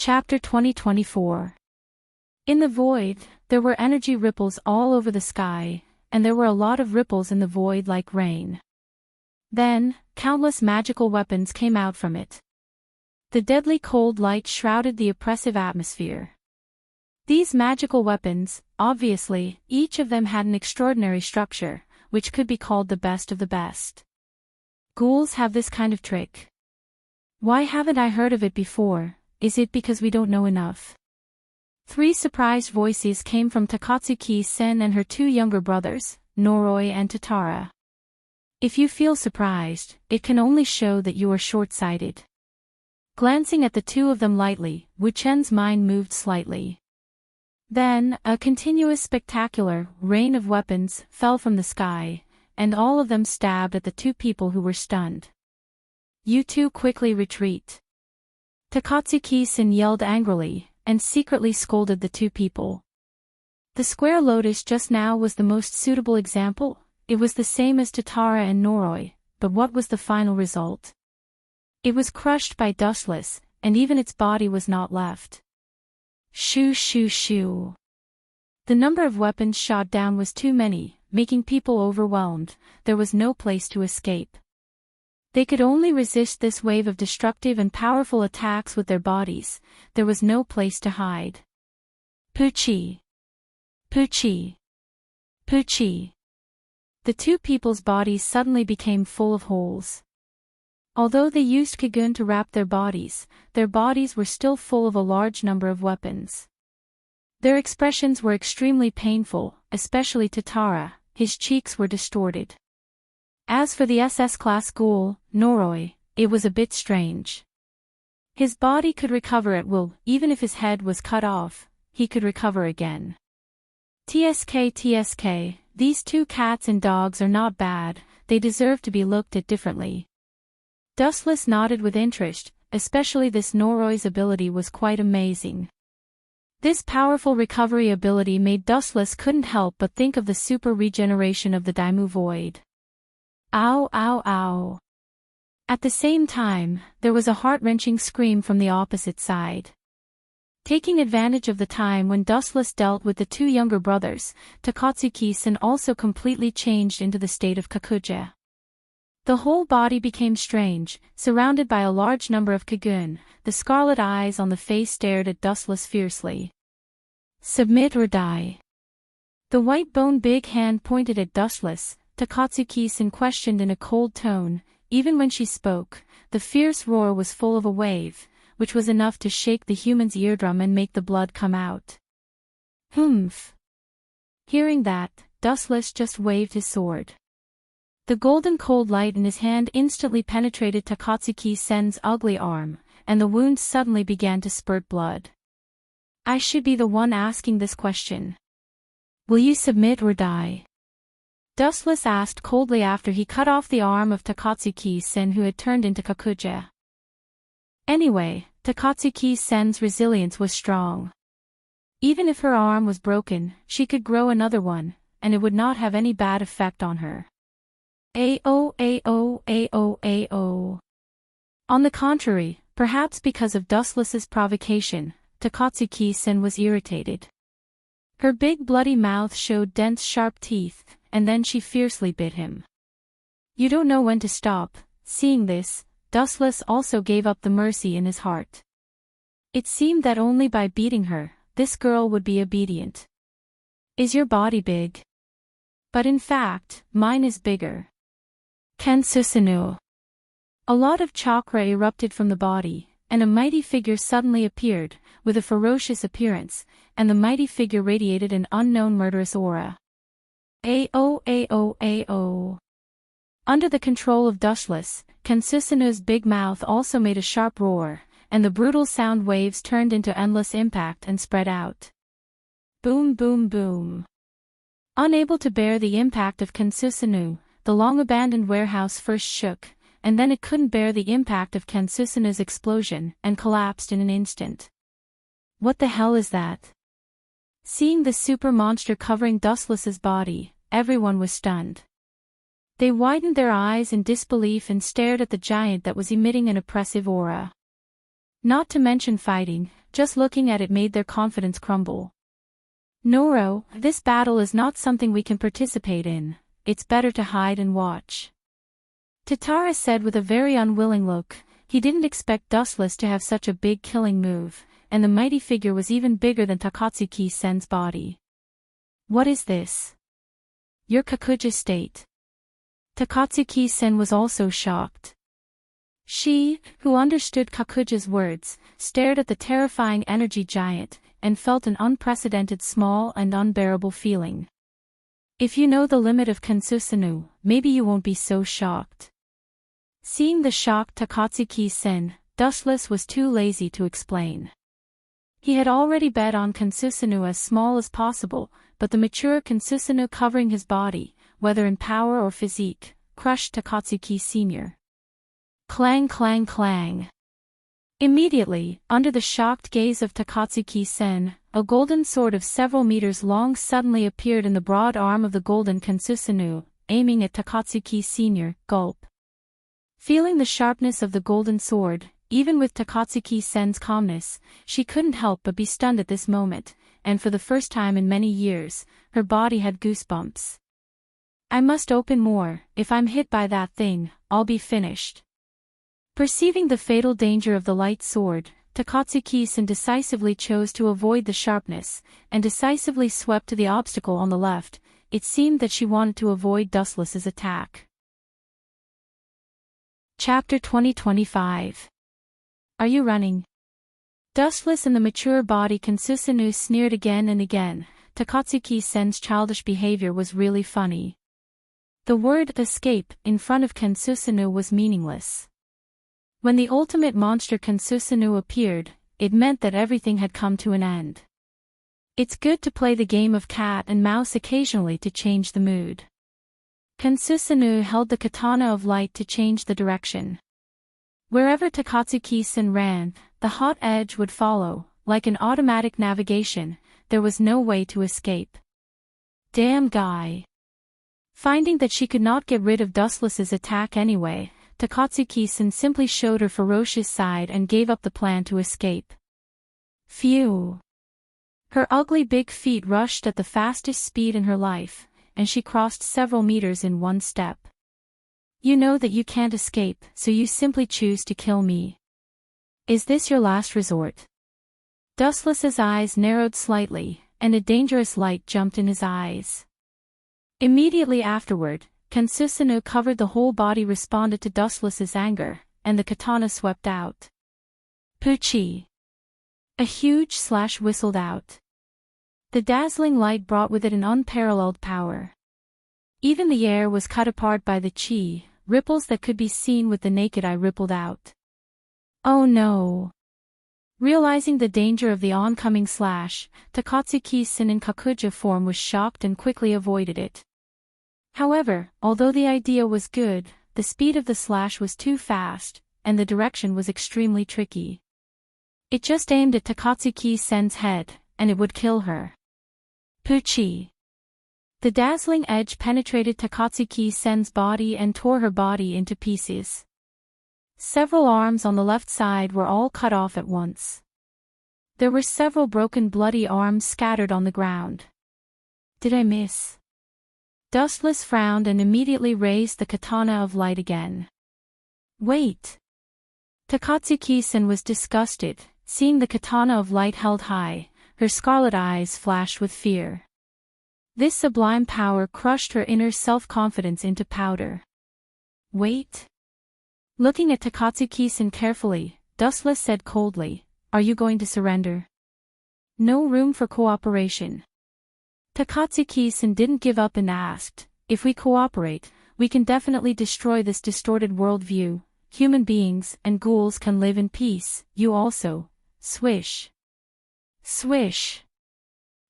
Chapter 2024. In the void, there were energy ripples all over the sky, and there were a lot of ripples in the void like rain. Then, countless magical weapons came out from it. The deadly cold light shrouded the oppressive atmosphere. These magical weapons, obviously, each of them had an extraordinary structure, which could be called the best of the best. Ghouls have this kind of trick. Why haven't I heard of it before? Is it because we don't know enough? 3 surprised voices came from Takatsuki-sen and her 2 younger brothers, Noroi and Tatara. If you feel surprised, it can only show that you are short-sighted. Glancing at the 2 of them lightly, Wu-chen's mind moved slightly. Then, a continuous spectacular rain of weapons fell from the sky, and all of them stabbed at the 2 people who were stunned. You 2 quickly retreat. Takatsuki-sen yelled angrily, and secretly scolded the 2 people. The square lotus just now was the most suitable example. It was the same as Tatara and Noroi, but what was the final result? It was crushed by Dustless, and even its body was not left. Shoo shoo shoo. The number of weapons shot down was too many, making people overwhelmed. There was no place to escape. They could only resist this wave of destructive and powerful attacks with their bodies. There was no place to hide. Poochie. Poochie. Poochie. The 2 people's bodies suddenly became full of holes. Although they used cocoon to wrap their bodies were still full of a large number of weapons. Their expressions were extremely painful, especially Tatara. His cheeks were distorted. As for the SS-class ghoul, Noroi, it was a bit strange. His body could recover at will, even if his head was cut off, he could recover again. TSK, these 2 cats and dogs are not bad, they deserve to be looked at differently. Dustless nodded with interest, especially this Noroi's ability was quite amazing. This powerful recovery ability made Dustless couldn't help but think of the super regeneration of the Daimu Void. Ow ow ow. At the same time, there was a heart-wrenching scream from the opposite side. Taking advantage of the time when Dustless dealt with the 2 younger brothers, Takatsuki-sen also completely changed into the state of Kakuja. The whole body became strange, surrounded by a large number of cocoon. The scarlet eyes on the face stared at Dustless fiercely. Submit or die. The white bone big hand pointed at Dustless. Takatsuki-sen questioned in a cold tone. Even when she spoke, the fierce roar was full of a wave, which was enough to shake the human's eardrum and make the blood come out. Humph. Hearing that, Dustless just waved his sword. The golden cold light in his hand instantly penetrated Takatsuki-sen's ugly arm, and the wound suddenly began to spurt blood. I should be the one asking this question. Will you submit or die? Dustless asked coldly after he cut off the arm of Takatsuki-sen who had turned into Kakuja. Anyway, Takatsuki-sen's resilience was strong. Even if her arm was broken, she could grow another one, and it would not have any bad effect on her. Ao. On the contrary, perhaps because of Dustless's provocation, Takatsuki-sen was irritated. Her big bloody mouth showed dense sharp teeth, and then she fiercely bit him. You don't know when to stop. Seeing this, Dustless also gave up the mercy in his heart. It seemed that only by beating her, this girl would be obedient. Is your body big? But in fact, mine is bigger. Kensusunu. A lot of chakra erupted from the body, and a mighty figure suddenly appeared, with a ferocious appearance, and the mighty figure radiated an unknown murderous aura. Ao. Under the control of Dustless, Kensusanu's big mouth also made a sharp roar, and the brutal sound waves turned into endless impact and spread out. Boom boom boom. Unable to bear the impact of Kensusanu, the long-abandoned warehouse first shook, and then it couldn't bear the impact of Kensusanu's explosion and collapsed in an instant. What the hell is that? Seeing the super monster covering Dustless's body, everyone was stunned. They widened their eyes in disbelief and stared at the giant that was emitting an oppressive aura. Not to mention fighting, just looking at it made their confidence crumble. Noro, this battle is not something we can participate in, it's better to hide and watch. Tatara said with a very unwilling look. He didn't expect Dustless to have such a big killing move, and the mighty figure was even bigger than Takatsuki-sen's body. What is this? Your Kakuja state. Takatsuki-sen was also shocked. She, who understood Kakuja's words, stared at the terrifying energy giant, and felt an unprecedented small and unbearable feeling. If you know the limit of Kansusanu, maybe you won't be so shocked. Seeing the shocked Takatsuki-sen, Dustless was too lazy to explain. He had already bet on Kansusanu as small as possible, but the mature Kansusanu covering his body, whether in power or physique, crushed Takatsuki Sr. Clang clang clang. Immediately, under the shocked gaze of Takatsuki-sen, a golden sword of several meters long suddenly appeared in the broad arm of the golden Kansusanu, aiming at Takatsuki Sr. Gulp. Feeling the sharpness of the golden sword, even with Takatsuki-sen's calmness, she couldn't help but be stunned at this moment, and for the first time in many years, her body had goosebumps. I must open more, if I'm hit by that thing, I'll be finished. Perceiving the fatal danger of the light sword, Takatsuki-sen decisively chose to avoid the sharpness, and decisively swept to the obstacle on the left. It seemed that she wanted to avoid Dustless's attack. Chapter 2025. Are you running? Dustless and the mature body Kansusanu sneered again and again. Takatsuki-sen's childish behavior was really funny. The word escape in front of Kansusanu was meaningless. When the ultimate monster Kansusanu appeared, it meant that everything had come to an end. It's good to play the game of cat and mouse occasionally to change the mood. Kansusanu held the katana of light to change the direction. Wherever Takatsuki-sen ran, the hot edge would follow, like an automatic navigation. There was no way to escape. Damn guy. Finding that she could not get rid of Dustless's attack anyway, Takatsuki-sen simply showed her ferocious side and gave up the plan to escape. Phew. Her ugly big feet rushed at the fastest speed in her life, and she crossed several meters in one step. You know that you can't escape, so you simply choose to kill me. Is this your last resort? Dustless's eyes narrowed slightly, and a dangerous light jumped in his eyes. Immediately afterward, Kansusanu covered the whole body responded to Dustless's anger, and the katana swept out. Poochie! A huge slash whistled out. The dazzling light brought with it an unparalleled power. Even the air was cut apart by the chi, ripples that could be seen with the naked eye rippled out. Oh no! Realizing the danger of the oncoming slash, Takatsuki-sen in Kakuja form was shocked and quickly avoided it. However, although the idea was good, the speed of the slash was too fast, and the direction was extremely tricky. It just aimed at Takatsuki-sen's head, and it would kill her. Poochie! The dazzling edge penetrated Takatsuki-sen's body and tore her body into pieces. Several arms on the left side were all cut off at once. There were several broken bloody arms scattered on the ground. Did I miss? Dustless frowned and immediately raised the katana of light again. Wait! Takatsuki-sen was disgusted, seeing the katana of light held high. Her scarlet eyes flashed with fear. This sublime power crushed her inner self-confidence into powder. Wait. Looking at Takatsuki-sen carefully, Dustless said coldly, "Are you going to surrender?" No room for cooperation. Takatsuki-sen didn't give up and asked, "If we cooperate, we can definitely destroy this distorted worldview. Human beings and ghouls can live in peace, you also." Swish. Swish.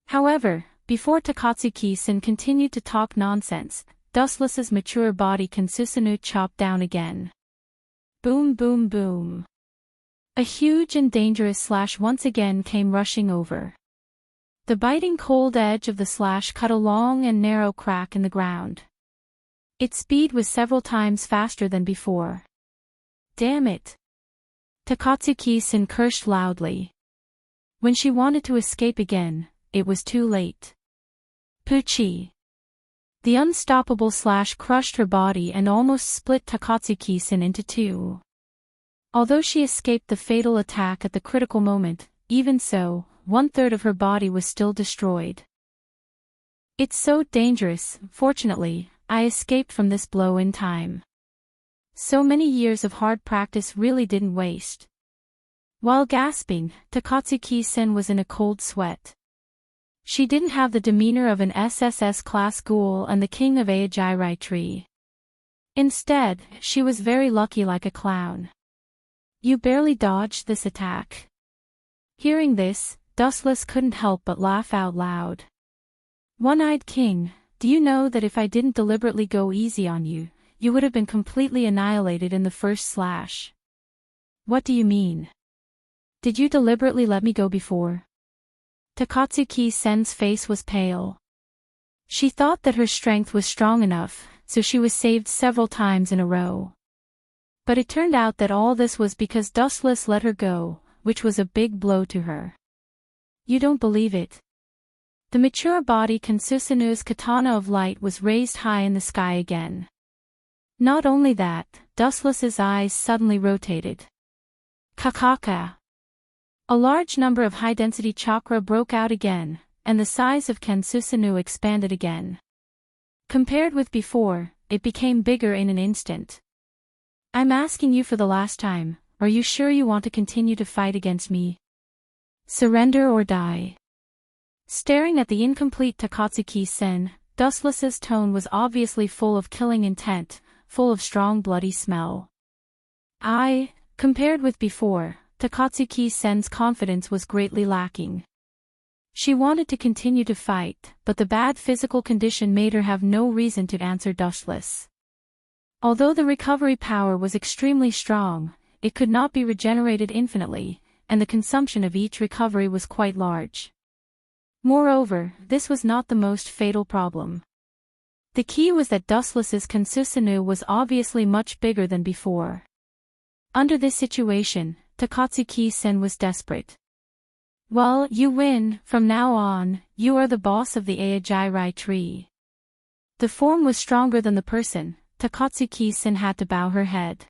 However, before Takatsuki-sen continued to talk nonsense, Dustless's mature body Kansusanu chopped down again. Boom boom boom. A huge and dangerous slash once again came rushing over. The biting cold edge of the slash cut a long and narrow crack in the ground. Its speed was several times faster than before. Damn it! Takatsuki-sen cursed loudly. When she wanted to escape again, it was too late. Puchi. The unstoppable slash crushed her body and almost split Takatsuki-san into two. Although she escaped the fatal attack at the critical moment, even so, 1/3 of her body was still destroyed. It's so dangerous. Fortunately, I escaped from this blow in time. So many years of hard practice really didn't waste. While gasping, Takatsuki-san was in a cold sweat. She didn't have the demeanor of an SSS-class ghoul and the king of Aijairai tree. Instead, she was very lucky like a clown. You barely dodged this attack. Hearing this, Dustless couldn't help but laugh out loud. One-Eyed King, do you know that if I didn't deliberately go easy on you, you would have been completely annihilated in the first slash? What do you mean? Did you deliberately let me go before? Takatsuki-sen's face was pale. She thought that her strength was strong enough, so she was saved several times in a row. But it turned out that all this was because Dustless let her go, which was a big blow to her. You don't believe it. The mature body Kansusanu's katana of light was raised high in the sky again. Not only that, Dustless's eyes suddenly rotated. Kakaka. A large number of high-density chakra broke out again, and the size of Kansusanu expanded again. Compared with before, it became bigger in an instant. I'm asking you for the last time, are you sure you want to continue to fight against me? Surrender or die. Staring at the incomplete Takatsuki-sen, Dustless's tone was obviously full of killing intent, full of strong bloody smell. Compared with before, Takatsuki-sen's confidence was greatly lacking. She wanted to continue to fight, but the bad physical condition made her have no reason to answer Dustless. Although the recovery power was extremely strong, it could not be regenerated infinitely, and the consumption of each recovery was quite large. Moreover, this was not the most fatal problem. The key was that Dustless's Kansusanu was obviously much bigger than before. Under this situation, Takatsuki-sen was desperate. Well, you win. From now on, you are the boss of the Aijairai tree. The form was stronger than the person. Takatsuki-sen had to bow her head.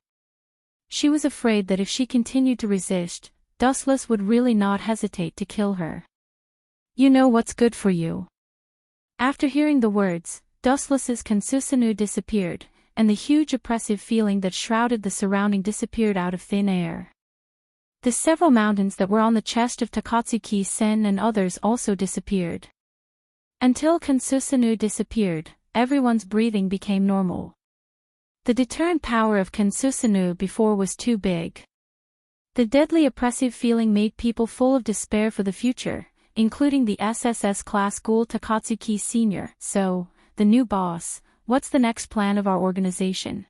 She was afraid that if she continued to resist, Dustless would really not hesitate to kill her. You know what's good for you. After hearing the words, Dustless's Kansusanu disappeared, and the huge oppressive feeling that shrouded the surrounding disappeared out of thin air. The several mountains that were on the chest of Takatsuki-sen and others also disappeared. Until Kansusanu disappeared, everyone's breathing became normal. The deterrent power of Kansusanu before was too big. The deadly oppressive feeling made people full of despair for the future, including the SSS class ghoul Takatsuki Sr. So, the new boss, what's the next plan of our organization?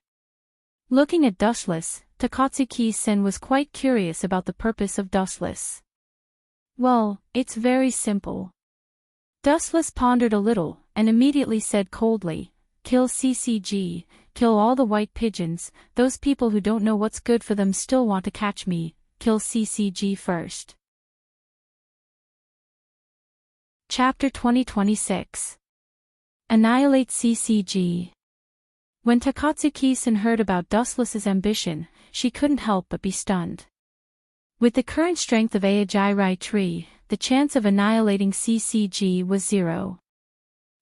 Looking at Dustless, Takatsuki-sen was quite curious about the purpose of Dustless. Well, it's very simple. Dustless pondered a little, and immediately said coldly, kill CCG, kill all the white pigeons, those people who don't know what's good for them still want to catch me, kill CCG first. Chapter 2026. Annihilate CCG. When Takatsuki-sen heard about Dustless's ambition, she couldn't help but be stunned. With the current strength of Aijairai tree, the chance of annihilating CCG was 0.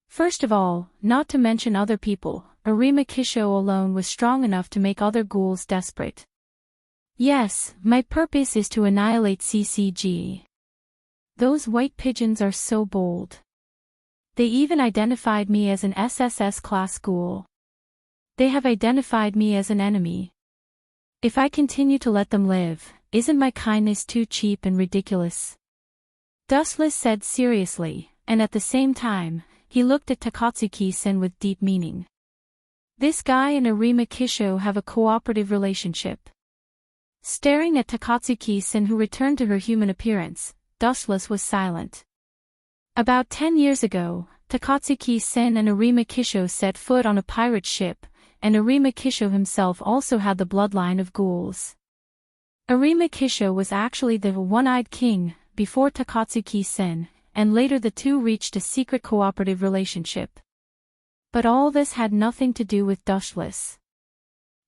First of all, not to mention other people, Arima Kisho alone was strong enough to make other ghouls desperate. Yes, my purpose is to annihilate CCG. Those white pigeons are so bold. They even identified me as an SSS class ghoul. They have identified me as an enemy. If I continue to let them live, isn't my kindness too cheap and ridiculous? Dustless said seriously, and at the same time, he looked at Takatsuki-sen with deep meaning. This guy and Arima Kisho have a cooperative relationship. Staring at Takatsuki-sen, who returned to her human appearance, Dustless was silent. About 10 years ago, Takatsuki-sen and Arima Kisho set foot on a pirate ship, and Arima Kisho himself also had the bloodline of ghouls. Arima Kisho was actually the One-Eyed King, before Takatsuki-sen, and later the two reached a secret cooperative relationship. But all this had nothing to do with Dushless.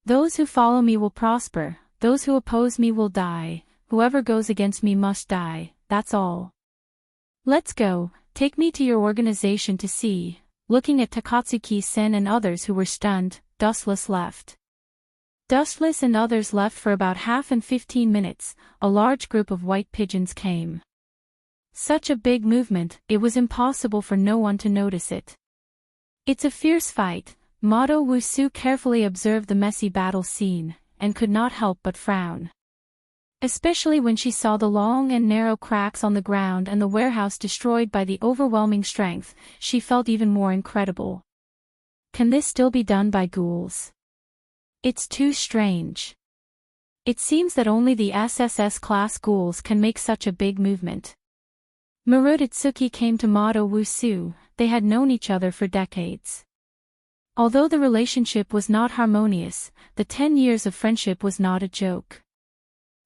Those who follow me will prosper, those who oppose me will die, whoever goes against me must die, that's all. Let's go, take me to your organization to see. Looking at Takatsuki-sen and others who were stunned, Dustless left. Dustless and others left for about half and 15 minutes, a large group of white pigeons came. Such a big movement, it was impossible for no one to notice it. It's a fierce fight. Mado Wusu carefully observed the messy battle scene, and could not help but frown. Especially when she saw the long and narrow cracks on the ground and the warehouse destroyed by the overwhelming strength, she felt even more incredible. Can this still be done by ghouls? It's too strange. It seems that only the SSS-class ghouls can make such a big movement. Marutsuki came to Mado Wusu, they had known each other for decades. Although the relationship was not harmonious, the 10 years of friendship was not a joke.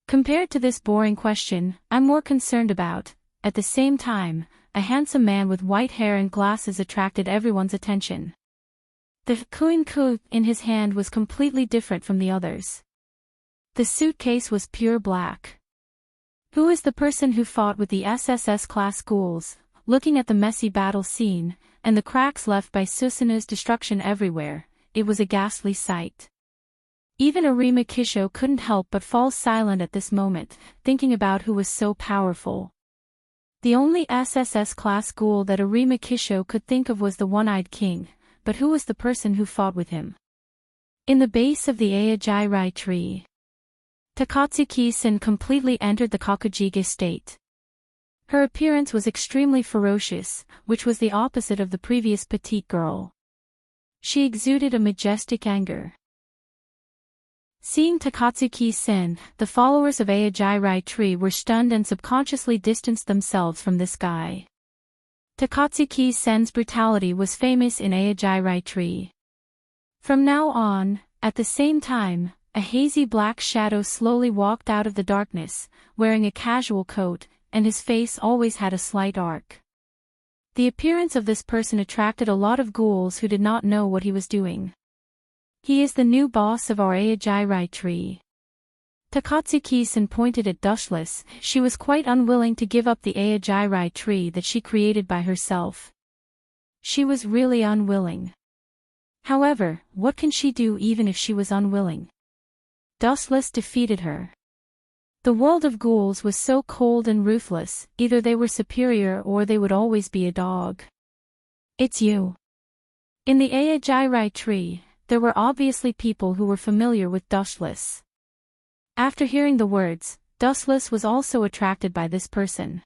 Compared to this boring question, I'm more concerned about, at the same time, a handsome man with white hair and glasses attracted everyone's attention. The kuin-ku in his hand was completely different from the others. The suitcase was pure black. Who is the person who fought with the SSS-class ghouls? Looking at the messy battle scene, and the cracks left by Susanu's destruction everywhere, it was a ghastly sight. Even Arima Kisho couldn't help but fall silent at this moment, thinking about who was so powerful. The only SSS-class ghoul that Arima Kisho could think of was the One-Eyed King, but who was the person who fought with him? In the base of the Aijairai tree, Takatsuki-sen completely entered the Kakujige state. Her appearance was extremely ferocious, which was the opposite of the previous petite girl. She exuded a majestic anger. Seeing Takatsuki-sen, the followers of Aijairai tree were stunned and subconsciously distanced themselves from this guy. Takatsuki-sen's brutality was famous in Aijairai tree. From now on, at the same time, a hazy black shadow slowly walked out of the darkness, wearing a casual coat, and his face always had a slight arc. The appearance of this person attracted a lot of ghouls who did not know what he was doing. He is the new boss of our Aijairai tree. Takatsuki-sen pointed at Dushless. She was quite unwilling to give up the Aijairai tree that she created by herself. She was really unwilling. However, what can she do even if she was unwilling? Dustless defeated her. The world of ghouls was so cold and ruthless, either they were superior or they would always be a dog. It's you. In the Aijairai tree, there were obviously people who were familiar with Dustless. After hearing the words, Dustless was also attracted by this person.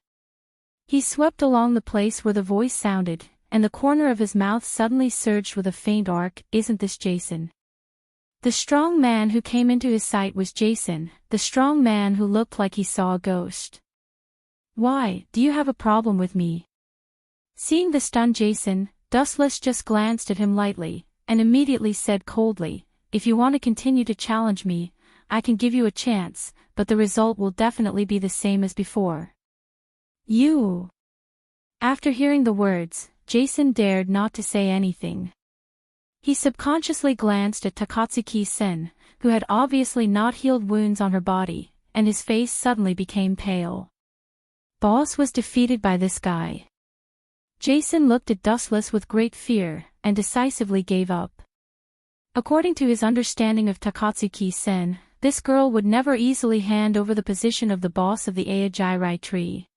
He swept along the place where the voice sounded, and the corner of his mouth suddenly surged with a faint arc. Isn't this Jason? The strong man who came into his sight was Jason, the strong man who looked like he saw a ghost. Why, do you have a problem with me? Seeing the stunned Jason, Dustless just glanced at him lightly, and immediately said coldly, if you want to continue to challenge me, I can give you a chance, but the result will definitely be the same as before. You. After hearing the words, Jason dared not to say anything. He subconsciously glanced at Takatsuki-sen, who had obviously not healed wounds on her body, and his face suddenly became pale. Boss was defeated by this guy. Jason looked at Dustless with great fear, and decisively gave up. According to his understanding of Takatsuki-sen, this girl would never easily hand over the position of the boss of the Aijairai tree.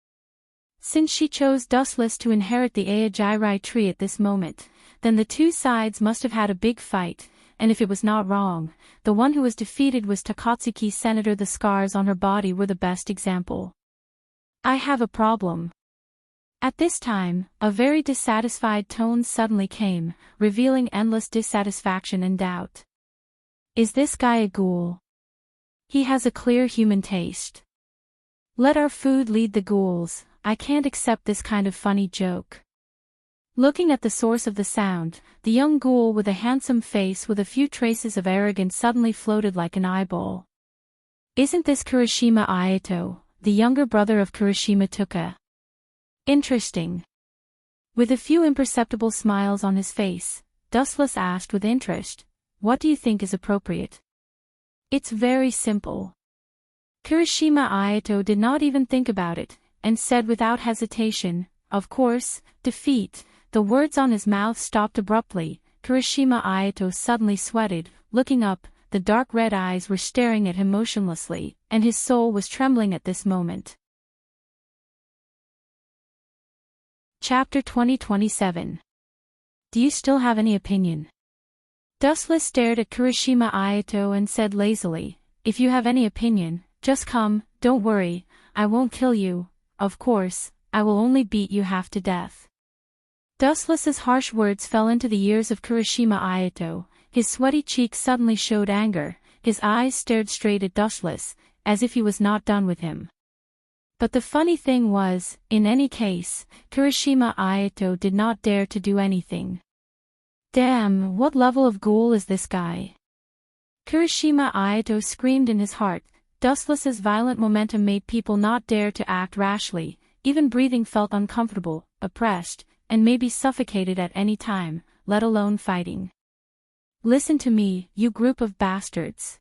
Since she chose Dustless to inherit the Aijairai tree at this moment, then the two sides must have had a big fight, and if it was not wrong, the one who was defeated was Takatsuki-sen. The scars on her body were the best example. I have a problem. At this time, a very dissatisfied tone suddenly came, revealing endless dissatisfaction and doubt. Is this guy a ghoul? He has a clear human taste. Let our food lead the ghouls. I can't accept this kind of funny joke. Looking at the source of the sound, the young ghoul with a handsome face with a few traces of arrogance suddenly floated like an eyeball. Isn't this Kirishima Ayato, the younger brother of Kirishima, took a interesting. With a few imperceptible smiles on his face, Dustless asked with interest, "What do you think is appropriate?" "It's very simple." Kirishima Ayato did not even think about it, and said without hesitation, "Of course, defeat." The words on his mouth stopped abruptly. Kirishima Ayato suddenly sweated. Looking up, the dark red eyes were staring at him motionlessly, and his soul was trembling at this moment. Chapter 2027. Do you still have any opinion? Dustless stared at Kirishima Ayato and said lazily, "If you have any opinion, just come, don't worry, I won't kill you, of course, I will only beat you half to death." Dustless's harsh words fell into the ears of Kirishima Ayato. His sweaty cheeks suddenly showed anger, his eyes stared straight at Dustless, as if he was not done with him. But the funny thing was, in any case, Kirishima Ayato did not dare to do anything. Damn, what level of ghoul is this guy? Kirishima Ayato screamed in his heart. Dustless's violent momentum made people not dare to act rashly, even breathing felt uncomfortable, oppressed, and maybe suffocated at any time, let alone fighting. "Listen to me, you group of bastards."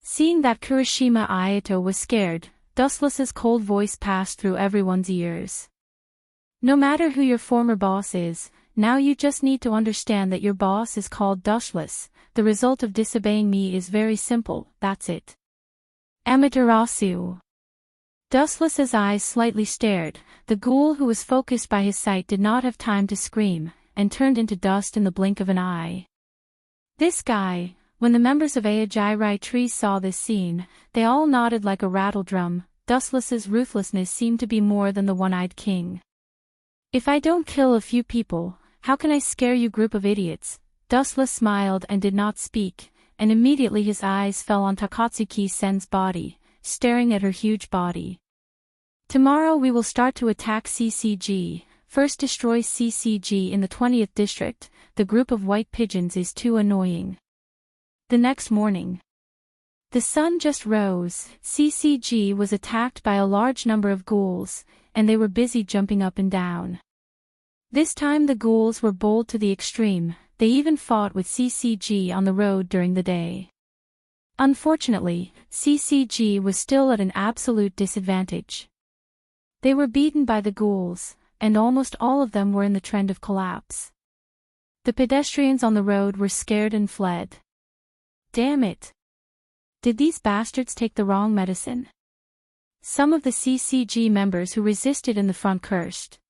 Seeing that Kirishima Ayato was scared, Dustless's cold voice passed through everyone's ears. "No matter who your former boss is, now you just need to understand that your boss is called Dustless. The result of disobeying me is very simple, that's it. Amaterasu." Dustless's eyes slightly stared. The ghoul who was focused by his sight did not have time to scream, and turned into dust in the blink of an eye. This guy. When the members of Aijairai Tree saw this scene, they all nodded like a rattle drum. Dustless's ruthlessness seemed to be more than the one-eyed king. "If I don't kill a few people, how can I scare you group of idiots?" Dustless smiled and did not speak, and immediately his eyes fell on Takatsuki Sen's body, staring at her huge body. "Tomorrow we will start to attack CCG. First destroy CCG in the 20th district. The group of white pigeons is too annoying." The next morning, the sun just rose. CCG was attacked by a large number of ghouls, and they were busy jumping up and down. This time the ghouls were bold to the extreme. They even fought with CCG on the road during the day. Unfortunately, CCG was still at an absolute disadvantage. They were beaten by the ghouls, and almost all of them were in the trend of collapse. The pedestrians on the road were scared and fled. Damn it! Did these bastards take the wrong medicine? Some of the CCG members who resisted in the front cursed.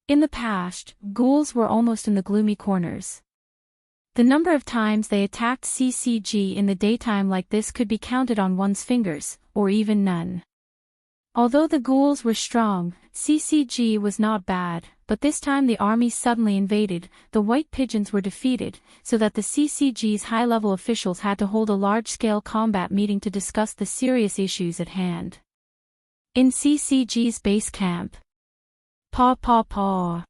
In the past, ghouls were almost in the gloomy corners. The number of times they attacked CCG in the daytime like this could be counted on one's fingers, or even none. Although the ghouls were strong, CCG was not bad, but this time the army suddenly invaded. The white pigeons were defeated, so that the CCG's high-level officials had to hold a large-scale combat meeting to discuss the serious issues at hand. In CCG's base camp. Paw.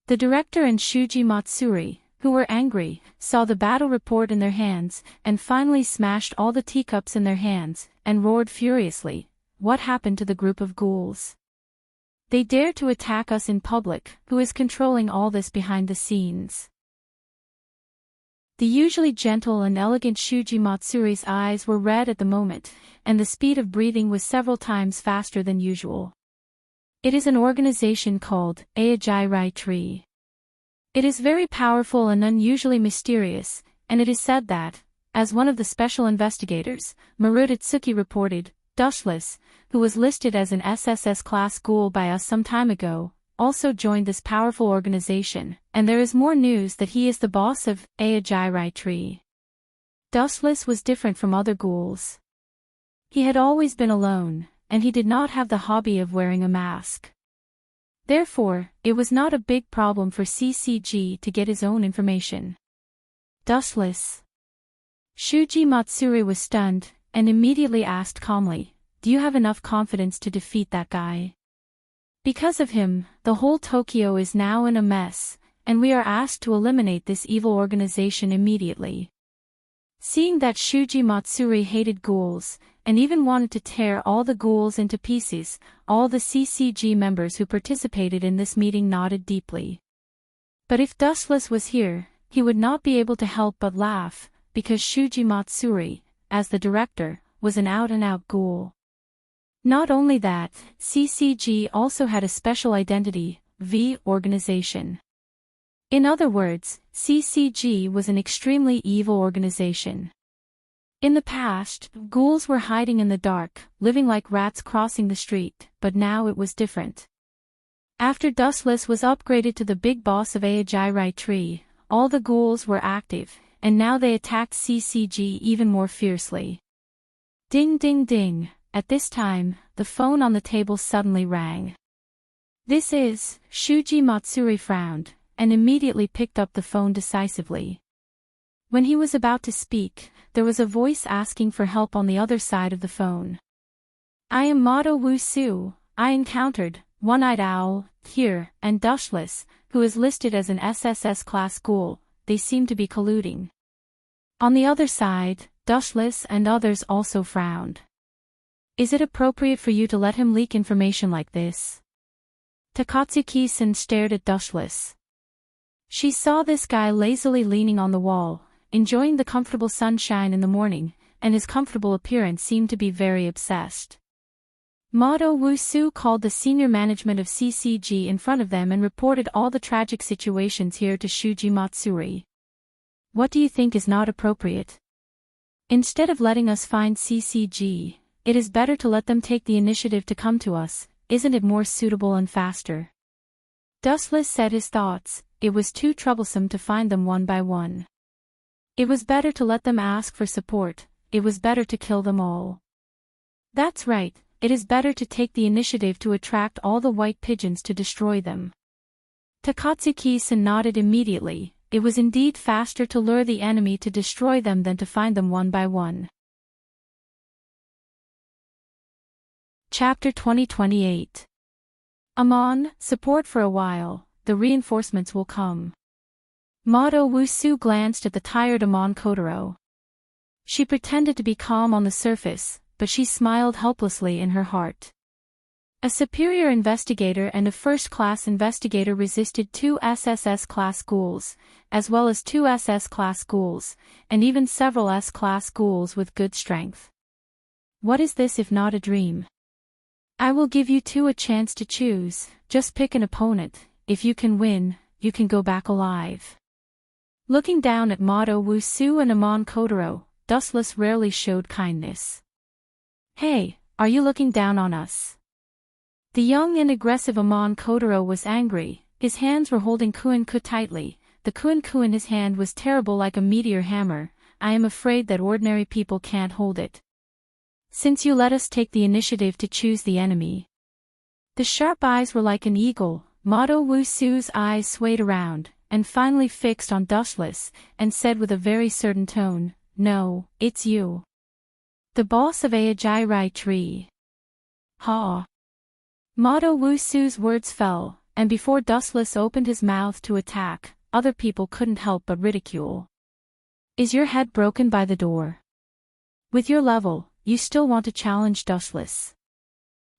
The director and Shuji Matsuri, who were angry, saw the battle report in their hands, and finally smashed all the teacups in their hands, and roared furiously, "What happened to the group of ghouls? They dare to attack us in public. Who is controlling all this behind the scenes?" The usually gentle and elegant Shuji Matsuri's eyes were red at the moment, and the speed of breathing was several times faster than usual. It is an organization called Aijairai Tree. It is very powerful and unusually mysterious, and it is said that, as one of the special investigators, Marutitsuki reported, Dustless, who was listed as an SSS-class ghoul by us some time ago, also joined this powerful organization, and there is more news that he is the boss of Aijairai Tree. Dustless was different from other ghouls. He had always been alone, and he did not have the hobby of wearing a mask. Therefore, it was not a big problem for CCG to get his own information. Dustless. Shuji Matsuri was stunned, and immediately asked calmly, "Do you have enough confidence to defeat that guy? Because of him, the whole Tokyo is now in a mess, and we are asked to eliminate this evil organization immediately." Seeing that Shuji Matsuri hated ghouls, and even wanted to tear all the ghouls into pieces, all the CCG members who participated in this meeting nodded deeply. But if Dustless was here, he would not be able to help but laugh, because Shuji Matsuri, as the director, was an out-and-out ghoul. Not only that, CCG also had a special identity, organization. In other words, CCG was an extremely evil organization. In the past, ghouls were hiding in the dark, living like rats crossing the street, but now it was different. After Dustless was upgraded to the big boss of Ajarai Tree, all the ghouls were active, and now they attacked CCG even more fiercely. Ding ding ding, at this time, the phone on the table suddenly rang. This is, Shuji Matsuri frowned, and immediately picked up the phone decisively. When he was about to speak, there was a voice asking for help on the other side of the phone. I am Mado Wusu. I encountered One-Eyed Owl here, and Dustless, who is listed as an SSS class ghoul. They seem to be colluding. On the other side, Dustless and others also frowned. Is it appropriate for you to let him leak information like this? Takatsuki-san stared at Dustless. She saw this guy lazily leaning on the wall, enjoying the comfortable sunshine in the morning, and his comfortable appearance seemed to be very obsessed. Mado Wusu called the senior management of CCG in front of them and reported all the tragic situations here to Shuji Matsuri. What do you think is not appropriate? Instead of letting us find CCG, it is better to let them take the initiative to come to us, isn't it more suitable and faster? Dustless said his thoughts. It was too troublesome to find them one by one. It was better to let them ask for support, it was better to kill them all. That's right, it is better to take the initiative to attract all the white pigeons to destroy them. Takatsuki-san nodded immediately, it was indeed faster to lure the enemy to destroy them than to find them one by one. Chapter 2028. Amon, support for a while. The reinforcements will come. Mado Wusu glanced at the tired Amon Kotaro. She pretended to be calm on the surface, but she smiled helplessly in her heart. A superior investigator and a first-class investigator resisted 2 SSS-class ghouls, as well as 2 SS-class ghouls, and even several S-class ghouls with good strength. What is this if not a dream? I will give you 2 a chance to choose, just pick an opponent. If you can win, you can go back alive. Looking down at Mado Wusu and Amon Kotaro, Dustless rarely showed kindness. Hey, are you looking down on us? The young and aggressive Amon Kotaro was angry, his hands were holding Kuin-ku tightly, the Kuin-ku in his hand was terrible like a meteor hammer. I am afraid that ordinary people can't hold it. Since you let us take the initiative to choose the enemy. The sharp eyes were like an eagle. Mado Wusu's eyes swayed around, and finally fixed on Dustless, and said with a very certain tone, No, it's you. The boss of Ajarai Tree. Ha! Mado Wusu's words fell, and before Dustless opened his mouth to attack, other people couldn't help but ridicule. Is your head broken by the door? With your level, you still want to challenge Dustless?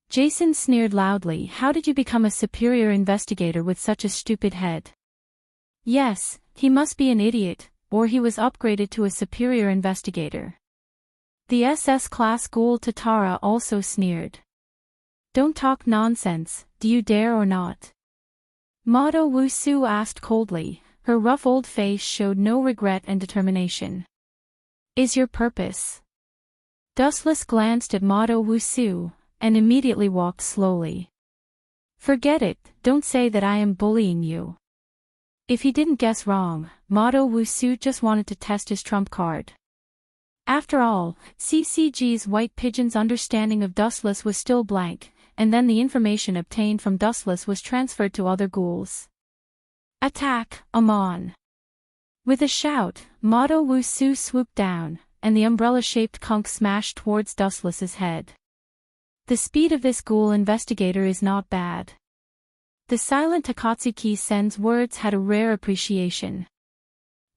Jason sneered loudly. How did you become a superior investigator with such a stupid head? Yes, he must be an idiot, or he was upgraded to a superior investigator. The SS-class ghoul Tatara also sneered. Don't talk nonsense, do you dare or not? Mado Wusu asked coldly, her rough old face showed no regret and determination. Is your purpose? Dustless glanced at Mado Wusu, and immediately walked slowly. Forget it, don't say that I am bullying you. If he didn't guess wrong, Mado Wusu just wanted to test his trump card. After all, CCG's White Pigeon's understanding of Dustless was still blank, and then the information obtained from Dustless was transferred to other ghouls. Attack, Amon! With a shout, Mado Wusu swooped down, and the umbrella-shaped conch smashed towards Dustless's head. The speed of this ghoul investigator is not bad. The silent Takatsuki-sen's words had a rare appreciation.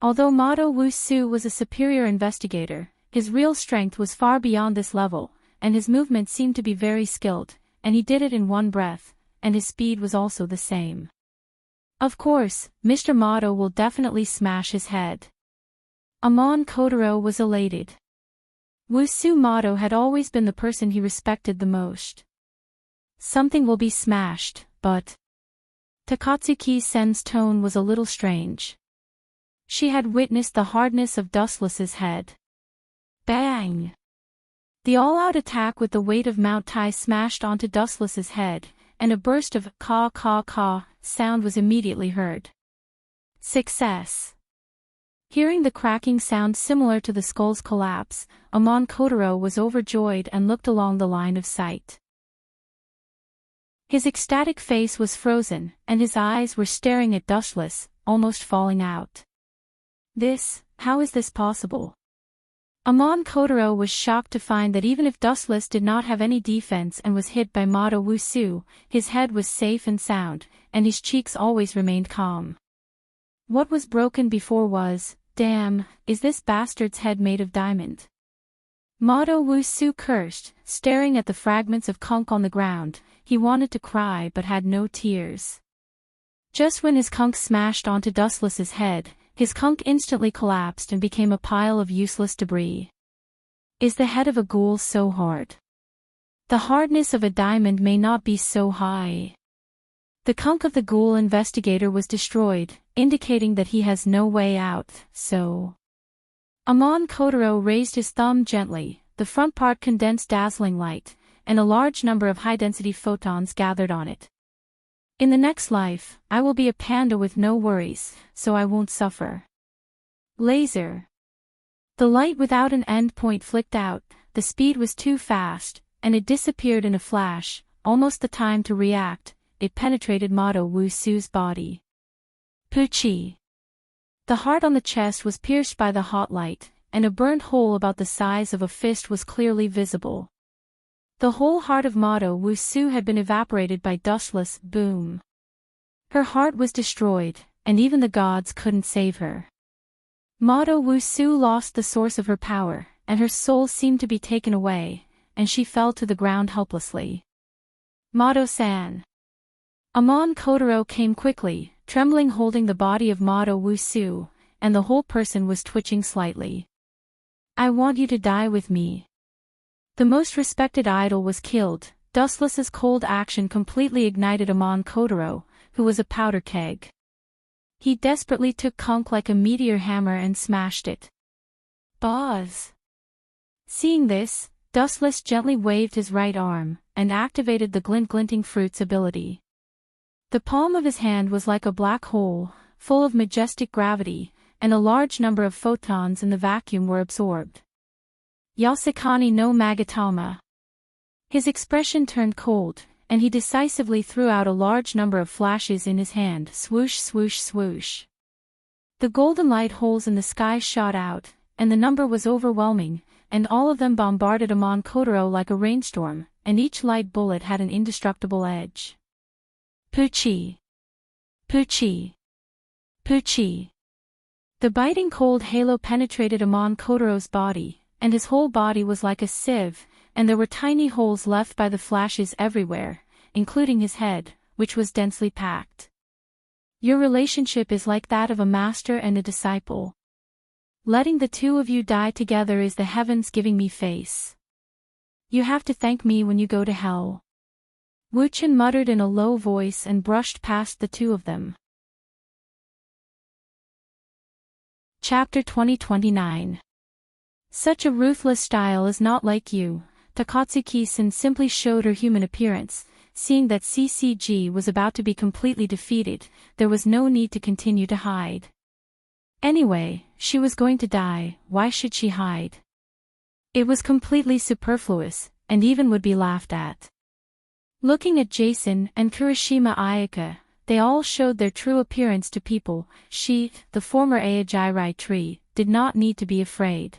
Although Mado Wusu was a superior investigator, his real strength was far beyond this level, and his movements seemed to be very skilled, and he did it in one breath, and his speed was also the same. Of course, Mr. Mado will definitely smash his head. Amon Kotaro was elated. Wusu Mado had always been the person he respected the most. Something will be smashed, but... Takatsuki Sen's tone was a little strange. She had witnessed the hardness of Dustless's head. Bang! The all-out attack with the weight of Mount Tai smashed onto Dustless's head, and a burst of caw-caw-caw sound was immediately heard. Success! Hearing the cracking sound similar to the skull's collapse, Amon Kotaro was overjoyed and looked along the line of sight. His ecstatic face was frozen, and his eyes were staring at Dustless, almost falling out. How is this possible? Amon Kotaro was shocked to find that even if Dustless did not have any defense and was hit by Mado Wusu, his head was safe and sound, and his cheeks always remained calm. What was broken before was, damn, is this bastard's head made of diamond? Mado Wusu cursed, staring at the fragments of conch on the ground. He wanted to cry but had no tears. Just when his conch smashed onto Dustless's head, his conch instantly collapsed and became a pile of useless debris. Is the head of a ghoul so hard? The hardness of a diamond may not be so high. The conch of the ghoul investigator was destroyed, indicating that he has no way out, so... Amon Kotaro raised his thumb gently, the front part condensed dazzling light, and a large number of high-density photons gathered on it. In the next life, I will be a panda with no worries, so I won't suffer. Laser. The light without an end point flicked out, the speed was too fast, and it disappeared in a flash, almost the time to react, it penetrated Mado Wusu's body. Poochie. The heart on the chest was pierced by the hot light, and a burnt hole about the size of a fist was clearly visible. The whole heart of Mado Wusu had been evaporated by Dustless, boom. Her heart was destroyed, and even the gods couldn't save her. Mado Wusu lost the source of her power, and her soul seemed to be taken away, and she fell to the ground helplessly. Mado-san. Amon Kotaro came quickly, trembling holding the body of Mado Wusu, and the whole person was twitching slightly. I want you to die with me. The most respected idol was killed. Dustless's cold action completely ignited Amon Kotaro, who was a powder keg. He desperately took conch like a meteor hammer and smashed it. Buzz! Seeing this, Dustless gently waved his right arm, and activated the glinting fruits ability. The palm of his hand was like a black hole, full of majestic gravity, and a large number of photons in the vacuum were absorbed. Yasukani no Magatama. His expression turned cold, and he decisively threw out a large number of flashes in his hand, swoosh swoosh swoosh. The golden light holes in the sky shot out, and the number was overwhelming, and all of them bombarded Amon Kotaro like a rainstorm, and each light bullet had an indestructible edge. Poochie. Poochie. Poochie. The biting cold halo penetrated Amon Kotaro's body, and his whole body was like a sieve, and there were tiny holes left by the flashes everywhere, including his head, which was densely packed. Your relationship is like that of a master and a disciple. Letting the two of you die together is the heavens giving me face. You have to thank me when you go to hell. Wuchen muttered in a low voice and brushed past the two of them. Chapter 2029. Such a ruthless style is not like you. Takatsuki-san simply showed her human appearance. Seeing that CCG was about to be completely defeated, there was no need to continue to hide. Anyway, she was going to die, why should she hide? It was completely superfluous, and even would be laughed at. Looking at Jason and Kurashima Ayaka, they all showed their true appearance to people. She, the former Aojirai tree, did not need to be afraid.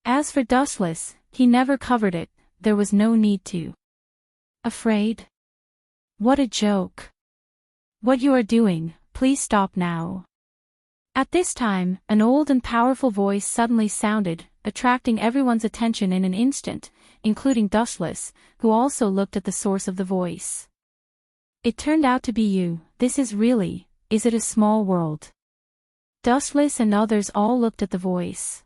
As for Dustless, he never covered it, there was no need to. Afraid? What a joke. What you are doing, please stop now. At this time, an old and powerful voice suddenly sounded, attracting everyone's attention in an instant, including Dustless, who also looked at the source of the voice. It turned out to be you. Is it a small world? Dustless and others all looked at the voice.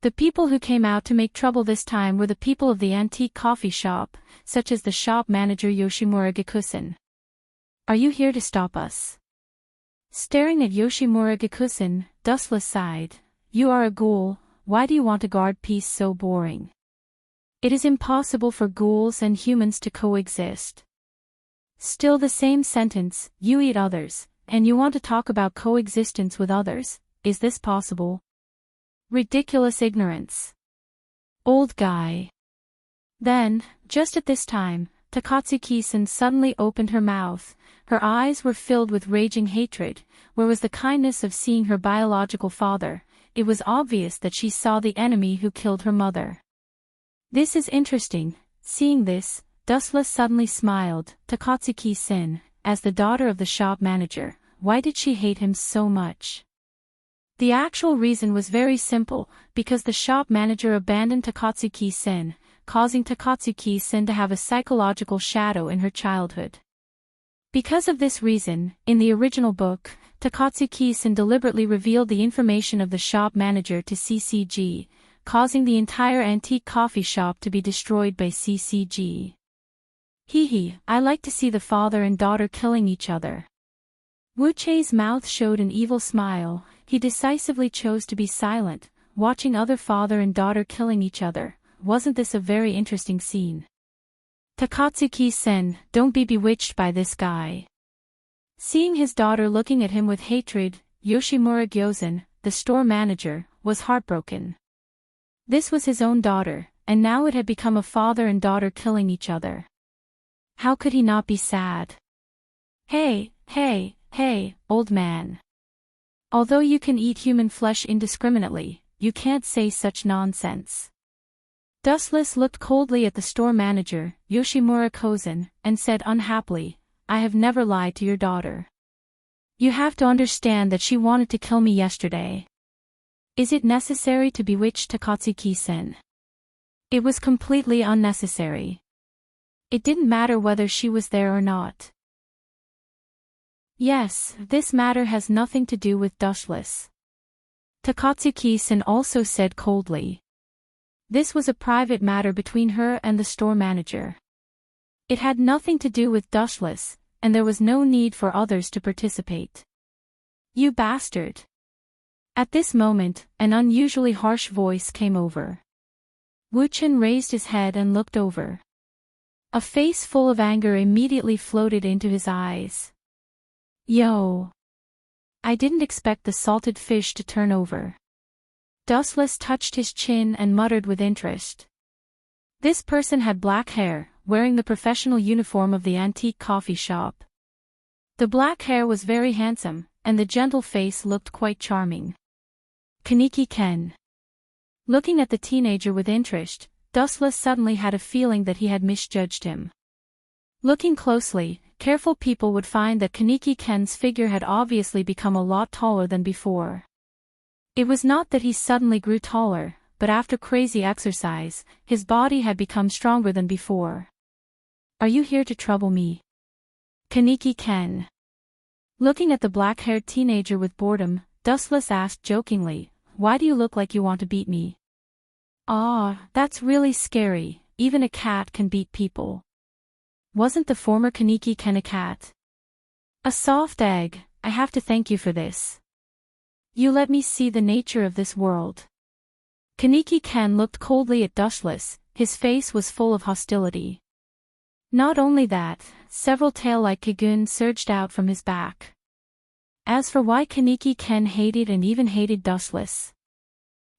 The people who came out to make trouble this time were the people of the antique coffee shop, such as the shop manager Yoshimura Gikusen. Are you here to stop us? Staring at Yoshimura Gikusen, Dustless sighed. You are a ghoul, why do you want a guard piece so boring? It is impossible for ghouls and humans to coexist. Still the same sentence, you eat others, and you want to talk about coexistence with others, is this possible? Ridiculous ignorance. Old guy. Then, just at this time, Takatsuki-san suddenly opened her mouth. Her eyes were filled with raging hatred. Where was the kindness of seeing her biological father? It was obvious that she saw the enemy who killed her mother. This is interesting. Seeing this, Dustless suddenly smiled. Takatsuki-san, as the daughter of the shop manager, why did she hate him so much? The actual reason was very simple, because the shop manager abandoned Takatsuki-san, causing Takatsuki-san to have a psychological shadow in her childhood. Because of this reason, in the original book, Takatsuki-san deliberately revealed the information of the shop manager to CCG, causing the entire antique coffee shop to be destroyed by CCG. I like to see the father and daughter killing each other. Wuchei's mouth showed an evil smile. He decisively chose to be silent, watching other father and daughter killing each other. Wasn't this a very interesting scene? Takatsuki-sen, don't be bewitched by this guy. Seeing his daughter looking at him with hatred, Yoshimura Gyozen, the store manager, was heartbroken. This was his own daughter, and now it had become a father and daughter killing each other. How could he not be sad? Hey, old man. Although you can eat human flesh indiscriminately, you can't say such nonsense. Dustless looked coldly at the store manager, Yoshimura Kozen, and said unhappily, I have never lied to your daughter. You have to understand that she wanted to kill me yesterday. Is it necessary to bewitch Takatsuki-sen? It was completely unnecessary. It didn't matter whether she was there or not. Yes, this matter has nothing to do with Dustless. Takatsuki-san also said coldly. This was a private matter between her and the store manager. It had nothing to do with Dustless, and there was no need for others to participate. You bastard! At this moment, an unusually harsh voice came over. Wuchen raised his head and looked over. A face full of anger immediately floated into his eyes. Yo! I didn't expect the salted fish to turn over. Dustless touched his chin and muttered with interest. This person had black hair, wearing the professional uniform of the antique coffee shop. The black hair was very handsome, and the gentle face looked quite charming. Kaneki Ken. Looking at the teenager with interest, Dustless suddenly had a feeling that he had misjudged him. Looking closely, careful people would find that Kaneki Ken's figure had obviously become a lot taller than before. It was not that he suddenly grew taller, but after crazy exercise, his body had become stronger than before. Are you here to trouble me? Kaneki Ken. Looking at the black-haired teenager with boredom, Dustless asked jokingly, why do you look like you want to beat me? Ah, that's really scary, even a cat can beat people. Wasn't the former Kaneki Ken a cat? A soft egg, I have to thank you for this. You let me see the nature of this world. Kaneki Ken looked coldly at Dustless, his face was full of hostility. Not only that, several tail-like kigun surged out from his back. As for why Kaneki Ken hated and even hated Dustless.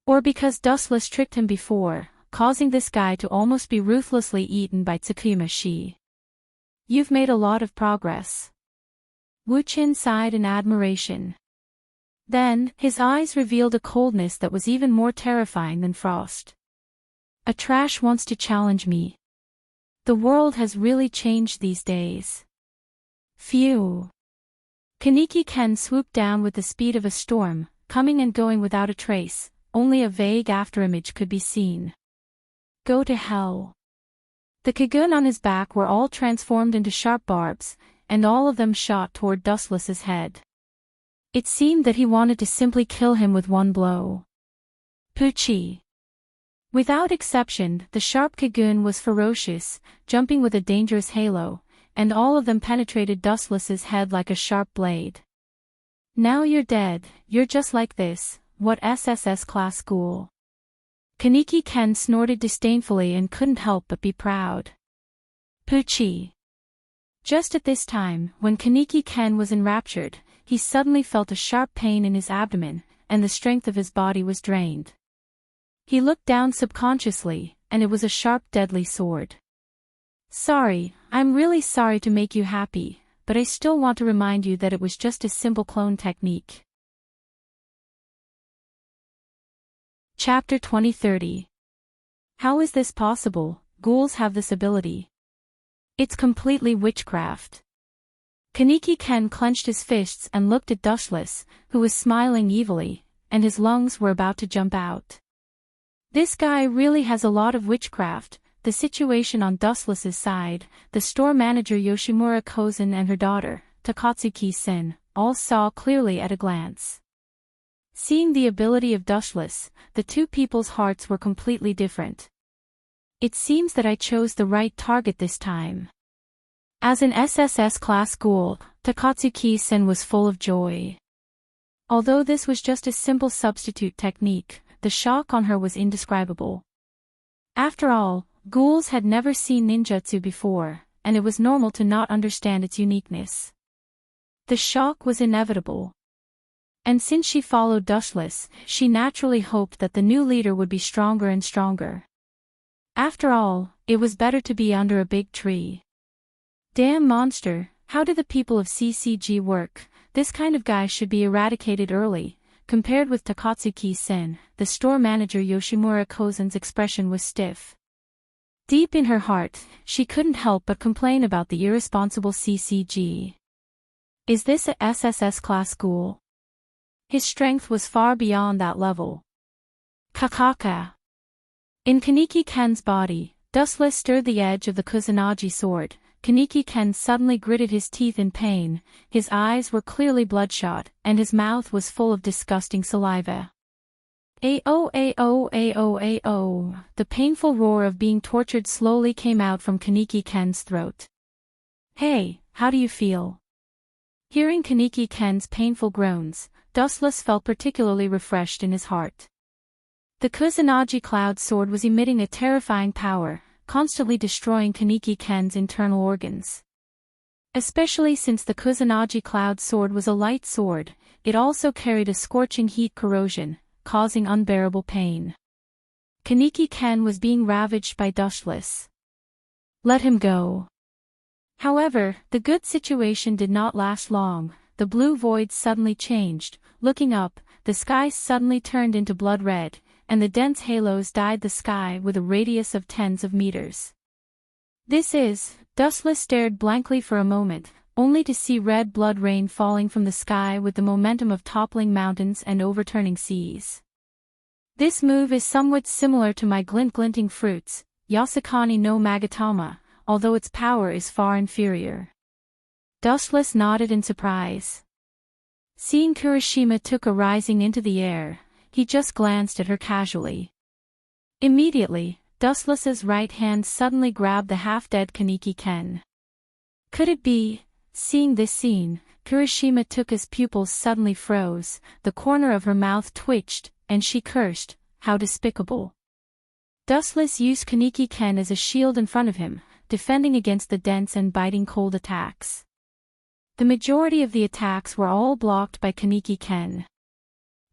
Or because Dustless tricked him before, causing this guy to almost be ruthlessly eaten by Tsukuyama Shi. You've made a lot of progress. Wuchen sighed in admiration. Then, his eyes revealed a coldness that was even more terrifying than frost. A trash wants to challenge me. The world has really changed these days. Phew. Kaneki Ken swooped down with the speed of a storm, coming and going without a trace, only a vague afterimage could be seen. Go to hell. The Kagun on his back were all transformed into sharp barbs, and all of them shot toward Dustless's head. It seemed that he wanted to simply kill him with one blow. Poochie. Without exception, the sharp Kagun was ferocious, jumping with a dangerous halo, and all of them penetrated Dustless's head like a sharp blade. Now you're dead, you're just like this, what SSS class ghoul. Kaneki Ken snorted disdainfully and couldn't help but be proud. Poochie. Just at this time, when Kaneki Ken was enraptured, he suddenly felt a sharp pain in his abdomen, and the strength of his body was drained. He looked down subconsciously, and it was a sharp deadly sword. Sorry, I'm really sorry to make you happy, but I still want to remind you that it was just a simple clone technique. Chapter 2030. How is this possible? Ghouls have this ability. It's completely witchcraft. Kaneki Ken clenched his fists and looked at Dustless, who was smiling evilly, and his lungs were about to jump out. This guy really has a lot of witchcraft. The situation on Dustless's side, the store manager Yoshimura Kozen and her daughter, Takatsuki-sen, all saw clearly at a glance. Seeing the ability of Dustless, the two people's hearts were completely different. It seems that I chose the right target this time. As an SSS class ghoul, Takatsuki-sen was full of joy. Although this was just a simple substitute technique, the shock on her was indescribable. After all, ghouls had never seen ninjutsu before, and it was normal to not understand its uniqueness. The shock was inevitable. And since she followed Dustless, she naturally hoped that the new leader would be stronger and stronger. After all, it was better to be under a big tree. Damn monster, how do the people of CCG work? This kind of guy should be eradicated early. Compared with Takatsuki-sen, the store manager Yoshimura Kozen's expression was stiff. Deep in her heart, she couldn't help but complain about the irresponsible CCG. Is this a SSS class ghoul? His strength was far beyond that level. Kakaka. In Kaneki Ken's body, Dustless stirred the edge of the Kusanagi sword. Kaneki Ken suddenly gritted his teeth in pain, his eyes were clearly bloodshot, and his mouth was full of disgusting saliva. Ao ao ao ao. The painful roar of being tortured slowly came out from Kaneki Ken's throat. Hey, how do you feel? Hearing Kaneki Ken's painful groans, Dustless felt particularly refreshed in his heart. The Kusanagi cloud sword was emitting a terrifying power, constantly destroying Kaneki Ken's internal organs. Especially since the Kusanagi cloud sword was a light sword, it also carried a scorching heat corrosion, causing unbearable pain. Kaneki Ken was being ravaged by Dustless. Let him go. However, the good situation did not last long. The blue void suddenly changed. Looking up, the sky suddenly turned into blood red, and the dense halos dyed the sky with a radius of tens of meters. Dustless stared blankly for a moment, only to see red blood rain falling from the sky with the momentum of toppling mountains and overturning seas. This move is somewhat similar to my glinting fruits, Yasukani no Magatama, although its power is far inferior. Dustless nodded in surprise. Seeing Kurashima Tuka rising into the air, he just glanced at her casually. Immediately, Dustless's right hand suddenly grabbed the half-dead Kaneki Ken. Could it be? Seeing this scene, Kurashima Tuka's pupils suddenly froze, the corner of her mouth twitched, and she cursed, how despicable. Dustless used Kaneki Ken as a shield in front of him, defending against the dense and biting cold attacks. The majority of the attacks were all blocked by Kaneki Ken.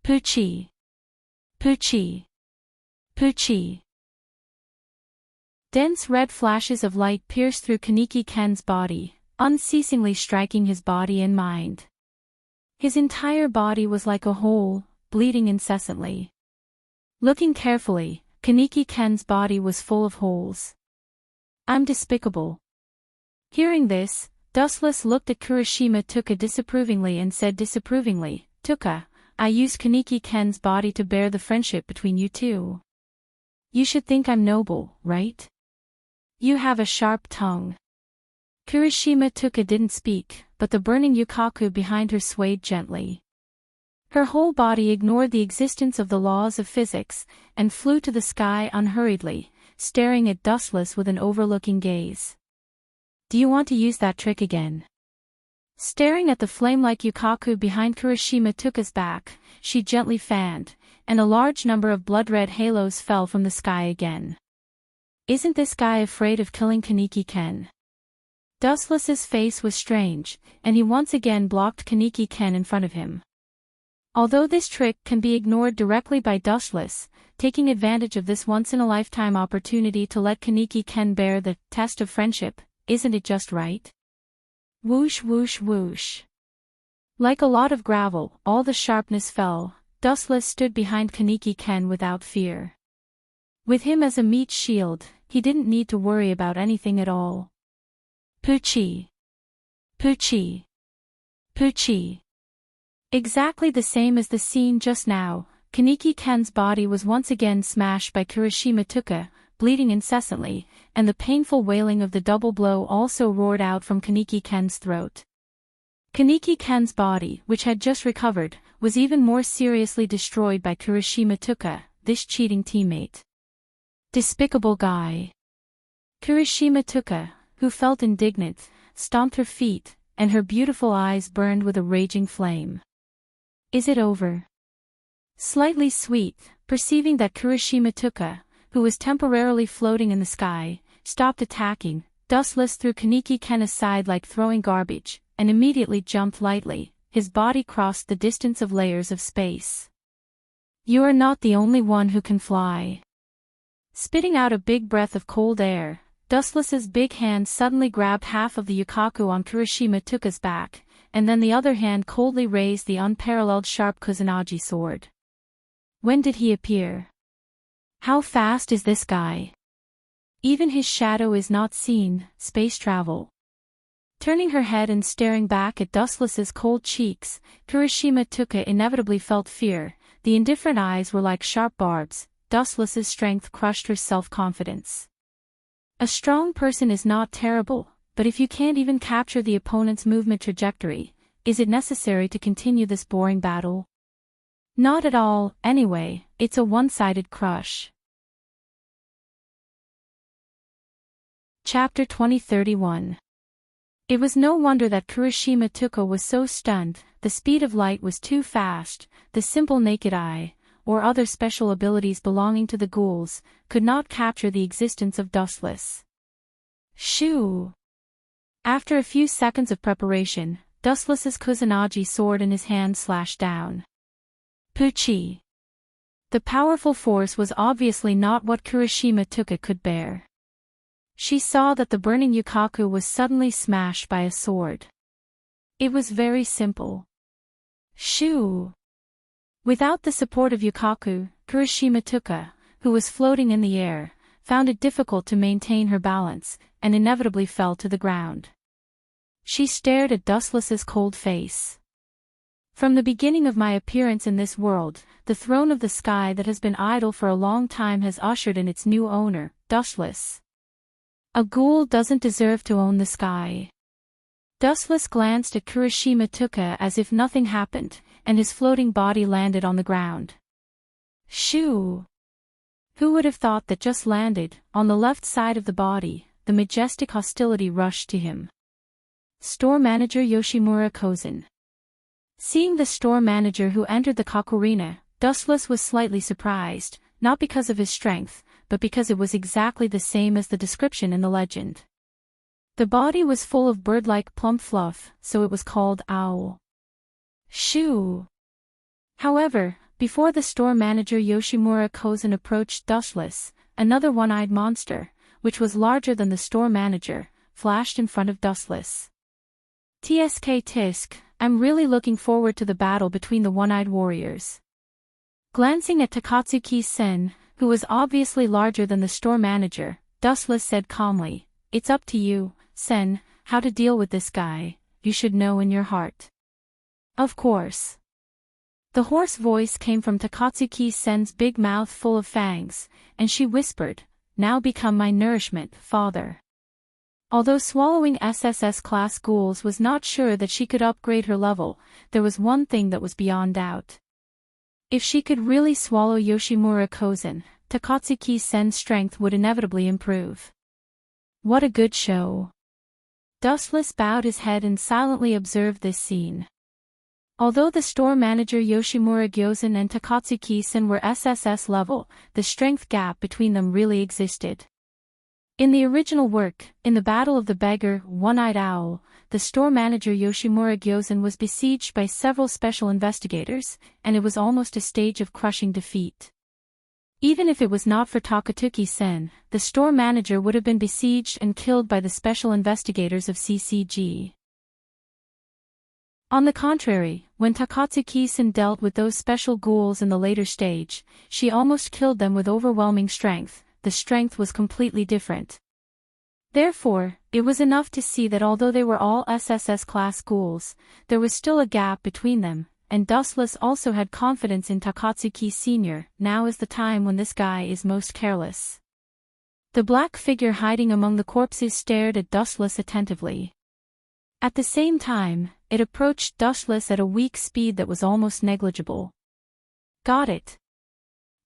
Poochie. Poochie. Poochie. Dense red flashes of light pierced through Kaneki Ken's body, unceasingly striking his body and mind. His entire body was like a hole, bleeding incessantly. Looking carefully, Kaneki Ken's body was full of holes. I'm despicable. Hearing this, Dustless looked at Kurashima Tuka disapprovingly and said disapprovingly, "Tuka, I used Kaneki Ken's body to bear the friendship between you two. You should think I'm noble, right? You have a sharp tongue." Kurashima Tuka didn't speak, but the burning yukaku behind her swayed gently. Her whole body ignored the existence of the laws of physics, and flew to the sky unhurriedly, staring at Dustless with an overlooking gaze. "Do you want to use that trick again?" Staring at the flame-like yukaku behind Kurashima Tuka's back, she gently fanned, and a large number of blood-red halos fell from the sky again. "Isn't this guy afraid of killing Kaneki Ken?" Dustless's face was strange, and he once again blocked Kaneki Ken in front of him. Although this trick can be ignored directly by Dustless, taking advantage of this once-in-a-lifetime opportunity to let Kaneki Ken bear the test of friendship, isn't it just right? Whoosh whoosh whoosh. Like a lot of gravel, all the sharpness fell. Dustless stood behind Kaneki Ken without fear. With him as a meat shield, he didn't need to worry about anything at all. Poochie. Poochie. Poochie. Exactly the same as the scene just now, Kaneki Ken's body was once again smashed by Kurashima Tuka, bleeding incessantly, and the painful wailing of the double blow also roared out from Kaneki Ken's throat. Kaneki Ken's body, which had just recovered, was even more seriously destroyed by Kurashima Tuka, this cheating teammate. Despicable guy. Kurashima Tuka, who felt indignant, stomped her feet, and her beautiful eyes burned with a raging flame. "Is it over?" Slightly sweet, perceiving that Kurashima Tuka, who was temporarily floating in the sky, stopped attacking, Dustless threw Kaneki Ken aside like throwing garbage, and immediately jumped lightly. His body crossed the distance of layers of space. "You are not the only one who can fly." Spitting out a big breath of cold air, Dustless's big hand suddenly grabbed half of the yukaku on Kurashima Tuka's back, and then the other hand coldly raised the unparalleled sharp Kusanagi sword. When did he appear? How fast is this guy? Even his shadow is not seen. Space travel. Turning her head and staring back at Dustless's cold cheeks, Kurashima Tuka inevitably felt fear. The indifferent eyes were like sharp barbs. Dustless's strength crushed her self-confidence. A strong person is not terrible, but if you can't even capture the opponent's movement trajectory, is it necessary to continue this boring battle? Not at all, anyway. It's a one-sided crush. Chapter 2031. It was no wonder that Kurashima Tuka was so stunned. The speed of light was too fast. The simple naked eye, or other special abilities belonging to the ghouls, could not capture the existence of Dustless. Shoo! After a few seconds of preparation, Dustless's Kusanagi sword in his hand slashed down. Poochie! The powerful force was obviously not what Kurashima Tuka could bear. She saw that the burning yukaku was suddenly smashed by a sword. It was very simple. Shoo! Without the support of yukaku, Kurashima Tuka, who was floating in the air, found it difficult to maintain her balance, and inevitably fell to the ground. She stared at Dustless's cold face. "From the beginning of my appearance in this world, the throne of the sky that has been idle for a long time has ushered in its new owner, Dustless. A ghoul doesn't deserve to own the sky." Dustless glanced at Kurashima Tuka as if nothing happened, and his floating body landed on the ground. Shoo! Who would have thought that just landed, on the left side of the body, the majestic hostility rushed to him. Store manager Yoshimura Kozan. Seeing the store manager who entered the Kakurina, Dustless was slightly surprised, not because of his strength, but because it was exactly the same as the description in the legend. The body was full of bird-like plump fluff, so it was called owl. Shoo! However, before the store manager Yoshimura Kozan approached Dustless, another one-eyed monster, which was larger than the store manager, flashed in front of Dustless. "Tsk tisk, I'm really looking forward to the battle between the one-eyed warriors." Glancing at Takatsuki-sen, who was obviously larger than the store manager, Dustless said calmly, "It's up to you, Sen, how to deal with this guy, you should know in your heart. Of course. The hoarse voice came from Takatsuki-sen's big mouth full of fangs, and she whispered, "Now become my nourishment, father." Although swallowing SSS-class ghouls was not sure that she could upgrade her level, there was one thing that was beyond doubt. If she could really swallow Yoshimura Kozen, Takatsuki-sen's strength would inevitably improve. What a good show. Dustless bowed his head and silently observed this scene. Although the store manager Yoshimura Gyozen and Takatsuki-sen were SSS level, the strength gap between them really existed. In the original work, in the Battle of the Beggar, One-Eyed Owl, the store manager Yoshimura Gyozen was besieged by several special investigators, and it was almost a stage of crushing defeat. Even if it was not for Takatsuki-sen, the store manager would have been besieged and killed by the special investigators of CCG. On the contrary, when Takatsuki-sen dealt with those special ghouls in the later stage, she almost killed them with overwhelming strength. The strength was completely different. Therefore, it was enough to see that although they were all SSS-class ghouls, there was still a gap between them, and Dustless also had confidence in Takatsuki Sr. Now is the time when this guy is most careless. The black figure hiding among the corpses stared at Dustless attentively. At the same time, it approached Dustless at a weak speed that was almost negligible. Got it.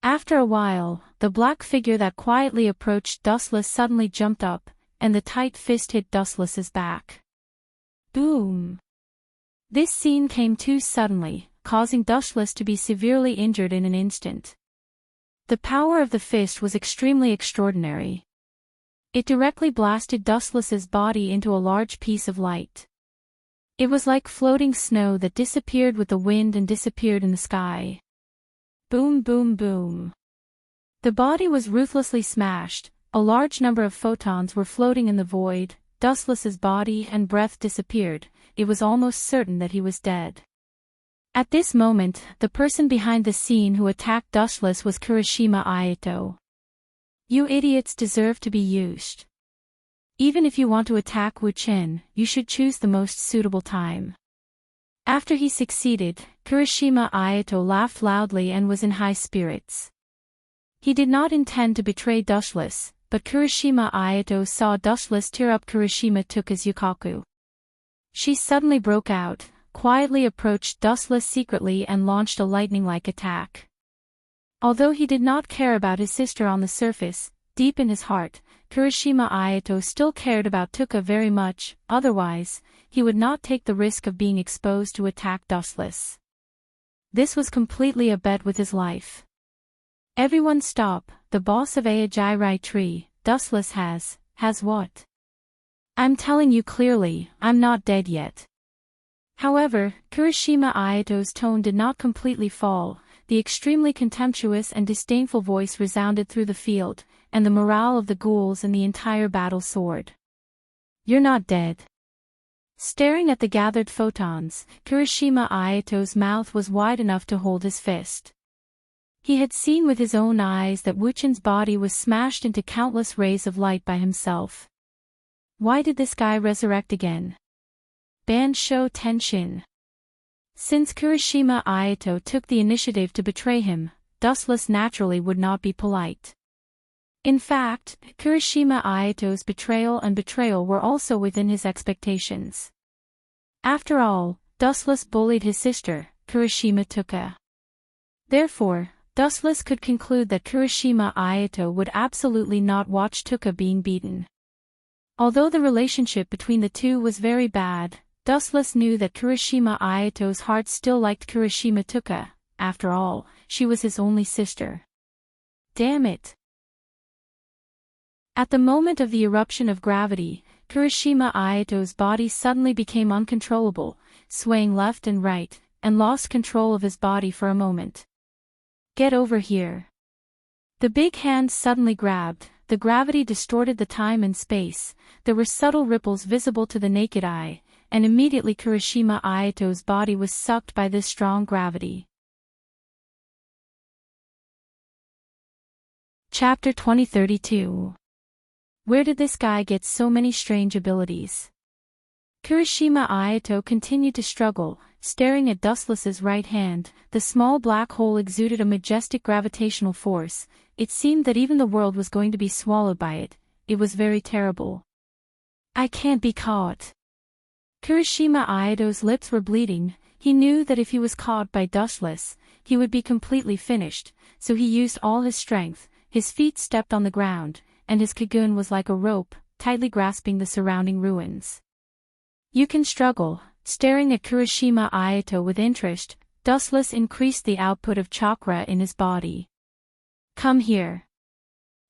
After a while, the black figure that quietly approached Dustless suddenly jumped up, and the tight fist hit Dustless's back. Boom! This scene came too suddenly, causing Dustless to be severely injured in an instant. The power of the fist was extremely extraordinary. It directly blasted Dustless's body into a large piece of light. It was like floating snow that disappeared with the wind and disappeared in the sky. Boom boom boom. The body was ruthlessly smashed, a large number of photons were floating in the void, Dustless's body and breath disappeared, it was almost certain that he was dead. At this moment, the person behind the scene who attacked Dustless was Kirishima Ayato. You idiots deserve to be used. Even if you want to attack Wu-Chin, you should choose the most suitable time. After he succeeded, Kirishima Ayato laughed loudly and was in high spirits. He did not intend to betray Dustless, but Kirishima Ayato saw Dustless tear up Kirishima Tuka's yukaku. She suddenly broke out, quietly approached Dustless secretly and launched a lightning-like attack. Although he did not care about his sister on the surface, deep in his heart, Kirishima Ayato still cared about Tuka very much, otherwise, he would not take the risk of being exposed to attack Dustless. This was completely a bet with his life. Everyone stop, the boss of Aojirai Tree, Dustless has what? I'm telling you clearly, I'm not dead yet. However, Kirishima Ayato's tone did not completely fall, the extremely contemptuous and disdainful voice resounded through the field, and the morale of the ghouls and the entire battle soared. You're not dead. Staring at the gathered photons, Kirishima Ayato's mouth was wide enough to hold his fist. He had seen with his own eyes that Wu-Chin's body was smashed into countless rays of light by himself. Why did this guy resurrect again? Bansho Tenshin. Since Kirishima Ayato took the initiative to betray him, Dustless naturally would not be polite. In fact, Kirishima Ayato's betrayal were also within his expectations. After all, Dustless bullied his sister, Kirishima Tuka. Therefore, Dustless could conclude that Kirishima Ayato would absolutely not watch Tuka being beaten. Although the relationship between the two was very bad, Dustless knew that Kirishima Ayato's heart still liked Kirishima Tuka. After all, she was his only sister. Damn it! At the moment of the eruption of gravity, Kirishima Ayato's body suddenly became uncontrollable, swaying left and right, and lost control of his body for a moment. Get over here. The big hand suddenly grabbed, the gravity distorted the time and space, there were subtle ripples visible to the naked eye, and immediately Kirishima Ayato's body was sucked by this strong gravity. Chapter 2032. Where did this guy get so many strange abilities? Kirishima Ayato continued to struggle, staring at Dustless's right hand. The small black hole exuded a majestic gravitational force. It seemed that even the world was going to be swallowed by it. It was very terrible. I can't be caught. Kirishima Ayato's lips were bleeding. He knew that if he was caught by Dustless, he would be completely finished, so he used all his strength. His feet stepped on the ground, and his cocoon was like a rope, tightly grasping the surrounding ruins. You can struggle. Staring at Kirishima Ayato with interest, Dustless increased the output of chakra in his body. Come here.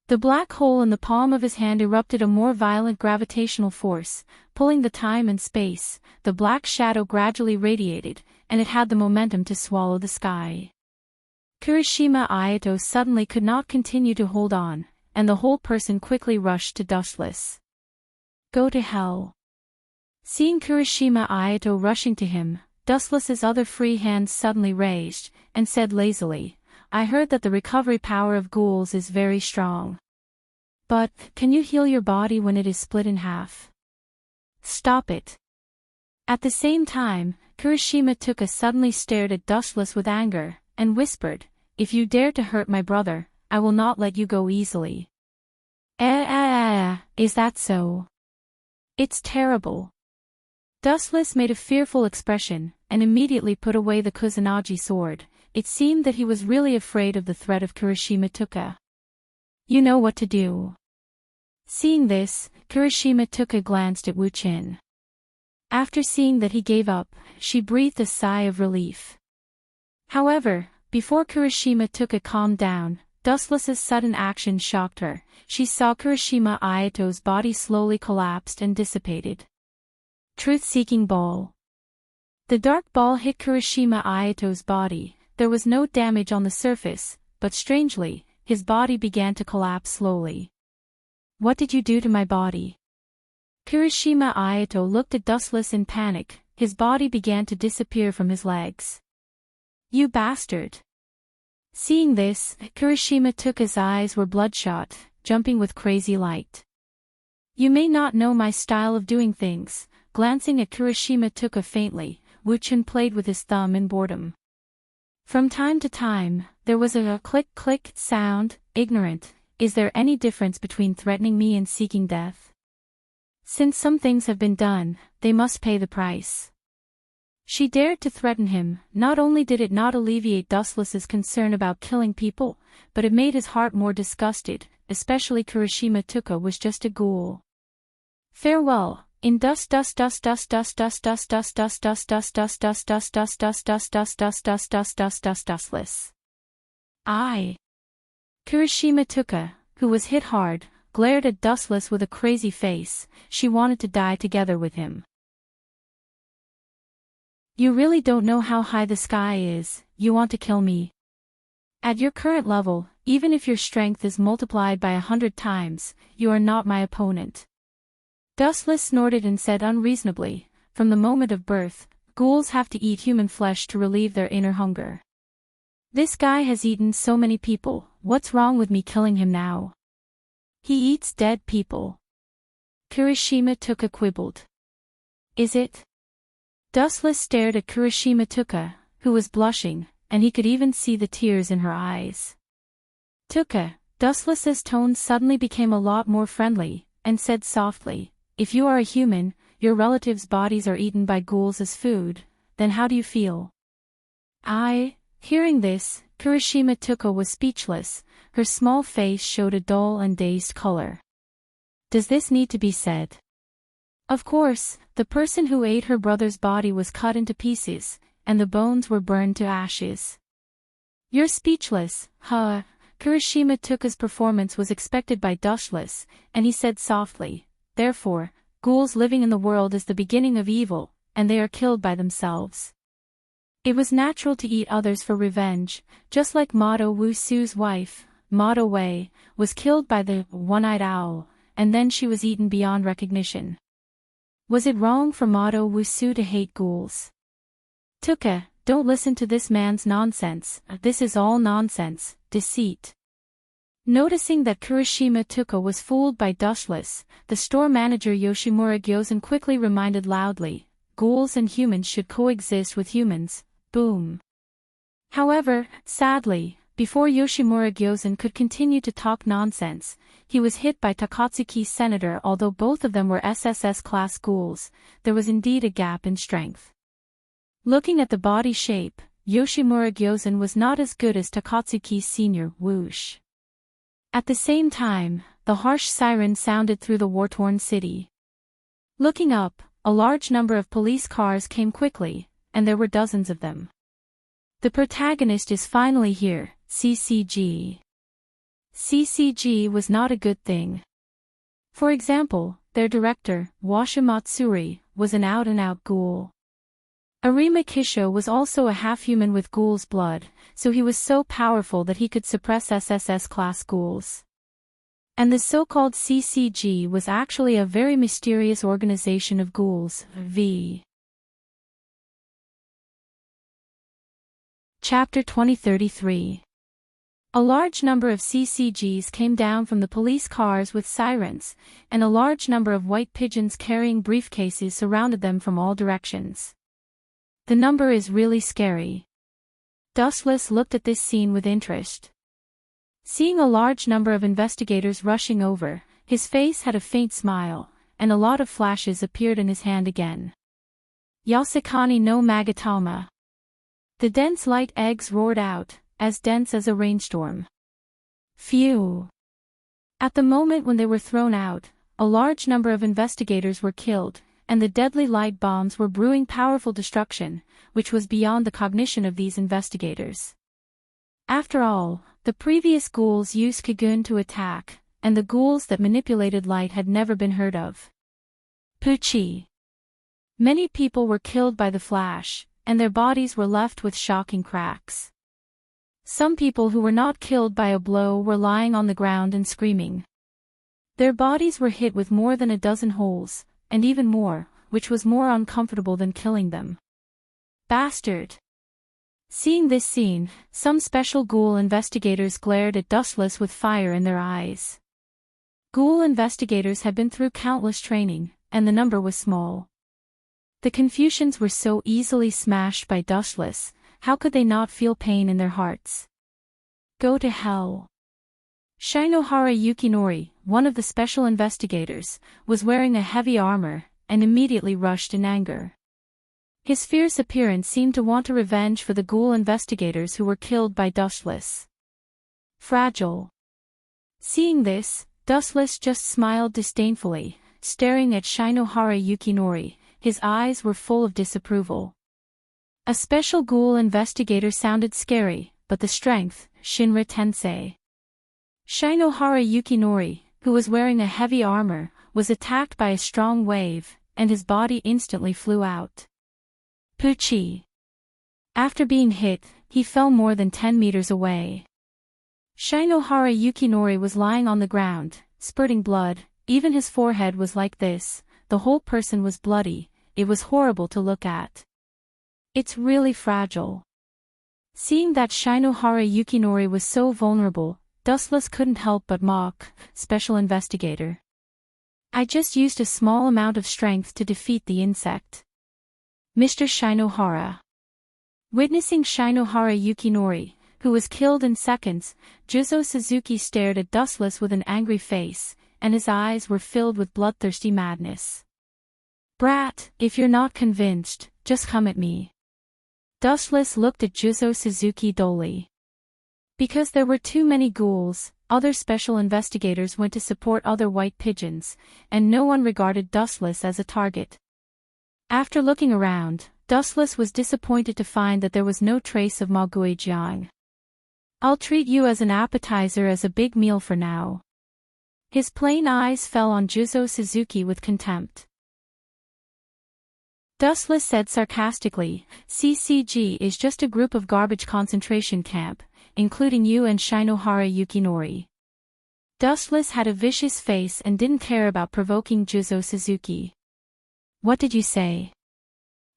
The black hole in the palm of his hand erupted a more violent gravitational force, pulling the time and space. The black shadow gradually radiated, and it had the momentum to swallow the sky. Kirishima Ayato suddenly could not continue to hold on, and the whole person quickly rushed to Dustless. Go to hell. Seeing Kirishima Ayato rushing to him, Dustless's other free hand suddenly raised, and said lazily, I heard that the recovery power of ghouls is very strong. But, can you heal your body when it is split in half? Stop it. At the same time, Kirishima suddenly stared at Dustless with anger, and whispered, If you dare to hurt my brother, I will not let you go easily. Is that so? It's terrible. Dustless made a fearful expression, and immediately put away the Kusanagi sword. It seemed that he was really afraid of the threat of Kirishima. You know what to do. Seeing this, Kirishima glanced at Wu-chin. After seeing that he gave up, she breathed a sigh of relief. However, before Kirishima calmed down, Dustless's sudden action shocked her. She saw Kirishima Ayato's body slowly collapsed and dissipated. Truth-seeking ball. The dark ball hit Kirishima Ayato's body. There was no damage on the surface, but strangely, his body began to collapse slowly. What did you do to my body? Kirishima Ayato looked at Dustless in panic. His body began to disappear from his legs. You bastard! Seeing this, Kirishima eyes were bloodshot, jumping with crazy light. You may not know my style of doing things. Glancing at Kirishima faintly, Wu-chin played with his thumb in boredom. From time to time, there was a click-click sound. Ignorant, is there any difference between threatening me and seeking death? Since some things have been done, they must pay the price. She dared to threaten him. Not only did it not alleviate Dustless's concern about killing people, but it made his heart more disgusted, especially Kirishima was just a ghoul. Farewell. In Dustless. I. Kirishima, who was hit hard, glared at Dustless with a crazy face. She wanted to die together with him. You really don't know how high the sky is. You want to kill me. At your current level, even if your strength is multiplied by 100 times, you are not my opponent. Dustless snorted and said unreasonably, from the moment of birth, ghouls have to eat human flesh to relieve their inner hunger. This guy has eaten so many people. What's wrong with me killing him now? He eats dead people. Kirishima quibbled. Is it? Dustless stared at Kirishima who was blushing, and he could even see the tears in her eyes. Dustless's tone suddenly became a lot more friendly, and said softly, If you are a human, your relatives' bodies are eaten by ghouls as food, then how do you feel? Hearing this, Kirishima was speechless. Her small face showed a dull and dazed color. Does this need to be said? Of course, the person who ate her brother's body was cut into pieces, and the bones were burned to ashes. You're speechless, huh? Kirishima performance was expected by Dustless, and he said softly, Therefore, ghouls living in the world is the beginning of evil, and they are killed by themselves. It was natural to eat others for revenge, just like Mado Wusu's wife, Mado Wei, was killed by the one-eyed owl, and then she was eaten beyond recognition. Was it wrong for Mado Wusu to hate ghouls? Don't listen to this man's nonsense. This is all nonsense, deceit. Noticing that Kurashima Tuko was fooled by Dustless, the store manager Yoshimura Gyozen quickly reminded loudly, ghouls and humans should coexist with humans, boom. However, sadly, before Yoshimura Gyozen could continue to talk nonsense, he was hit by Takatsuki's senator. Although both of them were SSS-class ghouls, there was indeed a gap in strength. Looking at the body shape, Yoshimura Gyozen was not as good as Takatsuki's senior, whoosh. At the same time, the harsh siren sounded through the war-torn city. Looking up, a large number of police cars came quickly, and there were dozens of them. The protagonist is finally here, CCG. CCG was not a good thing. For example, their director, Washimatsuri, was an out-and-out ghoul. Arima Kisho was also a half-human with ghoul's blood, so he was so powerful that he could suppress SSS-class ghouls. And the so-called CCG was actually a very mysterious organization of ghouls, v. Chapter 2033. A large number of CCGs came down from the police cars with sirens, and a large number of white pigeons carrying briefcases surrounded them from all directions. The number is really scary. Dustless looked at this scene with interest. Seeing a large number of investigators rushing over, his face had a faint smile, and a lot of flashes appeared in his hand again. Yasukani no Magatama. The dense light eggs roared out, as dense as a rainstorm. Phew! At the moment when they were thrown out, a large number of investigators were killed, and the deadly light bombs were brewing powerful destruction, which was beyond the cognition of these investigators. After all, the previous ghouls used Kagun to attack, and the ghouls that manipulated light had never been heard of. Pucci. Many people were killed by the flash, and their bodies were left with shocking cracks. Some people who were not killed by a blow were lying on the ground and screaming. Their bodies were hit with more than a dozen holes, and even more, which was more uncomfortable than killing them. Bastard! Seeing this scene, some special ghoul investigators glared at Dustless with fire in their eyes. Ghoul investigators had been through countless training, and the number was small. The Confucians were so easily smashed by Dustless, how could they not feel pain in their hearts? Go to hell. Shinohara Yukinori, one of the special investigators, was wearing a heavy armor, and immediately rushed in anger. His fierce appearance seemed to want a revenge for the ghoul investigators who were killed by Dustless. Fragile. Seeing this, Dustless just smiled disdainfully, staring at Shinohara Yukinori. His eyes were full of disapproval. A special ghoul investigator sounded scary, but the strength, Shinra Tensei. Shinohara Yukinori, who was wearing a heavy armor, was attacked by a strong wave, and his body instantly flew out. Pucci. After being hit, he fell more than 10 meters away. Shinohara Yukinori was lying on the ground, spurting blood. Even his forehead was like this, the whole person was bloody. It was horrible to look at. It's really fragile. Seeing that Shinohara Yukinori was so vulnerable, Dustless couldn't help but mock, special investigator. I just used a small amount of strength to defeat the insect. Mr. Shinohara. Witnessing Shinohara Yukinori, who was killed in seconds, Juzo Suzuki stared at Dustless with an angry face, and his eyes were filled with bloodthirsty madness. Brat, if you're not convinced, just come at me. Dustless looked at Juzo Suzuki dully. Because there were too many ghouls, other special investigators went to support other white pigeons, and no one regarded Dustless as a target. After looking around, Dustless was disappointed to find that there was no trace of Magui Jiang. I'll treat you as an appetizer as a big meal for now. His plain eyes fell on Juzo Suzuki with contempt. Dustless said sarcastically, CCG is just a group of garbage concentration camp, including you and Shinohara Yukinori. Dustless had a vicious face and didn't care about provoking Juzo Suzuki. What did you say?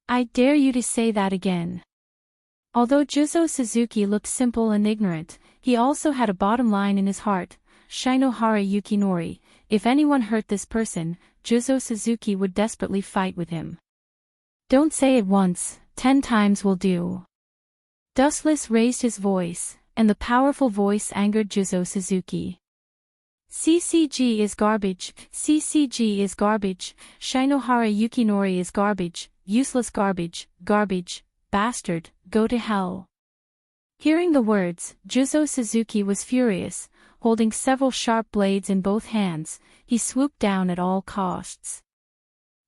I dare you to say that again. Although Juzo Suzuki looked simple and ignorant, He also had a bottom line in his heart: Shinohara Yukinori. If anyone hurt this person, Juzo Suzuki would desperately fight with him. Don't say it once, 10 times will do. Dustless raised his voice, and the powerful voice angered Juzo Suzuki. CCG is garbage, CCG is garbage, Shinohara Yukinori is garbage, useless garbage, garbage, bastard, go to hell. Hearing the words, Juzo Suzuki was furious. Holding several sharp blades in both hands, he swooped down at all costs.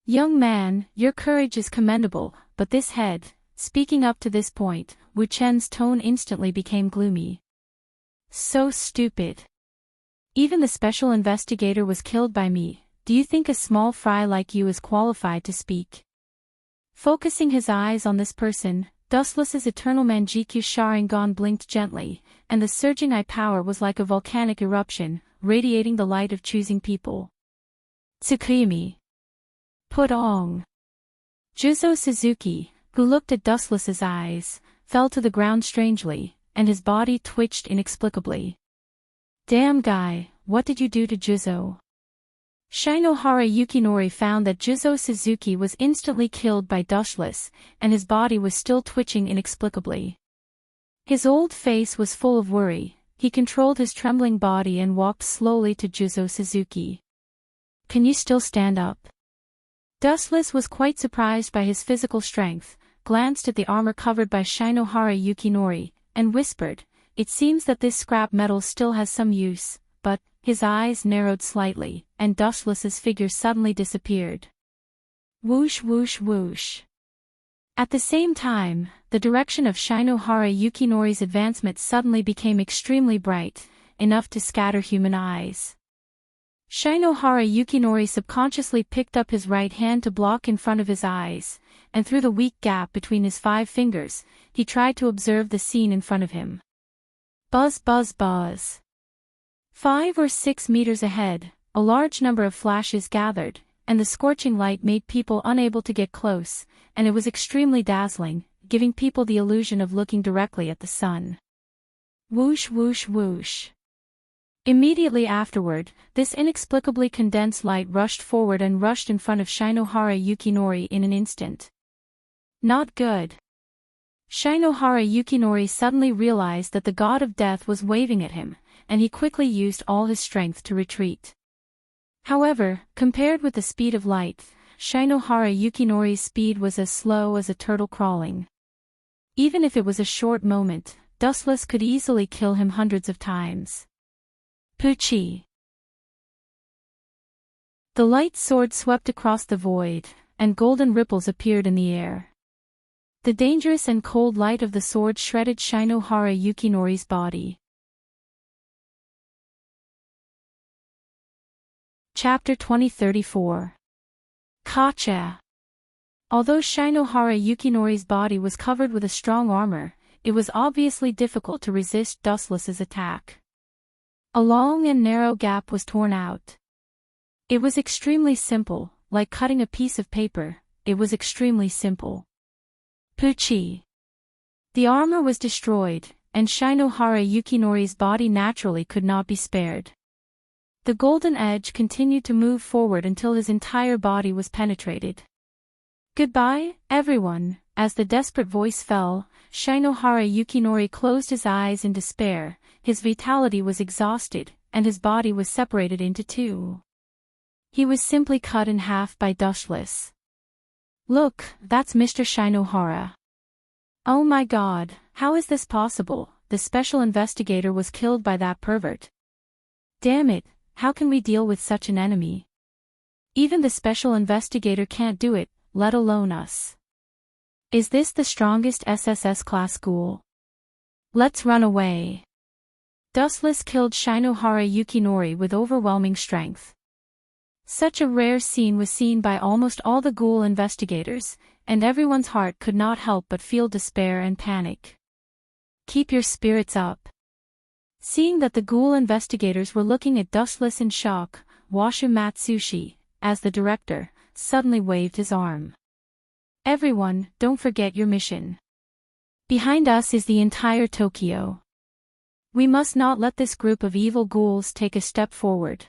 Young man, your courage is commendable, but this head. Speaking up to this point, Wu Chen's tone instantly became gloomy. So stupid. Even the special investigator was killed by me. Do you think a small fry like you is qualified to speak? Focusing his eyes on this person, Dustless's eternal Manjikyu Sharingan blinked gently, and the surging eye power was like a volcanic eruption, radiating the light of choosing people. Tsukuyami. Put on. Juzo Suzuki, who looked at Dustless's eyes, fell to the ground strangely, and his body twitched inexplicably. Damn guy, what did you do to Juzo? Shinohara Yukinori found that Juzo Suzuki was instantly killed by Dustless, and his body was still twitching inexplicably. His old face was full of worry. He controlled his trembling body and walked slowly to Juzo Suzuki. Can you still stand up? Dustless was quite surprised by his physical strength, glanced at the armor covered by Shinohara Yukinori, and whispered, it seems that this scrap metal still has some use, but, his eyes narrowed slightly, and Dustless's figure suddenly disappeared. Whoosh whoosh whoosh. At the same time, the direction of Shinohara Yukinori's advancement suddenly became extremely bright, enough to scatter human eyes. Shinohara Yukinori subconsciously picked up his right hand to block in front of his eyes, and through the weak gap between his 5 fingers, he tried to observe the scene in front of him. Buzz buzz buzz. 5 or 6 meters ahead, a large number of flashes gathered, and the scorching light made people unable to get close, and it was extremely dazzling, giving people the illusion of looking directly at the sun. Whoosh whoosh whoosh. Immediately afterward, this inexplicably condensed light rushed forward and rushed in front of Shinohara Yukinori in an instant. Not good. Shinohara Yukinori suddenly realized that the god of death was waving at him, and he quickly used all his strength to retreat. However, compared with the speed of light, Shinohara Yukinori's speed was as slow as a turtle crawling. Even if it was a short moment, Dustless could easily kill him hundreds of times. Pucci. The light sword swept across the void, and golden ripples appeared in the air. The dangerous and cold light of the sword shredded Shinohara Yukinori's body. Chapter 2034. Kacha. Although Shinohara Yukinori's body was covered with a strong armor, it was obviously difficult to resist Dustless's attack. A long and narrow gap was torn out. It was extremely simple, like cutting a piece of paper. It was extremely simple. Pucci. The armor was destroyed, and Shinohara Yukinori's body naturally could not be spared. The golden edge continued to move forward until his entire body was penetrated. Goodbye, everyone. As the desperate voice fell, Shinohara Yukinori closed his eyes in despair. His vitality was exhausted, and his body was separated into 2. He was simply cut in half by Dustless. Look, that's Mr. Shinohara. Oh my god, how is this possible? The special investigator was killed by that pervert. Damn it, how can we deal with such an enemy? Even the special investigator can't do it, let alone us. Is this the strongest SSS class ghoul? Let's run away. Dustless killed Shinohara Yukinori with overwhelming strength. Such a rare scene was seen by almost all the ghoul investigators, and everyone's heart could not help but feel despair and panic. Keep your spirits up. Seeing that the ghoul investigators were looking at Dustless in shock, Washu Matsushi, as the director, suddenly waved his arm. Everyone, don't forget your mission. Behind us is the entire Tokyo. We must not let this group of evil ghouls take a step forward.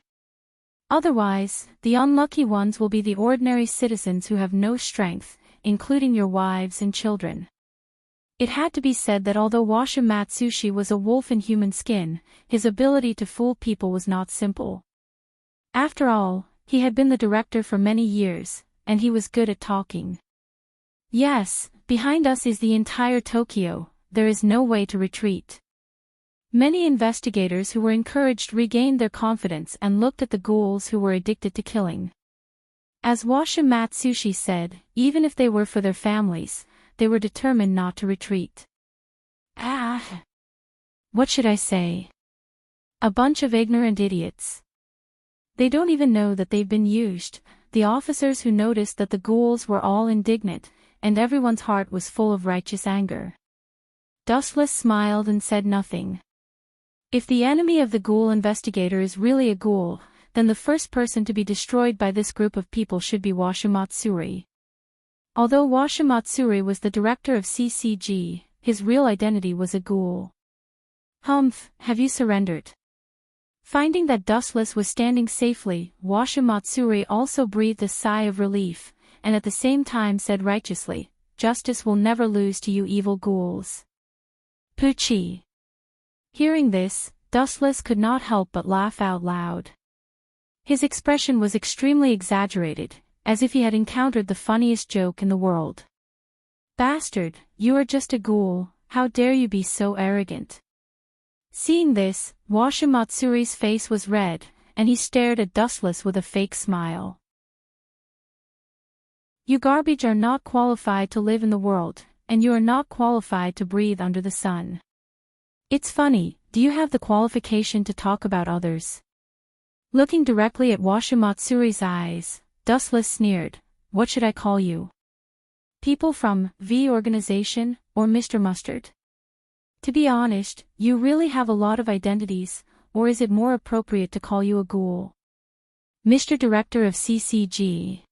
Otherwise, the unlucky ones will be the ordinary citizens who have no strength, including your wives and children. It had to be said that although Washa Matsushi was a wolf in human skin, his ability to fool people was not simple. After all, he had been the director for many years, and he was good at talking. Yes, behind us is the entire Tokyo, there is no way to retreat. Many investigators who were encouraged regained their confidence and looked at the ghouls who were addicted to killing. As Washa Matsushi said, even if they were for their families, they were determined not to retreat. What should I say? A bunch of ignorant idiots. They don't even know that they've been used. The officers who noticed that the ghouls were all indignant, and everyone's heart was full of righteous anger. Dustless smiled and said nothing. If the enemy of the ghoul investigator is really a ghoul, then the first person to be destroyed by this group of people should be Washa Matsuri. Although Washa Matsuri was the director of CCG, his real identity was a ghoul. Humph, have you surrendered? Finding that Dustless was standing safely, Washa Matsuri also breathed a sigh of relief, and at the same time said righteously, "Justice will never lose to you evil ghouls." Poochie. Hearing this, Dustless could not help but laugh out loud. His expression was extremely exaggerated, as if he had encountered the funniest joke in the world. "Bastard, you are just a ghoul, how dare you be so arrogant?" Seeing this, Washa Matsuri's face was red, and he stared at Dustless with a fake smile. "You garbage are not qualified to live in the world, and you are not qualified to breathe under the sun. It's funny, do you have the qualification to talk about others?" Looking directly at Washa Matsuri's eyes, Dustless sneered, "What should I call you? People from V Organization, or Mr. Mustard? To be honest, you really have a lot of identities, or is it more appropriate to call you a ghoul? Mr. Director of CCG."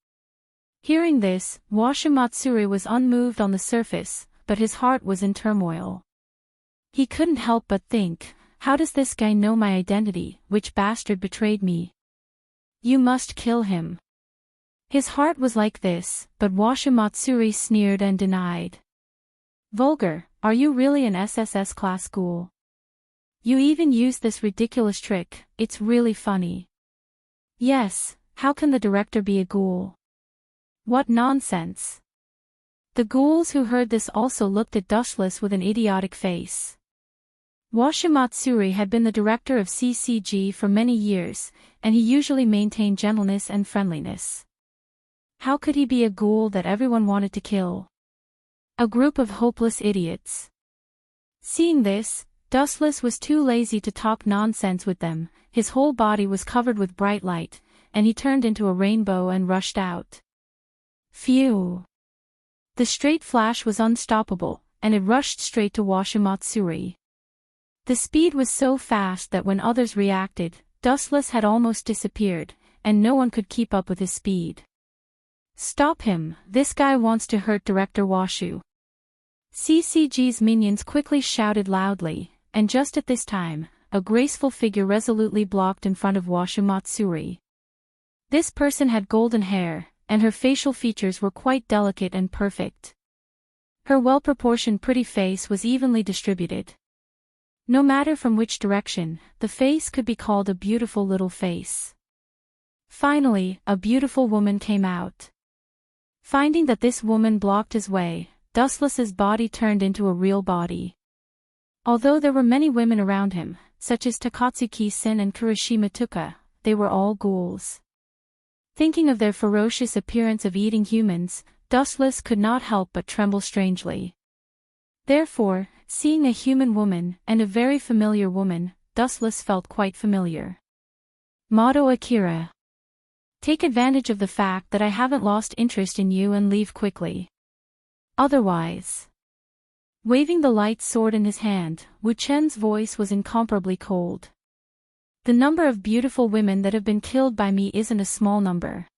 Hearing this, Washa Matsuri was unmoved on the surface, but his heart was in turmoil. He couldn't help but think, how does this guy know my identity, which bastard betrayed me? You must kill him. His heart was like this, but Washa Matsuri sneered and denied. "Vulgar, are you really an SSS class ghoul? You even use this ridiculous trick, it's really funny." "Yes, how can the director be a ghoul? What nonsense." The ghouls who heard this also looked at Dustless with an idiotic face. Washa Matsuri had been the director of CCG for many years, and he usually maintained gentleness and friendliness. How could he be a ghoul that everyone wanted to kill? A group of hopeless idiots. Seeing this, Dustless was too lazy to talk nonsense with them, his whole body was covered with bright light, and he turned into a rainbow and rushed out. Phew! The straight flash was unstoppable, and it rushed straight to Washa Matsuri. The speed was so fast that when others reacted, Dustless had almost disappeared, and no one could keep up with his speed. "Stop him, this guy wants to hurt Director Washu." CCG's minions quickly shouted loudly, and just at this time, a graceful figure resolutely blocked in front of Washa Matsuri. This person had golden hair, and her facial features were quite delicate and perfect. Her well-proportioned pretty face was evenly distributed. No matter from which direction, the face could be called a beautiful little face. Finally, a beautiful woman came out. Finding that this woman blocked his way, Dustless's body turned into a real body. Although there were many women around him, such as Takatsuki-sen and Kurashima Tuka, they were all ghouls. Thinking of their ferocious appearance of eating humans, Dustless could not help but tremble strangely. Therefore, seeing a human woman, and a very familiar woman, Dustless felt quite familiar. Motto Akira. Take advantage of the fact that I haven't lost interest in you and leave quickly. Otherwise. Waving the light sword in his hand, Wu Chen's voice was incomparably cold. The number of beautiful women that have been killed by me isn't a small number.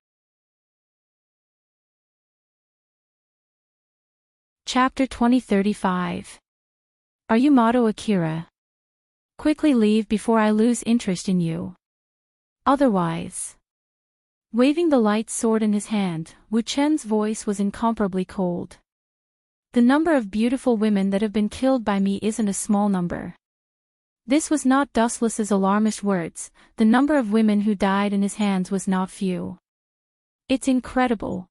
Chapter 2035. Are you Motto Akira? Quickly leave before I lose interest in you. Otherwise. Waving the light sword in his hand, Wu Chen's voice was incomparably cold. The number of beautiful women that have been killed by me isn't a small number. This was not Dustless's alarmist words, the number of women who died in his hands was not few. It's incredible.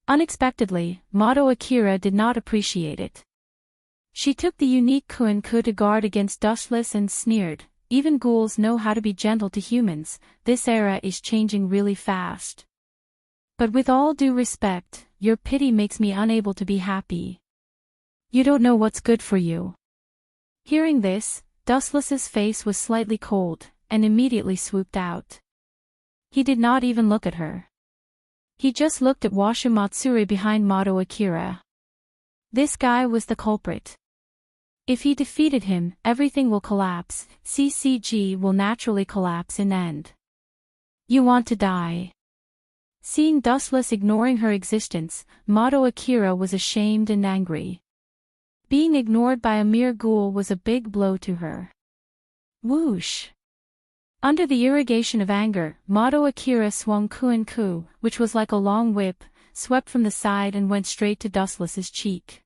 Unexpectedly, Mato Akira did not appreciate it. She took the unique Kuin-ku to guard against Dustless and sneered, even ghouls know how to be gentle to humans, this era is changing really fast. But with all due respect, your pity makes me unable to be happy. You don't know what's good for you. Hearing this, Dustless's face was slightly cold, and immediately swooped out. He did not even look at her. He just looked at Washimatsuri behind Mato Akira. This guy was the culprit. If he defeated him, everything will collapse, CCG will naturally collapse in end. You want to die. Seeing Dustless ignoring her existence, Mato Akira was ashamed and angry. Being ignored by a mere ghoul was a big blow to her. Whoosh! Under the irrigation of anger, Mato Akira swung Kuin-ku, which was like a long whip, swept from the side and went straight to Dustless's cheek.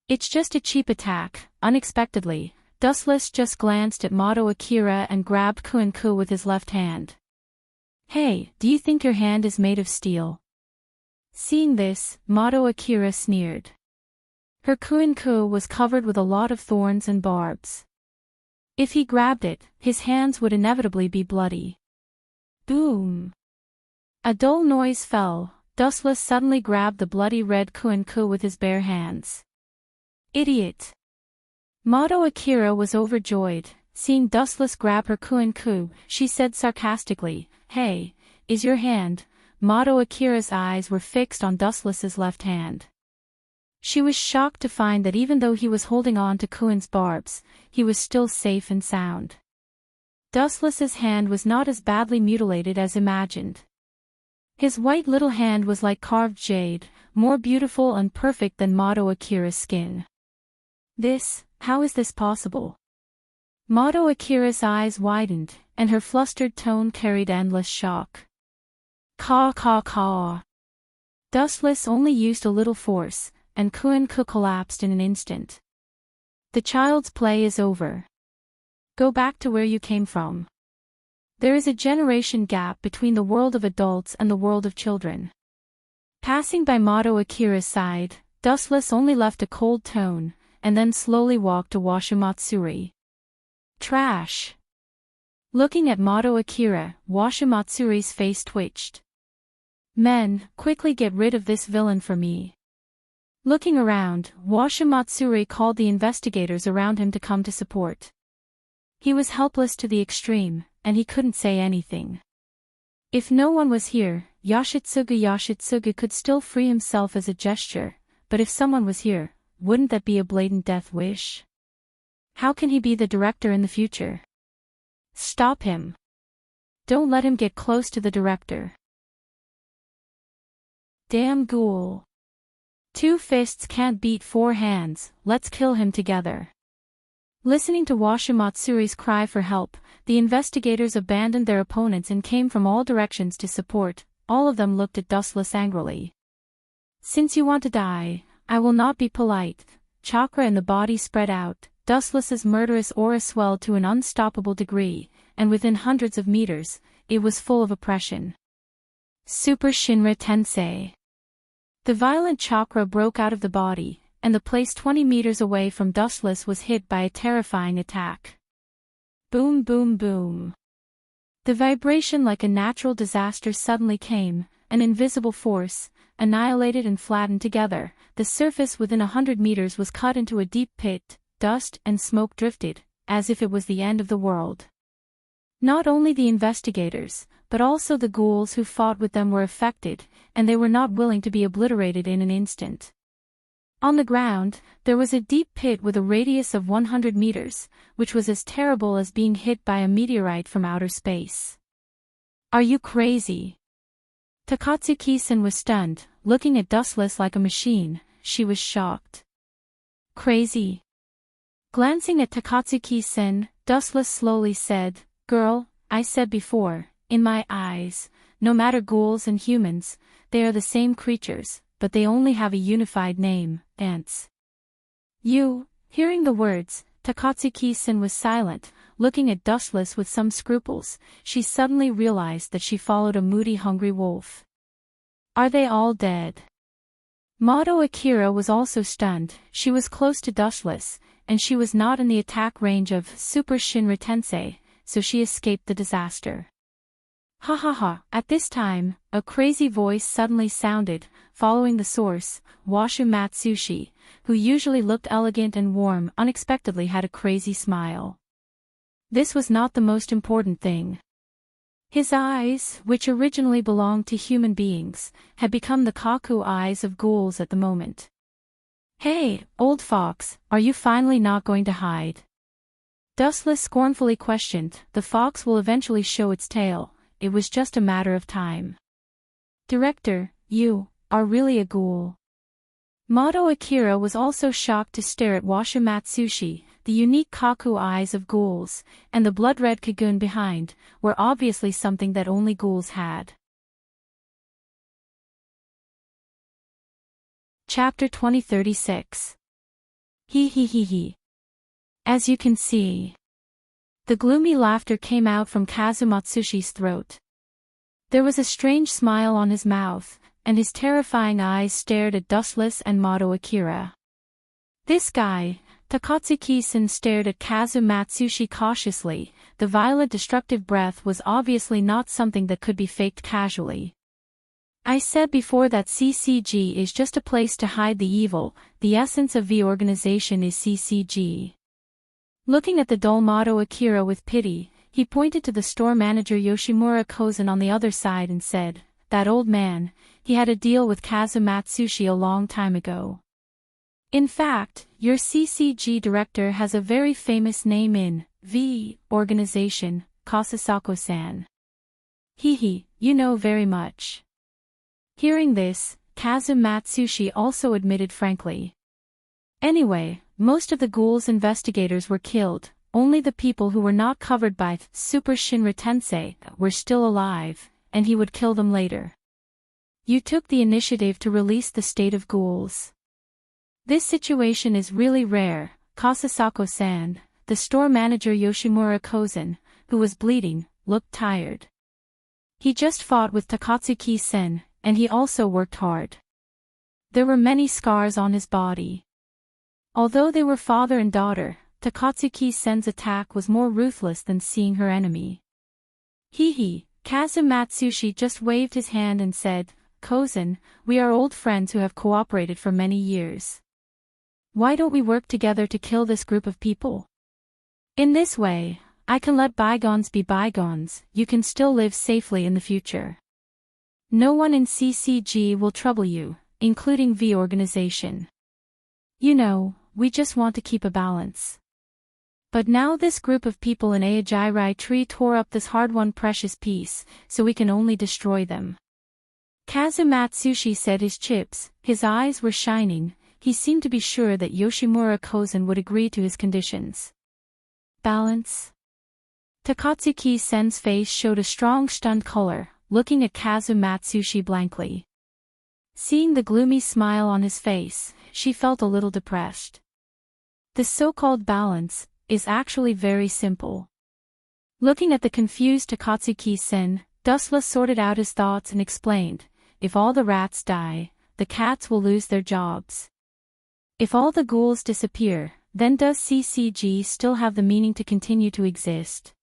It's just a cheap attack. Unexpectedly, Dustless just glanced at Mato Akira and grabbed Kuin-ku with his left hand. Hey, do you think your hand is made of steel? Seeing this, Mato Akira sneered. Her Kuin-ku was covered with a lot of thorns and barbs. If he grabbed it, his hands would inevitably be bloody. Boom! A dull noise fell. Dustless suddenly grabbed the bloody red Kuin-ku with his bare hands. Idiot! Mato Akira was overjoyed. Seeing Dustless grab her Kuin-ku, she said sarcastically, Hey, is your hand? Mato Akira's eyes were fixed on Dustless's left hand. She was shocked to find that even though he was holding on to Kuin's barbs, he was still safe and sound. Dustless's hand was not as badly mutilated as imagined. His white little hand was like carved jade, more beautiful and perfect than Mato Akira's skin. How is this possible? Mato Akira's eyes widened, and her flustered tone carried endless shock. Caw caw caw. Dustless only used a little force, and Kuin-ku collapsed in an instant. The child's play is over. Go back to where you came from. There is a generation gap between the world of adults and the world of children. Passing by Mato Akira's side, Dustless only left a cold tone, and then slowly walked to Washimatsuri. Trash! Looking at Mato Akira, Washimatsuri's face twitched. Men, quickly get rid of this villain for me. Looking around, Washimatsuri called the investigators around him to come to support. He was helpless to the extreme, and he couldn't say anything. If no one was here, Yoshitsugu could still free himself as a gesture, but if someone was here, wouldn't that be a blatant death wish? How can he be the director in the future? Stop him. Don't let him get close to the director. Damn ghoul. 2 fists can't beat 4 hands, let's kill him together. Listening to Washimatsuri's cry for help, the investigators abandoned their opponents and came from all directions to support. All of them looked at Dustless angrily. Since you want to die, I will not be polite. Chakra in the body spread out, Dustless's murderous aura swelled to an unstoppable degree, and within hundreds of meters, it was full of oppression. Super Shinra Tensei. The violent chakra broke out of the body, and the place 20 meters away from Dustless was hit by a terrifying attack. Boom boom boom. The vibration like a natural disaster suddenly came, an invisible force, annihilated and flattened together. The surface within 100 meters was cut into a deep pit, dust and smoke drifted, as if it was the end of the world. Not only the investigators, but also the ghouls who fought with them were affected, and they were not willing to be obliterated in an instant. On the ground, there was a deep pit with a radius of 100 meters, which was as terrible as being hit by a meteorite from outer space. Are you crazy? Takatsuki-san was stunned, looking at Dustless like a machine. She was shocked. Crazy? Glancing at Takatsuki-sen, Dustless slowly said, "Girl, I said before, in my eyes, no matter ghouls and humans, they are the same creatures, but they only have a unified name, ants." Hearing the words, Takatsuki-sen was silent, looking at Dustless with some scruples. She suddenly realized that she followed a moody hungry wolf. "Are they all dead?" Mado Akira was also stunned. She was close to Dustless, and she was not in the attack range of Super Shinra Tensei, so she escaped the disaster. Ha ha ha. At this time, a crazy voice suddenly sounded, following the source. Washu Matsushi, who usually looked elegant and warm, unexpectedly had a crazy smile. This was not the most important thing. His eyes, which originally belonged to human beings, had become the kaku eyes of ghouls at the moment. "Hey, old fox, are you finally not going to hide?" Dustless scornfully questioned. "The fox will eventually show its tail, it was just a matter of time." "Director, you are really a ghoul." Mado Akira was also shocked to stare at Washu Matsushi. The unique kaku eyes of ghouls, and the blood-red kagun behind, were obviously something that only ghouls had. Chapter 2036. He. As you can see. The gloomy laughter came out from Kazumatsushi's throat. There was a strange smile on his mouth, and his terrifying eyes stared at Dustless and Mado Akira. This guy, Takatsuki-sen, stared at Kazu Matsushi cautiously. The violet destructive breath was obviously not something that could be faked casually. "I said before that CCG is just a place to hide the evil, the essence of the organization is CCG." Looking at the dull Mado Akira with pity, he pointed to the store manager Yoshimura Kozen on the other side and said, "That old man, he had a deal with Kazu Matsushi a long time ago. In fact, your CCG director has a very famous name in the organization, Kasasako-san. You know very much." Hearing this, Kazu Matsushi also admitted frankly. "Anyway, most of the ghouls' investigators were killed, only the people who were not covered by Super Shinra Tensei were still alive, and he would kill them later. You took the initiative to release the state of ghouls. This situation is really rare." Kasasako-san, the store manager Yoshimura Kozen, who was bleeding, looked tired. He just fought with Takatsuki-sen, and he also worked hard. There were many scars on his body. Although they were father and daughter, Takatsuki-sen's attack was more ruthless than seeing her enemy. Kazu Matsushi just waved his hand and said, "Kozen, we are old friends who have cooperated for many years. Why don't we work together to kill this group of people? In this way, I can let bygones be bygones, you can still live safely in the future. No one in CCG will trouble you, including the organization. You know, we just want to keep a balance." But now this group of people in Aojirai tree tore up this hard-won precious piece, so we can only destroy them. Kazu Matsushi said his chips, his eyes were shining. He seemed to be sure that Yoshimura Kozen would agree to his conditions. "Balance?" Takatsuki-sen's face showed a strong stunned color, looking at Kazu Matsushi blankly. Seeing the gloomy smile on his face, she felt a little depressed. This so-called balance is actually very simple. Looking at the confused Takatsuki-sen, Dustless sorted out his thoughts and explained, "If all the rats die, the cats will lose their jobs. If all the ghouls disappear, then does CCG still have the meaning to continue to exist?"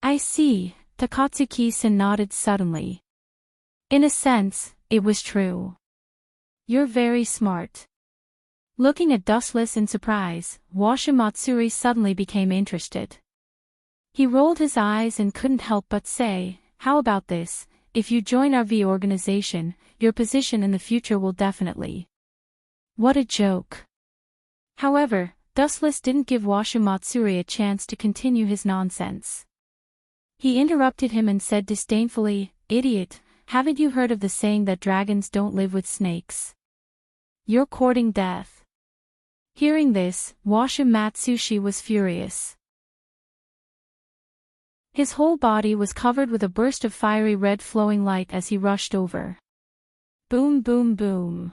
"I see," Takatsuki-sen nodded suddenly. In a sense, it was true. "You're very smart." Looking at Dustless in surprise, Washu Matsuri suddenly became interested. He rolled his eyes and couldn't help but say, "How about this, if you join our V organization, your position in the future will definitely..." What a joke. However, Dustless didn't give Washu Matsuri a chance to continue his nonsense. He interrupted him and said disdainfully, "Idiot, haven't you heard of the saying that dragons don't live with snakes? You're courting death." Hearing this, Washimatsushi was furious. His whole body was covered with a burst of fiery red flowing light as he rushed over. Boom boom boom.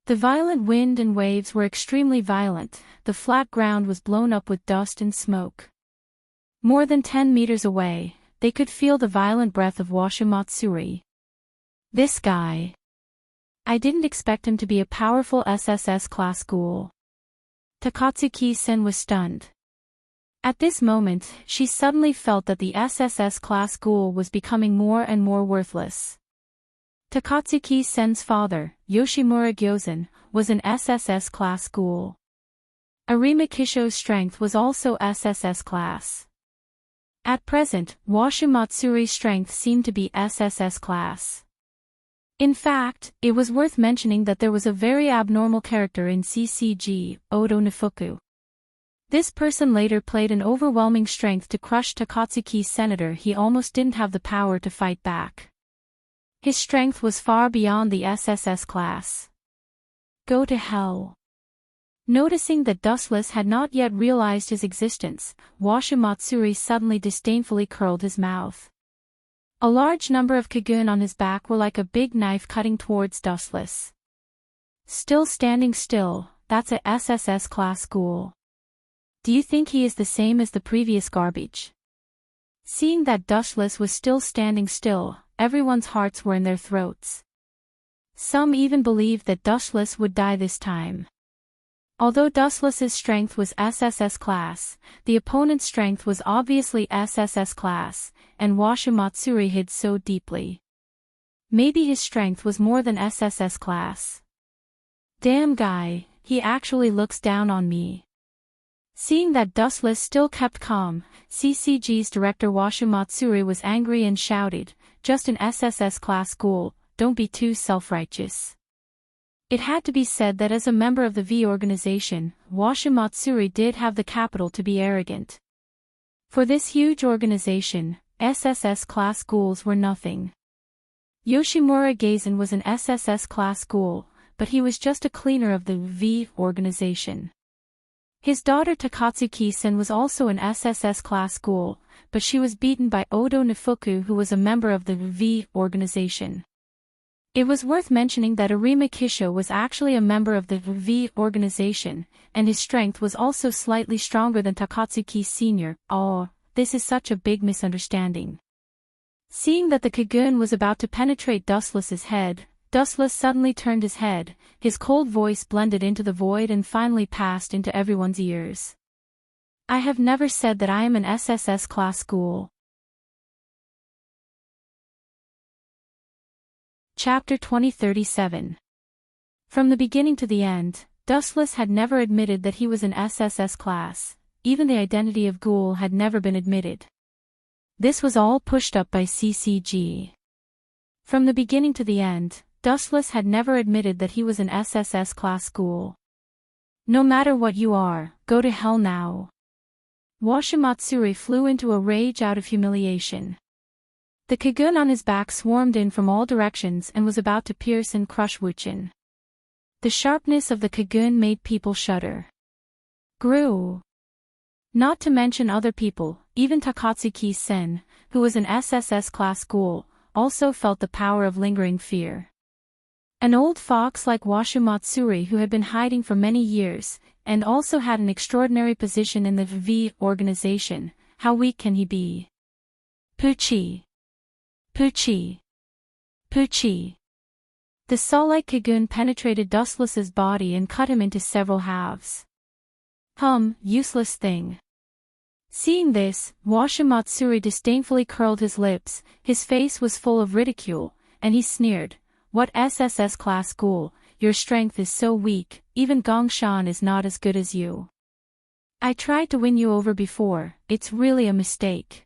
The violent wind and waves were extremely violent, the flat ground was blown up with dust and smoke. More than 10 meters away, they could feel the violent breath of Washimatsuri. This guy. I didn't expect him to be a powerful SSS-class ghoul. Takatsuki-sen was stunned. At this moment, she suddenly felt that the SSS-class ghoul was becoming more and more worthless. Takatsuki-sen's father, Yoshimura Gyozen, was an SSS-class ghoul. Arima Kisho's strength was also SSS class. At present, Washimatsuri's strength seemed to be SSS class. In fact, it was worth mentioning that there was a very abnormal character in CCG, Odo Nifuku. This person later played an overwhelming strength to crush Takatsuki's senator. He almost didn't have the power to fight back. His strength was far beyond the SSS class. Go to hell. Noticing that Dustless had not yet realized his existence, Washimatsuri suddenly disdainfully curled his mouth. A large number of Kagun on his back were like a big knife cutting towards Dustless. Still standing still, that's a SSS class ghoul. Do you think he is the same as the previous garbage? Seeing that Dustless was still standing still, everyone's hearts were in their throats. Some even believed that Dustless would die this time. Although Dustless's strength was SSS class, the opponent's strength was obviously SSS class, and Washimatsuri hid so deeply. Maybe his strength was more than SSS class. Damn guy, he actually looks down on me. Seeing that Dustless still kept calm, CCG's director Washimatsuri was angry and shouted, "Just an SSS class ghoul, don't be too self-righteous." It had to be said that as a member of the V organization, Washimatsuri did have the capital to be arrogant. For this huge organization, SSS class ghouls were nothing. Yoshimura Gyozen was an SSS class ghoul, but he was just a cleaner of the V organization. His daughter Takatsuki-sen was also an SSS class ghoul, but she was beaten by Odo Nifuku, who was a member of the V organization. It was worth mentioning that Arima Kisho was actually a member of the V organization, and his strength was also slightly stronger than Takatsuki Sr. Oh, this is such a big misunderstanding. Seeing that the Kagun was about to penetrate Dustless's head, Dustless suddenly turned his head, his cold voice blended into the void and finally passed into everyone's ears. I have never said that I am an SSS class ghoul. Chapter 2037. From the beginning to the end, Dustless had never admitted that he was an SSS class, even the identity of ghoul had never been admitted. This was all pushed up by CCG. From the beginning to the end, Dustless had never admitted that he was an SSS class ghoul. No matter what you are, go to hell now. Washimatsuri flew into a rage out of humiliation. The Kagun on his back swarmed in from all directions and was about to pierce and crush Wuchin. The sharpness of the Kagun made people shudder. Grew. Not to mention other people, even Takatsuki-sen, who was an SSS class ghoul, also felt the power of lingering fear. An old fox like Washimatsuri who had been hiding for many years, and also had an extraordinary position in the V organization, how weak can he be? Puchi! Puchi! Puchi! The saw-like Kagun penetrated Dustless's body and cut him into several halves. Useless thing. Seeing this, Washimatsuri disdainfully curled his lips, his face was full of ridicule, and he sneered, "What SSS class ghoul, your strength is so weak, even Gongshan is not as good as you. I tried to win you over before, it's really a mistake."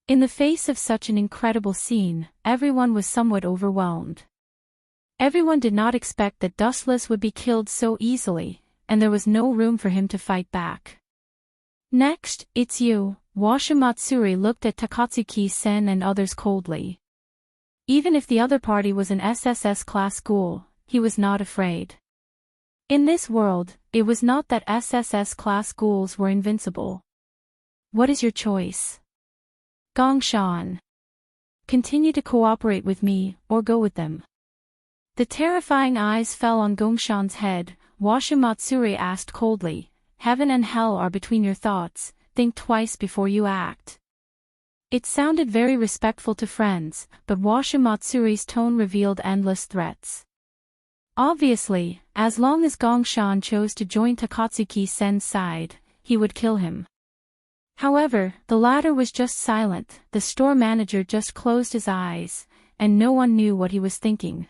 In the face of such an incredible scene, everyone was somewhat overwhelmed. Everyone did not expect that Dustless would be killed so easily, and there was no room for him to fight back. Next, it's you. Washimatsuri looked at Takatsuki-sen and others coldly. Even if the other party was an SSS class ghoul, he was not afraid. In this world, it was not that SSS-class ghouls were invincible. What is your choice? Gongshan. Continue to cooperate with me, or go with them. The terrifying eyes fell on Gongshan's head. Washimatsuri asked coldly, heaven and hell are between your thoughts, think twice before you act. It sounded very respectful to friends, but Washimatsuri's tone revealed endless threats. Obviously, as long as Gongshan chose to join Takatsuki-sen's side, he would kill him. However, the latter was just silent, the store manager just closed his eyes, and no one knew what he was thinking.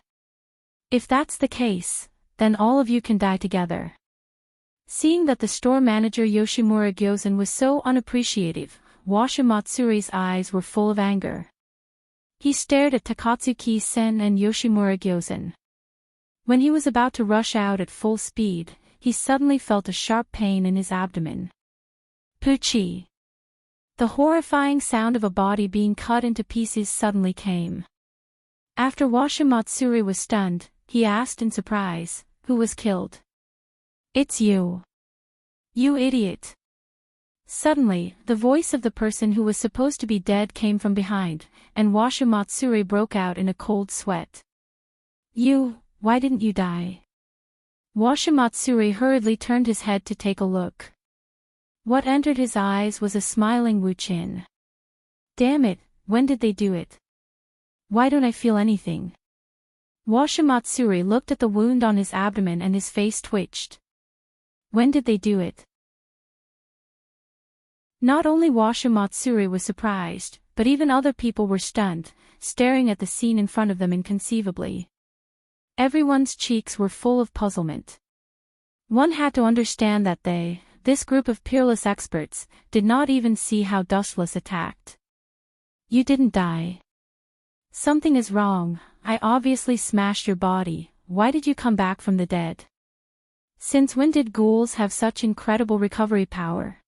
If that's the case, then all of you can die together. Seeing that the store manager Yoshimura Gyozen was so unappreciative, Washimatsuri's eyes were full of anger. He stared at Takatsuki-sen and Yoshimura Gyozen. When he was about to rush out at full speed, he suddenly felt a sharp pain in his abdomen. Puchi! The horrifying sound of a body being cut into pieces suddenly came. After Washimatsuri was stunned, he asked in surprise, who was killed? It's you. You idiot. Suddenly, the voice of the person who was supposed to be dead came from behind, and Washimatsuri broke out in a cold sweat. Why didn't you die? Washimatsuri hurriedly turned his head to take a look. What entered his eyes was a smiling Wu-chin. Damn it, when did they do it? Why don't I feel anything? Washimatsuri looked at the wound on his abdomen and his face twitched. When did they do it? Not only Washimatsuri was surprised, but even other people were stunned, staring at the scene in front of them inconceivably. Everyone's cheeks were full of puzzlement. One had to understand that this group of peerless experts, did not even see how Dustless attacked. You didn't die. Something is wrong, I obviously smashed your body, why did you come back from the dead? Since when did ghouls have such incredible recovery power?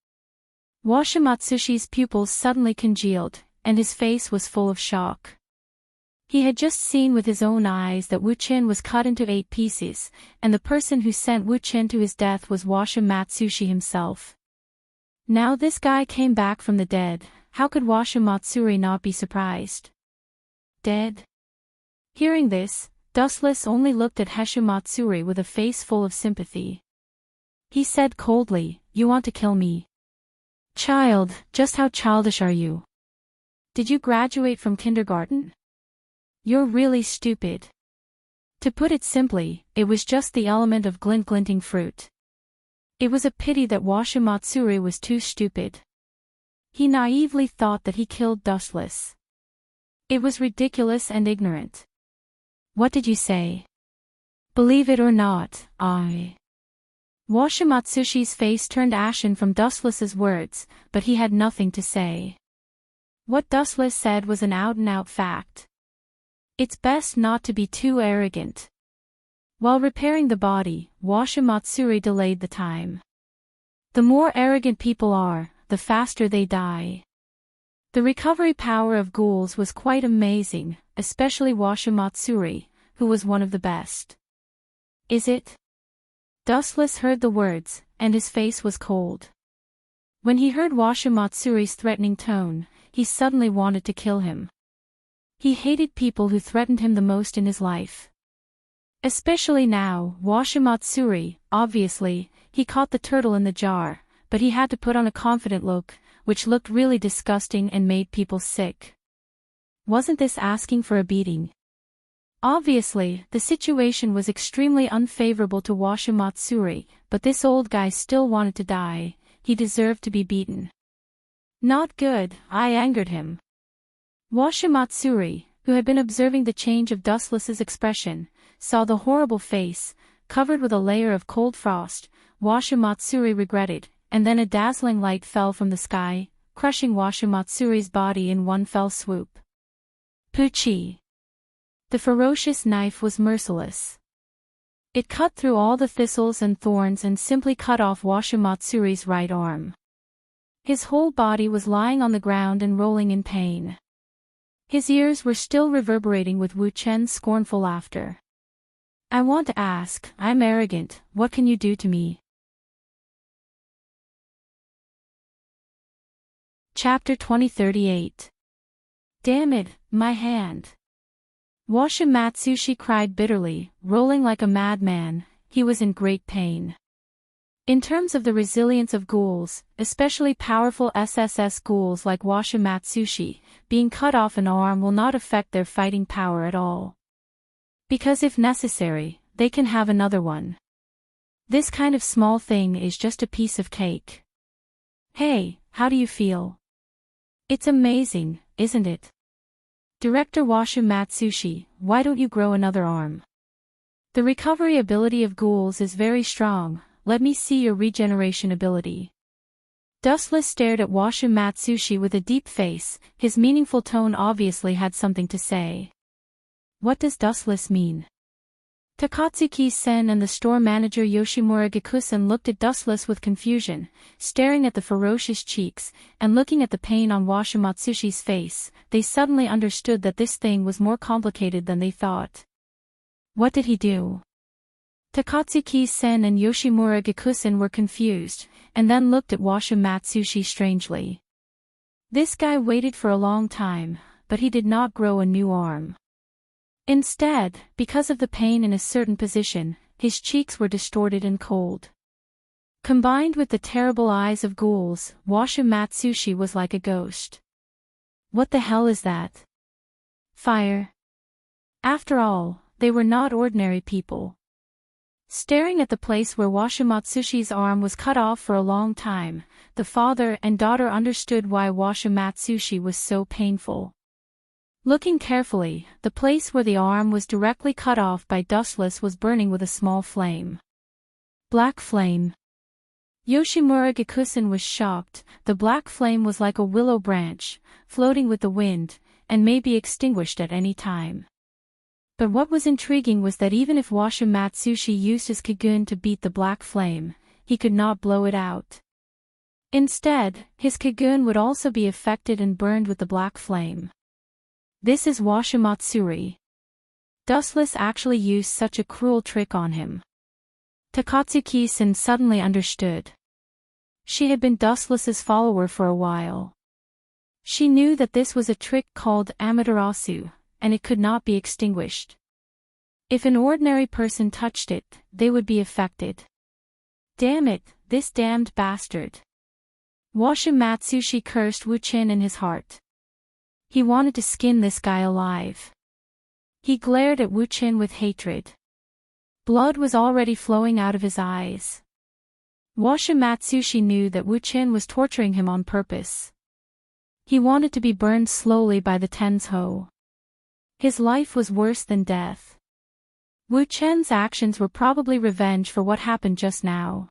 Washimatsushi's pupils suddenly congealed, and his face was full of shock. He had just seen with his own eyes that Wu-chin was cut into 8 pieces, and the person who sent Wu-chin to his death was Washimatsushi himself. Now this guy came back from the dead, how could Washimatsuri not be surprised? Dead? Hearing this, Dustless only looked at Heshimatsuri with a face full of sympathy. He said coldly, you want to kill me? Child, just how childish are you? Did you graduate from kindergarten? You're really stupid. To put it simply, it was just the element of glinting fruit. It was a pity that Washimatsuri was too stupid. He naively thought that he killed Dustless. It was ridiculous and ignorant. What did you say? Believe it or not, Washimatsushi's face turned ashen from Dustless's words, but he had nothing to say. What Dustless said was an out-and-out fact. It's best not to be too arrogant. While repairing the body, Washimatsuri delayed the time. The more arrogant people are, the faster they die. The recovery power of ghouls was quite amazing, especially Washimatsuri, who was one of the best. Is it? Dustless heard the words, and his face was cold. When he heard Washimatsuri's threatening tone, he suddenly wanted to kill him. He hated people who threatened him the most in his life. Especially now, Washimatsuri, obviously, he caught the turtle in the jar, but he had to put on a confident look, which looked really disgusting and made people sick. Wasn't this asking for a beating? Obviously, the situation was extremely unfavorable to Washimatsuri, but this old guy still wanted to die, he deserved to be beaten. Not good, I angered him. Washimatsuri, who had been observing the change of Dustless's expression, saw the horrible face, covered with a layer of cold frost. Washimatsuri regretted, and then a dazzling light fell from the sky, crushing Washimatsuri's body in one fell swoop. Puchi! The ferocious knife was merciless. It cut through all the thistles and thorns and simply cut off Washimatsuri's right arm. His whole body was lying on the ground and rolling in pain. His ears were still reverberating with Wu-chen's scornful laughter. I want to ask, I'm arrogant, what can you do to me? Chapter 2038. Damn it, my hand. Washa Matsushi cried bitterly, rolling like a madman. He was in great pain. In terms of the resilience of ghouls, especially powerful SSS ghouls like Washa Matsushi, being cut off an arm will not affect their fighting power at all. Because if necessary, they can have another one. This kind of small thing is just a piece of cake. Hey, how do you feel? It's amazing, isn't it? Director Washa Matsushi, why don't you grow another arm? The recovery ability of ghouls is very strong. Let me see your regeneration ability. Dustless stared at Washa Matsushi with a deep face. His meaningful tone obviously had something to say. What does Dustless mean? Takatsuki-sen and the store manager Yoshimura Gikusen looked at Dustless with confusion, staring at the ferocious cheeks, and looking at the pain on Washa Matsushi's face. They suddenly understood that this thing was more complicated than they thought. What did he do? Takatsuki-sen and Yoshimura Gikusen were confused, and then looked at Washa Matsushi strangely. This guy waited for a long time, but he did not grow a new arm. Instead, because of the pain in a certain position, his cheeks were distorted and cold. Combined with the terrible eyes of ghouls, Washa Matsushi was like a ghost. What the hell is that? Fire. After all, they were not ordinary people. Staring at the place where Washa Matsushi's arm was cut off for a long time, the father and daughter understood why Washa Matsushi was so painful. Looking carefully, the place where the arm was directly cut off by Dustless was burning with a small flame. Black flame. Yoshimura Gikusen was shocked. The black flame was like a willow branch, floating with the wind, and may be extinguished at any time. But what was intriguing was that even if Washa Matsushi used his Kagun to beat the black flame, he could not blow it out. Instead, his Kagun would also be affected and burned with the black flame. This is Washa Matsuri. Dustless actually used such a cruel trick on him. Takatsuki-sen suddenly understood. She had been Dustless's follower for a while. She knew that this was a trick called Amaterasu, and it could not be extinguished. If an ordinary person touched it, they would be affected. Damn it, this damned bastard. Washa Matsushi cursed Wu-chin in his heart. He wanted to skin this guy alive. He glared at Wu-chin with hatred. Blood was already flowing out of his eyes. Washa Matsushi knew that Wu-chin was torturing him on purpose. He wanted to be burned slowly by the Tensho. His life was worse than death. Wu-chen's actions were probably revenge for what happened just now.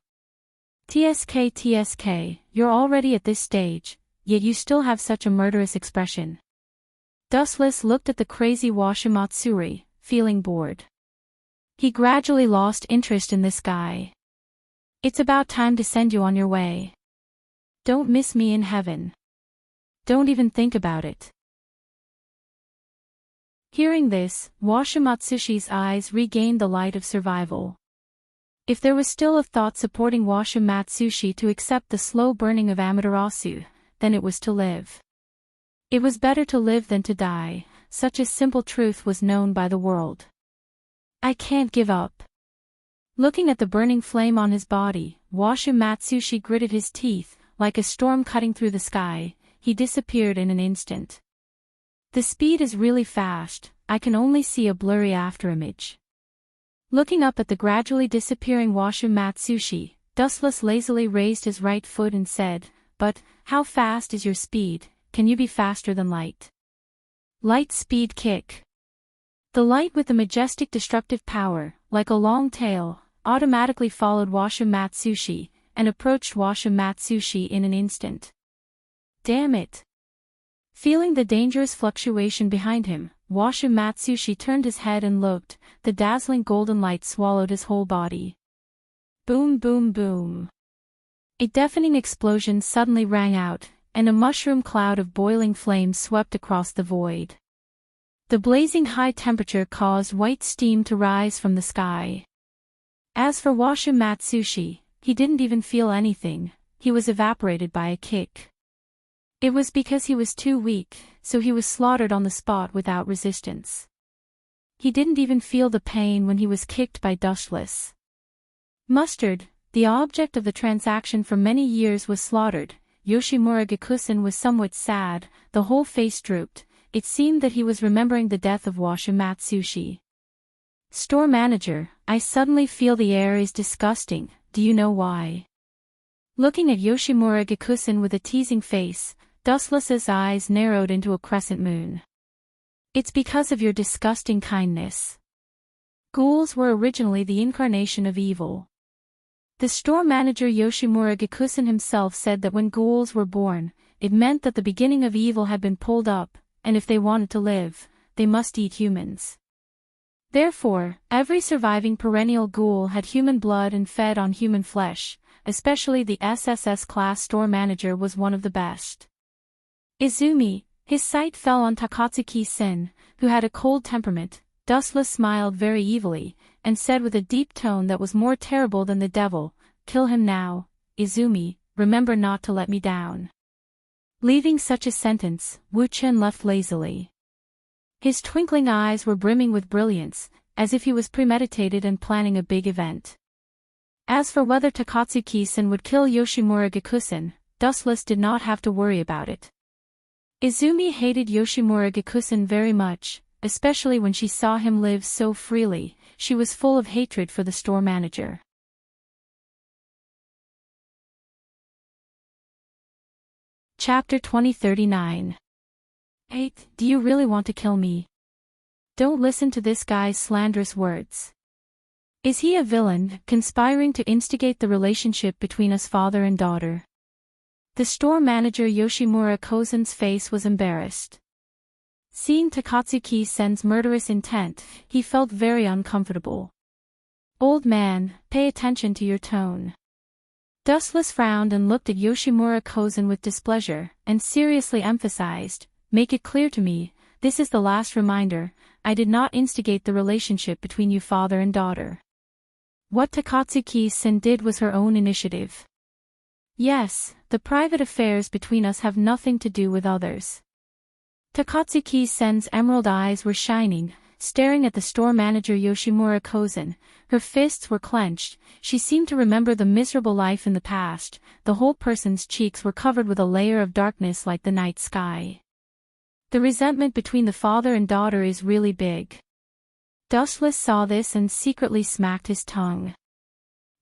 TSK, you're already at this stage, yet you still have such a murderous expression. Dustless looked at the crazy Washa Matsuri, feeling bored. He gradually lost interest in this guy. It's about time to send you on your way. Don't miss me in heaven. Don't even think about it. Hearing this, Washa Matsushi's eyes regained the light of survival. If there was still a thought supporting Washa Matsushi to accept the slow burning of Amaterasu, then it was to live. It was better to live than to die. Such a simple truth was known by the world. I can't give up. Looking at the burning flame on his body, Washa Matsushi gritted his teeth. Like a storm cutting through the sky, he disappeared in an instant. The speed is really fast. I can only see a blurry afterimage. Looking up at the gradually disappearing Washa Matsushi, Dustless lazily raised his right foot and said, "But, how fast is your speed? Can you be faster than light?" Light speed kick. The light with the majestic destructive power, like a long tail, automatically followed Washa Matsushi, and approached Washa Matsushi in an instant. Damn it! Feeling the dangerous fluctuation behind him, Washa Matsushi turned his head and looked. The dazzling golden light swallowed his whole body. Boom boom boom. A deafening explosion suddenly rang out, and a mushroom cloud of boiling flames swept across the void. The blazing high temperature caused white steam to rise from the sky. As for Washa Matsushi, he didn't even feel anything. He was evaporated by a kick. It was because he was too weak, so he was slaughtered on the spot without resistance. He didn't even feel the pain when he was kicked by Dustless. Mustard, the object of the transaction for many years, was slaughtered. Yoshimura Gikusen was somewhat sad, the whole face drooped. It seemed that he was remembering the death of Washimatsushi. Store manager, I suddenly feel the air is disgusting, do you know why? Looking at Yoshimura Gikusen with a teasing face, Dustless's eyes narrowed into a crescent moon. It's because of your disgusting kindness. Ghouls were originally the incarnation of evil. The store manager Yoshimura Gikusen himself said that when ghouls were born, it meant that the beginning of evil had been pulled up, and if they wanted to live, they must eat humans. Therefore, every surviving perennial ghoul had human blood and fed on human flesh, especially the SSS class store manager was one of the best. Izumi, his sight fell on Takatsuki-sen, who had a cold temperament. Dustless smiled very evilly, and said with a deep tone that was more terrible than the devil, "Kill him now, Izumi, remember not to let me down." Leaving such a sentence, Wu-chen left lazily. His twinkling eyes were brimming with brilliance, as if he was premeditated and planning a big event. As for whether Takatsuki-sen would kill Yoshimura Gikusen, Dustless did not have to worry about it. Izumi hated Yoshimura Gikusen very much, especially when she saw him live so freely. She was full of hatred for the store manager. Chapter 2039. 8. Do you really want to kill me? Don't listen to this guy's slanderous words. Is he a villain, conspiring to instigate the relationship between us father and daughter? The store manager Yoshimura Kozen's face was embarrassed. Seeing Takatsuki-sen's murderous intent, he felt very uncomfortable. Old man, pay attention to your tone. Dustless frowned and looked at Yoshimura Kozen with displeasure, and seriously emphasized, "Make it clear to me, this is the last reminder, I did not instigate the relationship between you father and daughter. What Takatsuki-sen did was her own initiative. Yes, the private affairs between us have nothing to do with others." Takatsuki-sen's emerald eyes were shining, staring at the store manager Yoshimura Kozen. Her fists were clenched. She seemed to remember the miserable life in the past. The whole person's cheeks were covered with a layer of darkness like the night sky. The resentment between the father and daughter is really big. Dustless saw this and secretly smacked his tongue.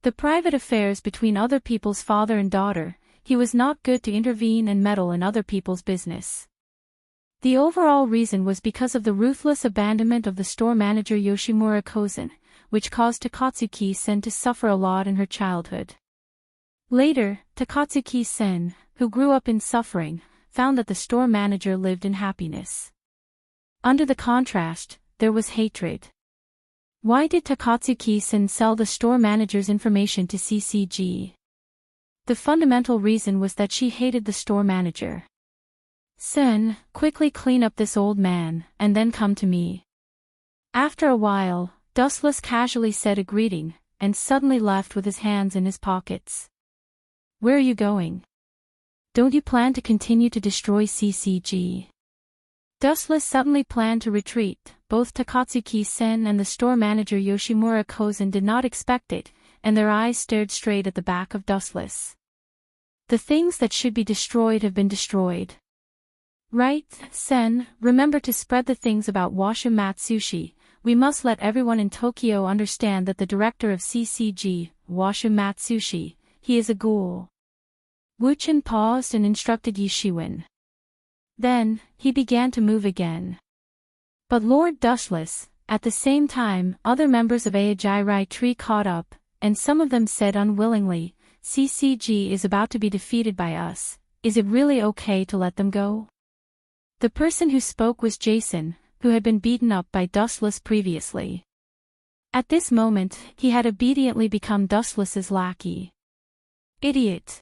The private affairs between other people's father and daughter, he was not good to intervene and meddle in other people's business. The overall reason was because of the ruthless abandonment of the store manager Yoshimura Kozen, which caused Takatsuki-sen to suffer a lot in her childhood. Later, Takatsuki-sen, who grew up in suffering, found that the store manager lived in happiness. Under the contrast, there was hatred. Why did Takatsuki-sen sell the store manager's information to CCG? The fundamental reason was that she hated the store manager. "Sen, quickly clean up this old man, and then come to me." After a while, Dustless casually said a greeting, and suddenly left with his hands in his pockets. "Where are you going? Don't you plan to continue to destroy CCG?" Dustless suddenly planned to retreat. Both Takatsuki-sen and the store manager Yoshimura Kozen did not expect it, and their eyes stared straight at the back of Dustless. "The things that should be destroyed have been destroyed. Right, Sen, remember to spread the things about Washimatsushi. We must let everyone in Tokyo understand that the director of CCG, Washimatsushi, he is a ghoul." Wu-chen paused and instructed Yishiwin. Then, he began to move again. But Lord Dustless, at the same time, other members of Aojirai Tree caught up, and some of them said unwillingly, "CCG is about to be defeated by us. Is it really okay to let them go?" The person who spoke was Jason, who had been beaten up by Dustless previously. At this moment, he had obediently become Dustless's lackey. "Idiot."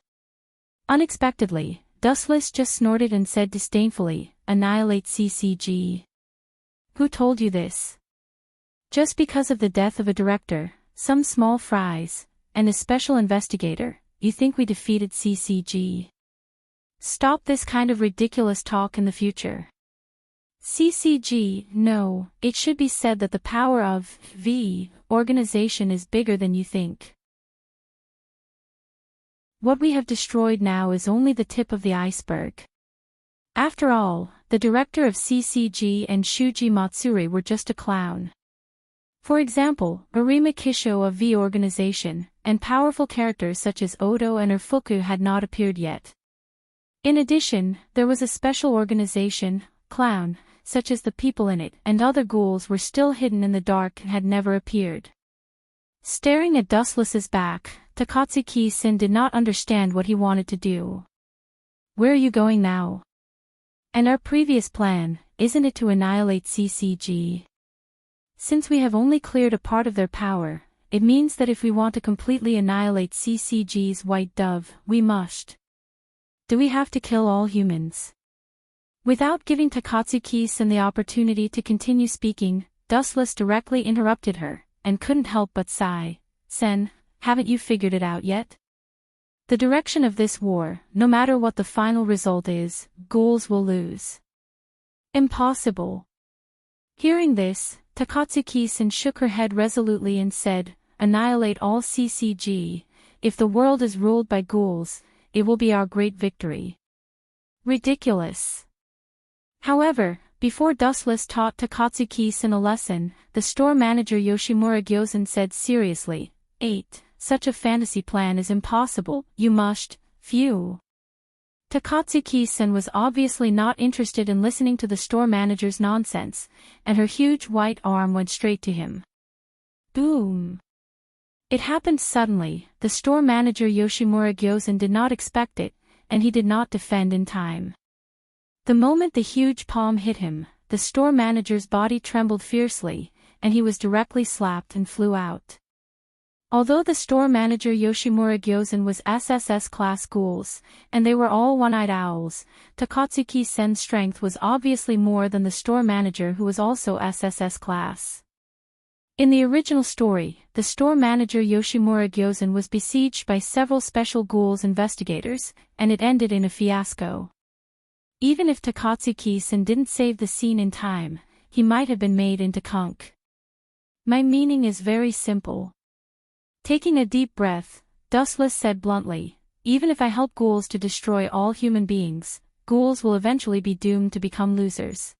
Unexpectedly, Dustless just snorted and said disdainfully, "Annihilate CCG. Who told you this? Just because of the death of a director, some small fries, and a special investigator, you think we defeated CCG? Stop this kind of ridiculous talk in the future. CCG, no, it should be said that the power of the organization is bigger than you think. What we have destroyed now is only the tip of the iceberg. After all, the director of CCG and Shuji Matsuri were just a clown. For example, Arima Kisho of V organization, and powerful characters such as Odo and Urfuku had not appeared yet. In addition, there was a special organization, Clown, such as the people in it, and other ghouls were still hidden in the dark and had never appeared. Staring at Dustless's back, Takatsuki-san did not understand what he wanted to do. Where are you going now? And our previous plan, isn't it to annihilate CCG? Since we have only cleared a part of their power, it means that if we want to completely annihilate CCG's white dove, we must. Do we have to kill all humans? Without giving Takatsuki-san the opportunity to continue speaking, Dustless directly interrupted her, and couldn't help but sigh. Sen, haven't you figured it out yet? The direction of this war, no matter what the final result is, ghouls will lose. Impossible. Hearing this, Takatsuki-san shook her head resolutely and said, annihilate all CCG. If the world is ruled by ghouls, it will be our great victory. Ridiculous. However, before Dustless taught Takatsuki-san a lesson, the store manager Yoshimura Gyozen said seriously, 8. Such a fantasy plan is impossible, you must, phew. Takatsuki-san was obviously not interested in listening to the store manager's nonsense, and her huge white arm went straight to him. Boom. It happened suddenly, the store manager Yoshimura Gyozen did not expect it, and he did not defend in time. The moment the huge palm hit him, the store manager's body trembled fiercely, and he was directly slapped and flew out. Although the store manager Yoshimura Gyozen was SSS class ghouls, and they were all one-eyed owls, Takatsuki-san's strength was obviously more than the store manager who was also SSS class. In the original story, the store manager Yoshimura Gyozen was besieged by several special ghouls investigators, and it ended in a fiasco. Even if Takatsuki-san didn't save the scene in time, he might have been made into conch. My meaning is very simple. Taking a deep breath, Dustless said bluntly, even if I help ghouls to destroy all human beings, ghouls will eventually be doomed to become losers.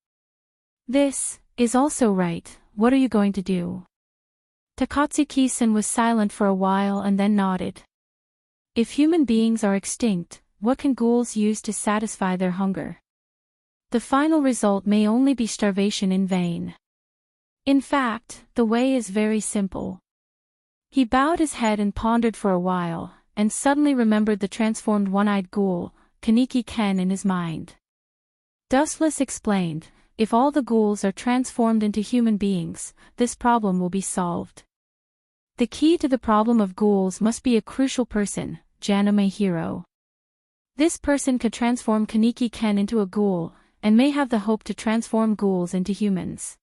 This is also right, what are you going to do? Takatsuki-san was silent for a while and then nodded. If human beings are extinct, what can ghouls use to satisfy their hunger? The final result may only be starvation in vain. In fact, the way is very simple. He bowed his head and pondered for a while, and suddenly remembered the transformed one-eyed ghoul, Kaneki Ken, in his mind. Dustless explained, if all the ghouls are transformed into human beings, this problem will be solved. The key to the problem of ghouls must be a crucial person, Janome Hiro. This person could transform Kaneki Ken into a ghoul, and may have the hope to transform ghouls into humans.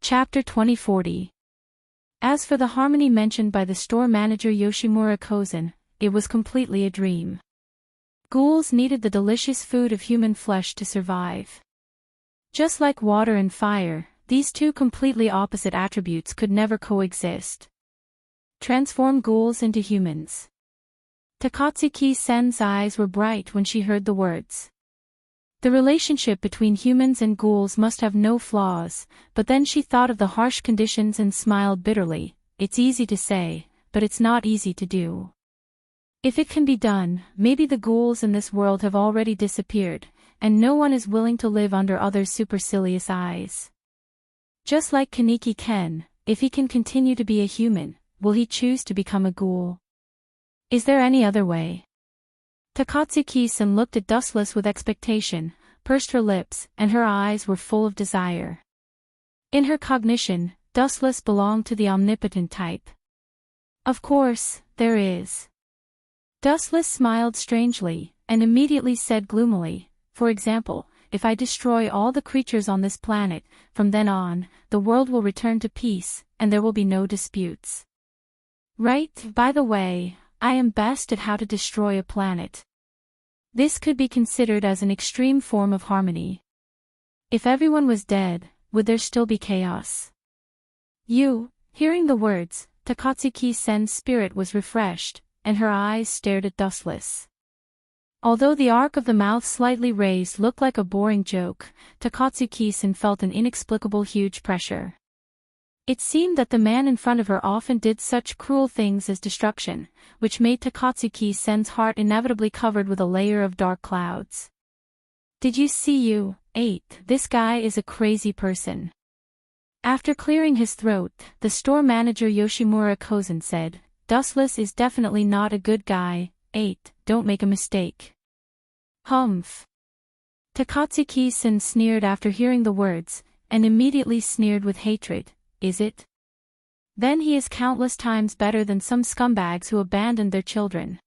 Chapter 2040. As for the harmony mentioned by the store manager Yoshimura Kozen, it was completely a dream. Ghouls needed the delicious food of human flesh to survive. Just like water and fire, these two completely opposite attributes could never coexist. Transform ghouls into humans. Takatsuki-san's eyes were bright when she heard the words. The relationship between humans and ghouls must have no flaws, but then she thought of the harsh conditions and smiled bitterly. It's easy to say, but it's not easy to do. If it can be done, maybe the ghouls in this world have already disappeared, and no one is willing to live under others' supercilious eyes. Just like Kaneki Ken, if he can continue to be a human, will he choose to become a ghoul? Is there any other way? Takatsuki-san looked at Dustless with expectation, pursed her lips, and her eyes were full of desire. In her cognition, Dustless belonged to the omnipotent type. Of course, there is. Dustless smiled strangely, and immediately said gloomily, for example, if I destroy all the creatures on this planet, from then on, the world will return to peace, and there will be no disputes. Right, by the way, I am best at how to destroy a planet. This could be considered as an extreme form of harmony. If everyone was dead, would there still be chaos? Hearing the words, Takatsuki-sen's spirit was refreshed, and her eyes stared at Dustless. Although the arc of the mouth slightly raised looked like a boring joke, Takatsuki-sen felt an inexplicable huge pressure. It seemed that the man in front of her often did such cruel things as destruction, which made Takatsuki-sen's heart inevitably covered with a layer of dark clouds. Did you see this guy is a crazy person. After clearing his throat, the store manager Yoshimura Kozen said, Dustless is definitely not a good guy, don't make a mistake. Humph. Takatsuki-sen sneered after hearing the words, and immediately sneered with hatred. Is it? Then he is countless times better than some scumbags who abandoned their children.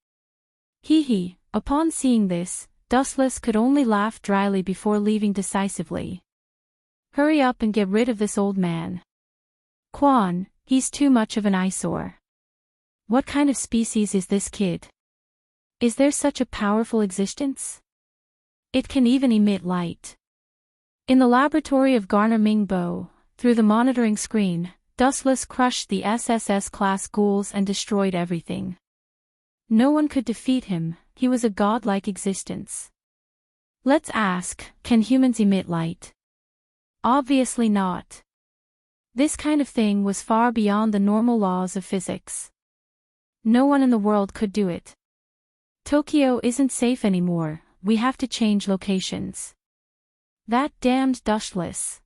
Hee. Upon seeing this, Dustless could only laugh dryly before leaving decisively. Hurry up and get rid of this old man. Quan, he's too much of an eyesore. What kind of species is this kid? Is there such a powerful existence? It can even emit light. In the laboratory of Garner Mingbo, through the monitoring screen, Dustless crushed the SSS-class ghouls and destroyed everything. No one could defeat him, he was a godlike existence. Let's ask, can humans emit light? Obviously not. This kind of thing was far beyond the normal laws of physics. No one in the world could do it. Tokyo isn't safe anymore, we have to change locations. That damned Dustless.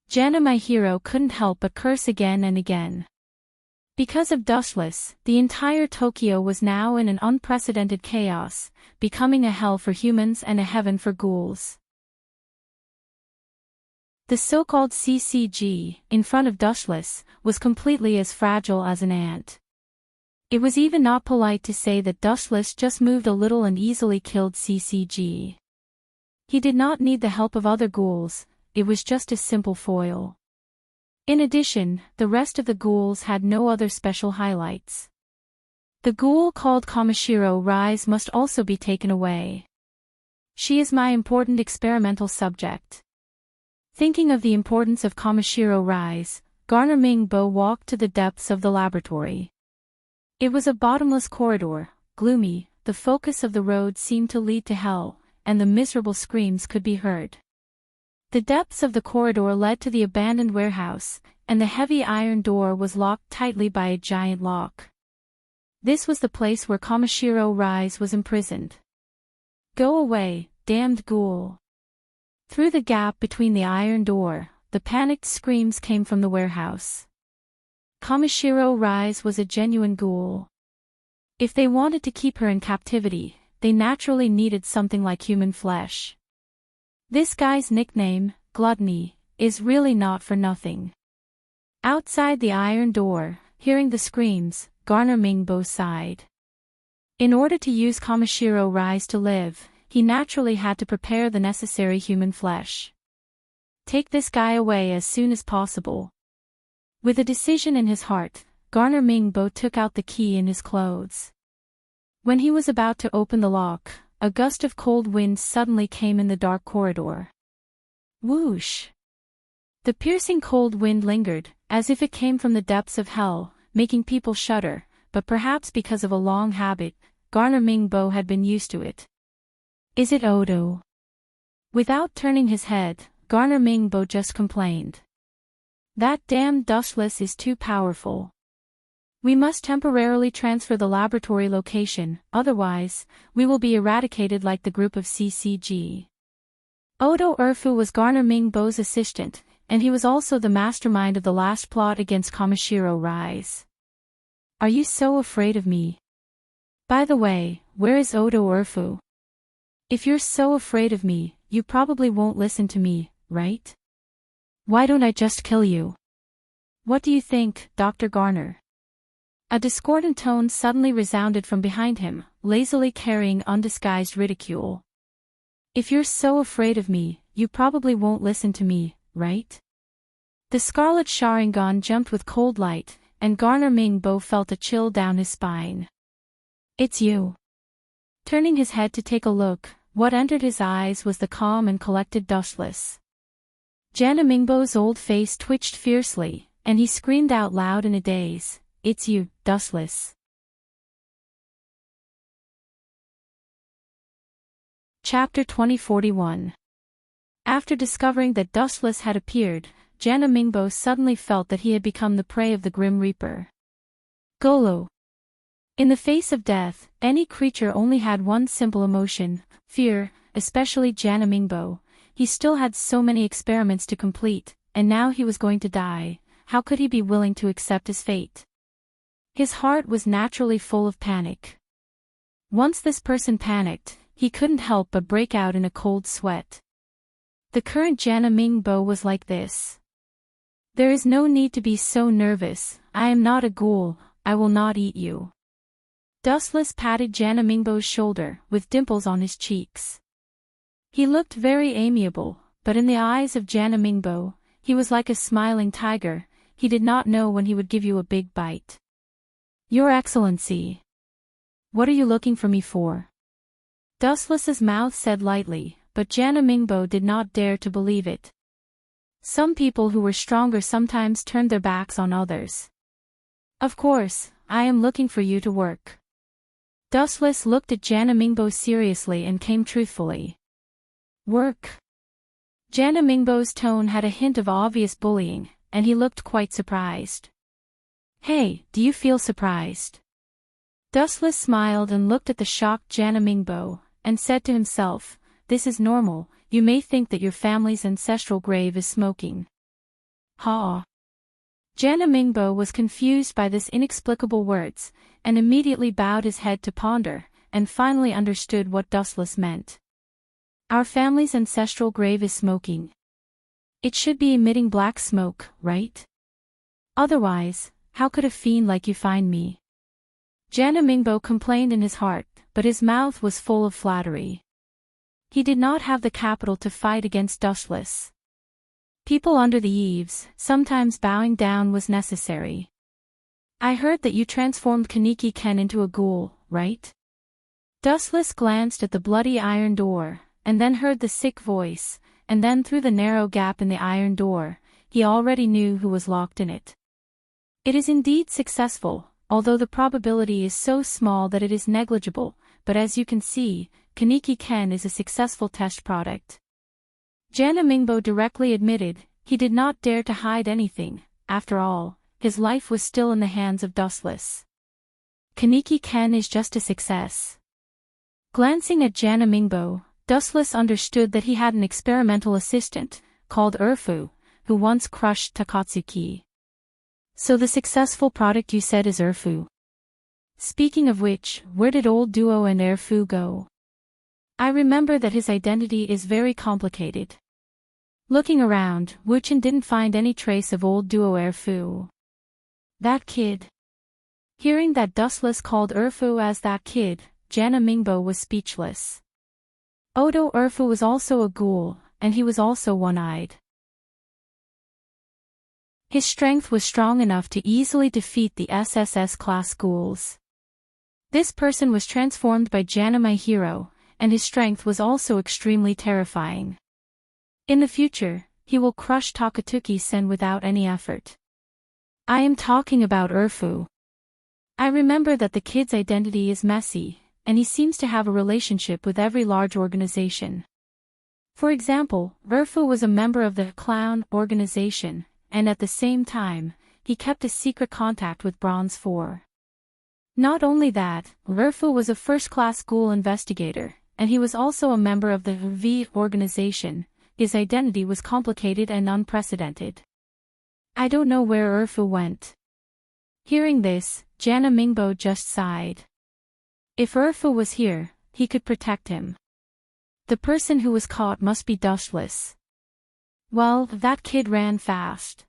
Jana, my hero, couldn't help but curse again and again. Because of Dustless, the entire Tokyo was now in an unprecedented chaos, becoming a hell for humans and a heaven for ghouls. The so-called CCG, in front of Dustless, was completely as fragile as an ant. It was even not polite to say that Dustless just moved a little and easily killed CCG. He did not need the help of other ghouls, it was just a simple foil. In addition, the rest of the ghouls had no other special highlights. The ghoul called Kamishiro Rise must also be taken away. She is my important experimental subject. Thinking of the importance of Kamishiro Rise, Garner Mingbo walked to the depths of the laboratory. It was a bottomless corridor, gloomy, the focus of the road seemed to lead to hell, and the miserable screams could be heard. The depths of the corridor led to the abandoned warehouse, and the heavy iron door was locked tightly by a giant lock. This was the place where Kamishiro Rise was imprisoned. Go away, damned ghoul. Through the gap between the iron door, the panicked screams came from the warehouse. Kamishiro Rise was a genuine ghoul. If they wanted to keep her in captivity, they naturally needed something like human flesh. This guy's nickname, Gluttony, is really not for nothing. Outside the iron door, hearing the screams, Garner Mingbo sighed. In order to use Kamishiro Rise to live, he naturally had to prepare the necessary human flesh. Take this guy away as soon as possible. With a decision in his heart, Garner Mingbo took out the key in his clothes. When he was about to open the lock, a gust of cold wind suddenly came in the dark corridor. Whoosh! The piercing cold wind lingered, as if it came from the depths of hell, making people shudder, but perhaps because of a long habit, Garner Mingbo had been used to it. Is it Odo? Without turning his head, Garner Mingbo just complained. That damned Dustless is too powerful. We must temporarily transfer the laboratory location, otherwise, we will be eradicated like the group of CCG. Odo Urfu was Garner Mingbo's assistant, and he was also the mastermind of the last plot against Kamishiro Rise. Are you so afraid of me? By the way, where is Odo Urfu? If you're so afraid of me, you probably won't listen to me, right? Why don't I just kill you? What do you think, Dr. Garner? A discordant tone suddenly resounded from behind him, lazily carrying undisguised ridicule. If you're so afraid of me, you probably won't listen to me, right? The scarlet Sharingan jumped with cold light, and Garner Mingbo felt a chill down his spine. "It's you." Turning his head to take a look, what entered his eyes was the calm and collected Dustless. Jana Mingbo's old face twitched fiercely, and he screamed out loud in a daze, "It's you, Dustless." Chapter 2041. After discovering that Dustless had appeared, Jana Mingbo suddenly felt that he had become the prey of the Grim Reaper. Golo. In the face of death, any creature only had one simple emotion, fear, especially Jana Mingbo. He still had so many experiments to complete, and now he was going to die. How could he be willing to accept his fate? His heart was naturally full of panic. Once this person panicked, he couldn't help but break out in a cold sweat. The current Jana Mingbo was like this. "There is no need to be so nervous. I am not a ghoul. I will not eat you." Dustless patted Jana Mingbo's shoulder, with dimples on his cheeks. He looked very amiable, but in the eyes of Jana Mingbo, he was like a smiling tiger. He did not know when he would give you a big bite. "Your Excellency. What are you looking for me for?" Dustless's mouth said lightly, but Jana Mingbo did not dare to believe it. Some people who were stronger sometimes turned their backs on others. "Of course, I am looking for you to work." Dustless looked at Jana Mingbo seriously and came truthfully. "Work?" Jana Mingbo's tone had a hint of obvious bullying, and he looked quite surprised. "Hey, do you feel surprised?" Dustless smiled and looked at the shocked Jana Mingbo, and said to himself, "This is normal. You may think that your family's ancestral grave is smoking." Ha! Jana Mingbo was confused by this inexplicable words, and immediately bowed his head to ponder, and finally understood what Dustless meant. "Our family's ancestral grave is smoking. It should be emitting black smoke, right? Otherwise, how could a fiend like you find me?" Jana Mingbo complained in his heart, but his mouth was full of flattery. He did not have the capital to fight against Dustless. People under the eaves, sometimes bowing down was necessary. "I heard that you transformed Kaneki Ken into a ghoul, right?" Dustless glanced at the bloody iron door, and then heard the sick voice, and then through the narrow gap in the iron door, he already knew who was locked in it. "It is indeed successful, although the probability is so small that it is negligible, but as you can see, Kaneki Ken is a successful test product." Jana Mingbo directly admitted, he did not dare to hide anything. After all, his life was still in the hands of Dustless. "Kaneki Ken is just a success." Glancing at Jana Mingbo, Dustless understood that he had an experimental assistant, called Urfu, who once crushed Takatsuki. "So the successful product you said is Urfu. Speaking of which, where did old Duo and Urfu go? I remember that his identity is very complicated." Looking around, Wuchen didn't find any trace of old Duo Urfu. "That kid." Hearing that Dustless called Urfu as that kid, Jana Mingbo was speechless. Odo Urfu was also a ghoul, and he was also one-eyed. His strength was strong enough to easily defeat the SSS-class ghouls. This person was transformed by Jana my hero, and his strength was also extremely terrifying. In the future, he will crush Takatsuki-sen without any effort. I am talking about Urfu. I remember that the kid's identity is messy, and he seems to have a relationship with every large organization. For example, Urfu was a member of the Clown organization, and at the same time, he kept a secret contact with Bronze 4. Not only that, Urfu was a first-class ghoul investigator, and he was also a member of the V organization. His identity was complicated and unprecedented. I don't know where Urfu went. Hearing this, Jana Mingbo just sighed. If Urfu was here, he could protect him. The person who was caught must be Dustless. Well, that kid ran fast.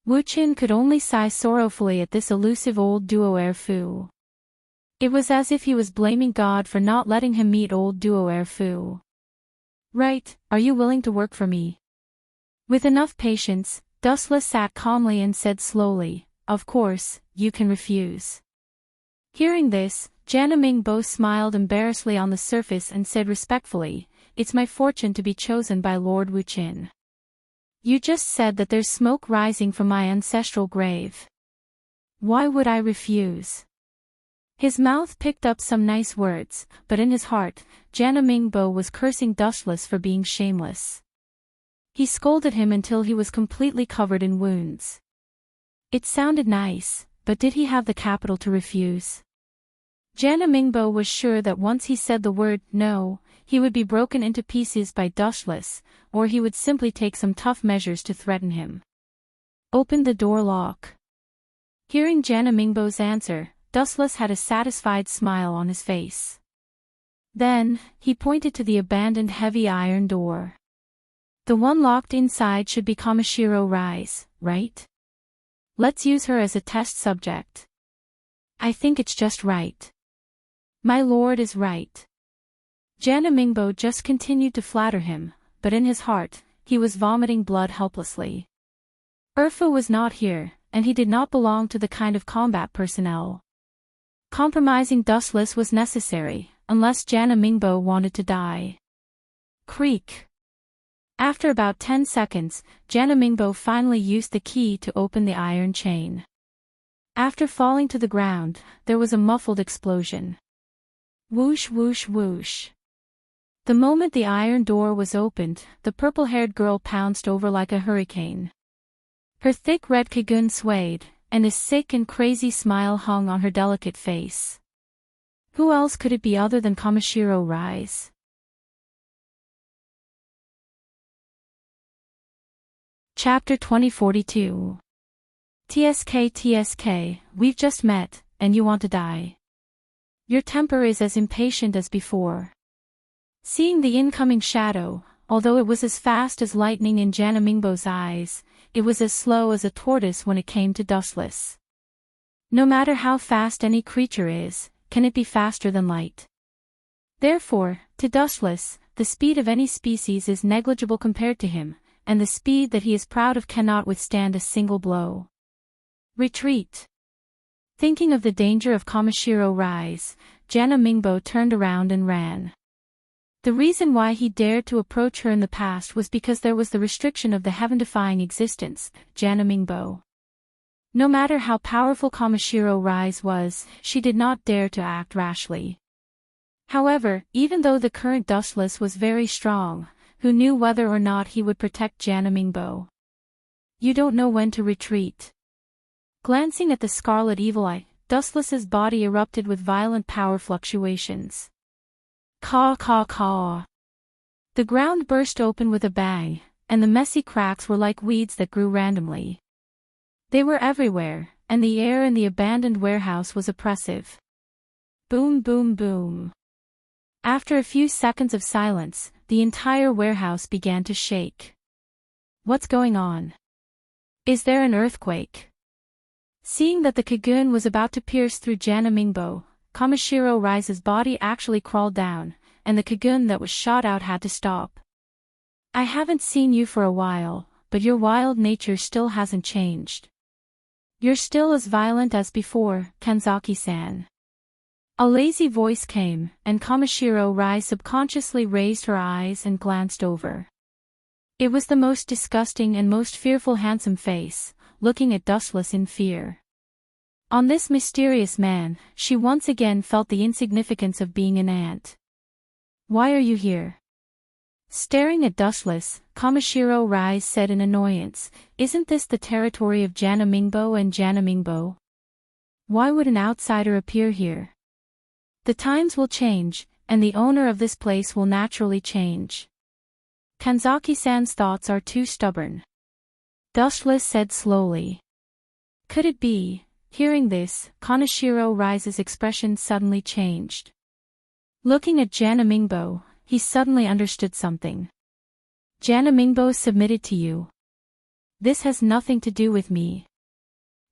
Wuchen could only sigh sorrowfully at this elusive old Duo Urfu. It was as if he was blaming God for not letting him meet old Duo Urfu. Right, are you willing to work for me? With enough patience, Dustless sat calmly and said slowly, of course, you can refuse. Hearing this, Jana Mingbo smiled embarrassedly on the surface and said respectfully, "It's my fortune to be chosen by Lord Wuqin. You just said that there's smoke rising from my ancestral grave. Why would I refuse?" His mouth picked up some nice words, but in his heart, Jana Mingbo was cursing Dustless for being shameless. He scolded him until he was completely covered in wounds. It sounded nice, but did he have the capital to refuse? Jana Mingbo was sure that once he said the word no, he would be broken into pieces by Dustless, or he would simply take some tough measures to threaten him. "Open the door lock." Hearing Jana Mingbo's answer, Dustless had a satisfied smile on his face. Then, he pointed to the abandoned heavy iron door. "The one locked inside should be Kamishiro Rise, right? Let's use her as a test subject. I think it's just right." "My lord is right." Jana Mingbo just continued to flatter him, but in his heart, he was vomiting blood helplessly. Urfa was not here, and he did not belong to the kind of combat personnel. Compromising Dustless was necessary, unless Jana Mingbo wanted to die. Creak. After about 10 seconds, Jana Mingbo finally used the key to open the iron chain. After falling to the ground, there was a muffled explosion. Whoosh whoosh whoosh. The moment the iron door was opened, the purple-haired girl pounced over like a hurricane. Her thick red kagun swayed, and a sick and crazy smile hung on her delicate face. Who else could it be other than Kamishiro Rise? Chapter 2042. TSK, we've just met, and you want to die. Your temper is as impatient as before. Seeing the incoming shadow, although it was as fast as lightning in Jana Mingbo's eyes, it was as slow as a tortoise when it came to Dustless. No matter how fast any creature is, can it be faster than light? Therefore, to Dustless, the speed of any species is negligible compared to him, and the speed that he is proud of cannot withstand a single blow. Retreat. Thinking of the danger of Kamishiro Rise, Jana Mingbo turned around and ran. The reason why he dared to approach her in the past was because there was the restriction of the heaven-defying existence, Jana Mingbo. No matter how powerful Kamishiro Rise was, she did not dare to act rashly. However, even though the current Dustless was very strong, who knew whether or not he would protect Jana Mingbo? You don't know when to retreat. Glancing at the scarlet evil eye, Dustless's body erupted with violent power fluctuations. Caw caw caw. The ground burst open with a bang, and the messy cracks were like weeds that grew randomly. They were everywhere, and the air in the abandoned warehouse was oppressive. Boom boom boom. After a few seconds of silence, the entire warehouse began to shake. What's going on? Is there an earthquake? Seeing that the kagun was about to pierce through Jana Mingbo, Kamishiro Rise's body actually crawled down, and the kagun that was shot out had to stop. I haven't seen you for a while, but your wild nature still hasn't changed. You're still as violent as before, Kanzaki-san. A lazy voice came, and Kamishiro Rise subconsciously raised her eyes and glanced over. It was the most disgusting and most fearful handsome face, looking at Dustless in fear. On this mysterious man, she once again felt the insignificance of being an ant. Why are you here? Staring at Dustless, Kamishiro Rise said in annoyance, Isn't this the territory of Jana Mingbo and Jana Mingbo? Why would an outsider appear here? The times will change, and the owner of this place will naturally change. Kanzaki-san's thoughts are too stubborn. Dustless said slowly. Could it be? Hearing this, Kaneshiro Rise's expression suddenly changed. Looking at Jana Mingbo, he suddenly understood something. Jana Mingbo submitted to you. This has nothing to do with me.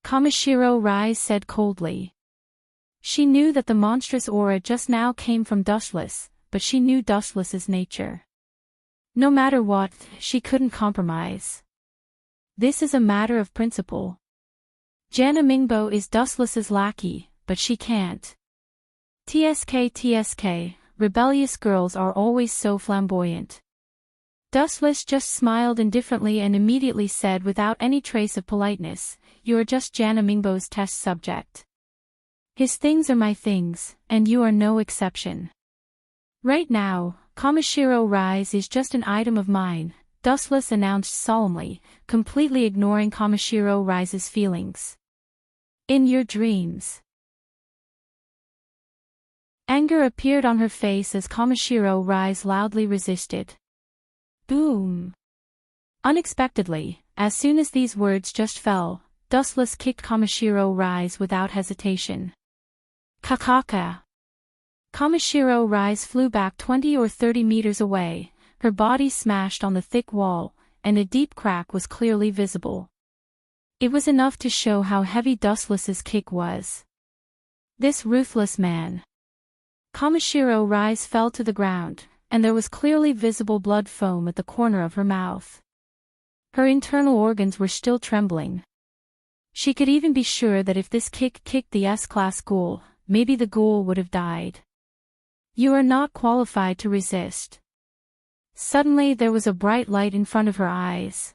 Kamishiro Rise said coldly. She knew that the monstrous aura just now came from Dustless, but she knew Dustless's nature. No matter what, she couldn't compromise. This is a matter of principle. Jana Mingbo is Dustless's lackey, but she can't. TSK, rebellious girls are always so flamboyant. Dustless just smiled indifferently and immediately said without any trace of politeness, "You're just Jana Mingbo's test subject. His things are my things, and you are no exception. Right now, Kamishiro Rise is just an item of mine," Dustless announced solemnly, completely ignoring Kamishiro Rise's feelings. "In your dreams." Anger appeared on her face as Kamishiro Rise loudly resisted. Boom! Unexpectedly, as soon as these words just fell, Dustless kicked Kamishiro Rise without hesitation. Kakaka! Kamishiro Rise flew back 20 or 30 meters away, her body smashed on the thick wall, and a deep crack was clearly visible. It was enough to show how heavy Dustless's kick was. This ruthless man. Kamishiro Rise fell to the ground, and there was clearly visible blood foam at the corner of her mouth. Her internal organs were still trembling. She could even be sure that if this kick kicked the S-class ghoul, maybe the ghoul would have died. "You are not qualified to resist." Suddenly there was a bright light in front of her eyes.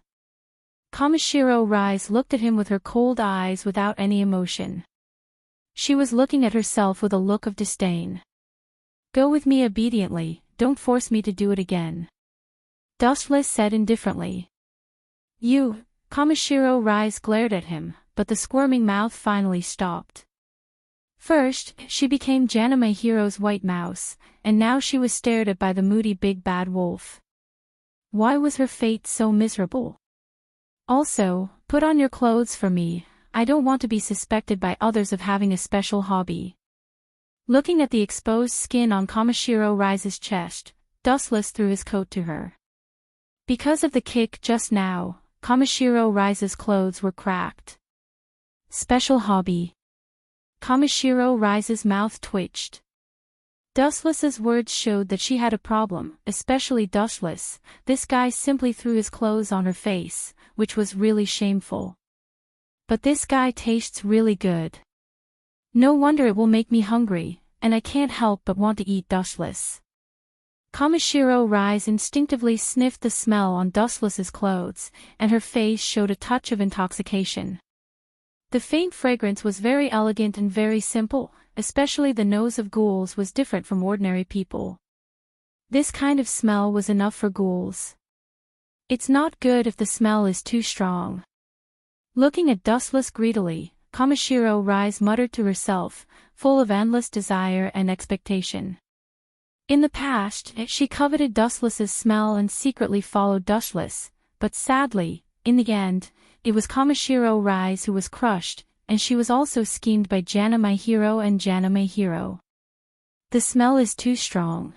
Kamishiro Rise looked at him with her cold eyes without any emotion. She was looking at herself with a look of disdain. "Go with me obediently, don't force me to do it again," Dustless said indifferently. "You," Kamishiro Rise glared at him, but the squirming mouth finally stopped. First, she became Janime Hero's white mouse, and now she was stared at by the moody big bad wolf. Why was her fate so miserable? "Also, put on your clothes for me, I don't want to be suspected by others of having a special hobby." Looking at the exposed skin on Kamishiro Rise's chest, Dustless threw his coat to her. Because of the kick just now, Kamishiro Rise's clothes were cracked. Special hobby. Kamishiro Rise's mouth twitched. Dustless's words showed that she had a problem, especially Dustless. This guy simply threw his clothes on her face, which was really shameful. But this guy tastes really good. No wonder it will make me hungry, and I can't help but want to eat Dustless. Kamishiro Rise instinctively sniffed the smell on Dustless's clothes, and her face showed a touch of intoxication. The faint fragrance was very elegant and very simple, especially the nose of ghouls was different from ordinary people. This kind of smell was enough for ghouls. It's not good if the smell is too strong. Looking at Dustless greedily, Kamishiro Rise muttered to herself, full of endless desire and expectation. In the past, she coveted Dustless's smell and secretly followed Dustless, but sadly, in the end, it was Kamishiro Rise who was crushed, and she was also schemed by Janime Hero and Janime Hero. The smell is too strong.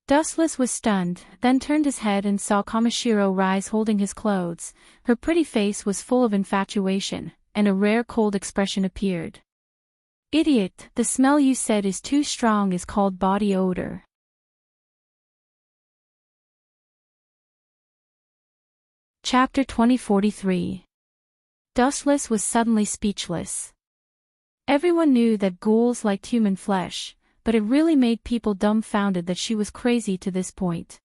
Dustless was stunned, then turned his head and saw Kamishiro Rise holding his clothes. Her pretty face was full of infatuation, and a rare cold expression appeared. "Idiot, the smell you said is too strong is called body odor." Chapter 2043. Dustless was suddenly speechless. Everyone knew that ghouls liked human flesh, but it really made people dumbfounded that she was crazy to this point.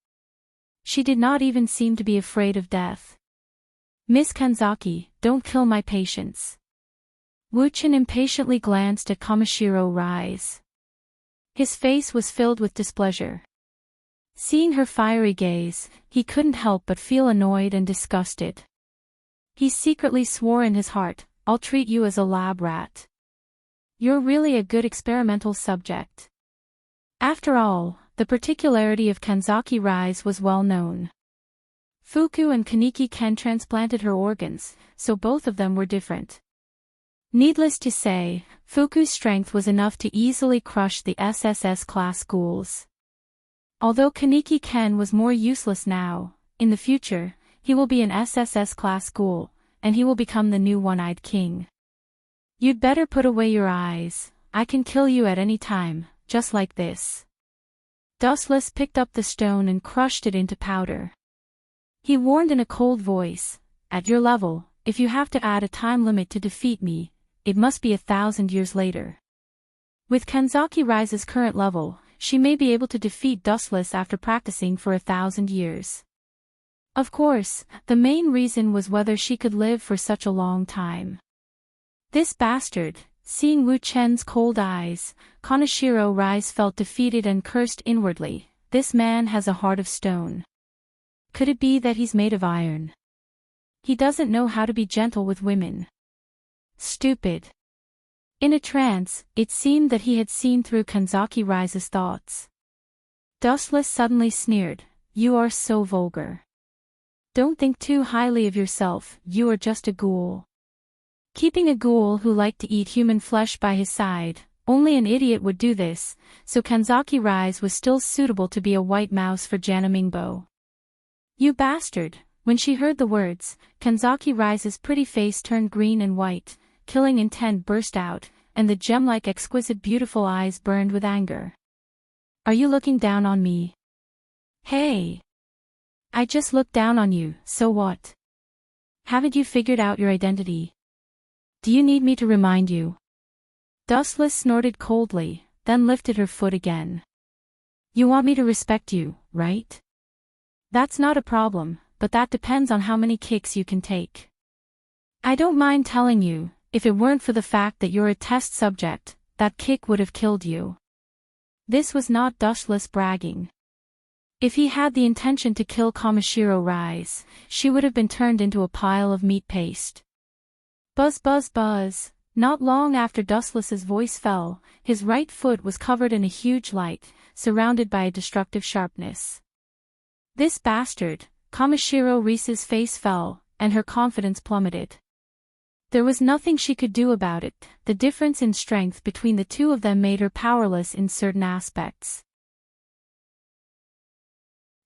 She did not even seem to be afraid of death. "Miss Kanzaki, don't kill my patients." Wuchen impatiently glanced at Kamishiro Rise. His face was filled with displeasure. Seeing her fiery gaze, he couldn't help but feel annoyed and disgusted. He secretly swore in his heart, "I'll treat you as a lab rat. You're really a good experimental subject." After all, the particularity of Kanzaki Rise was well known. Fuku and Kaneki Ken transplanted her organs, so both of them were different. Needless to say, Fuku's strength was enough to easily crush the SSS class ghouls. Although Kaneki Ken was more useless now, in the future, he will be an SSS class ghoul, and he will become the new One-Eyed King. "You'd better put away your eyes, I can kill you at any time, just like this." Dustless picked up the stone and crushed it into powder. He warned in a cold voice, "At your level, if you have to add a time limit to defeat me, it must be 1,000 years later. With Kanzaki Rise's current level, she may be able to defeat Dustless after practicing for 1,000 years. Of course, the main reason was whether she could live for such a long time. This bastard, seeing Wu Chen's cold eyes, Kaneshiro Rise felt defeated and cursed inwardly. This man has a heart of stone. Could it be that he's made of iron? He doesn't know how to be gentle with women. Stupid. In a trance, it seemed that he had seen through Kanzaki Rise's thoughts. Dustless suddenly sneered, "You are so vulgar. Don't think too highly of yourself, you are just a ghoul." Keeping a ghoul who liked to eat human flesh by his side, only an idiot would do this, so Kanzaki Rise was still suitable to be a white mouse for Jana Mingbo. "You bastard!" When she heard the words, Kanzaki Rise's pretty face turned green and white, killing intent burst out, and the gem-like exquisite beautiful eyes burned with anger. "Are you looking down on me?" "Hey! I just looked down on you, so what? Haven't you figured out your identity? Do you need me to remind you?" Dustless snorted coldly, then lifted her foot again. "You want me to respect you, right? That's not a problem, but that depends on how many kicks you can take. I don't mind telling you, if it weren't for the fact that you're a test subject, that kick would have killed you." This was not Dustless bragging. If he had the intention to kill Kamishiro Rise, she would have been turned into a pile of meat paste. Buzz buzz buzz. Not long after Dustless's voice fell, his right foot was covered in a huge light, surrounded by a destructive sharpness. This bastard, Kamishiro Rise's face fell, and her confidence plummeted. There was nothing she could do about it. The difference in strength between the two of them made her powerless in certain aspects.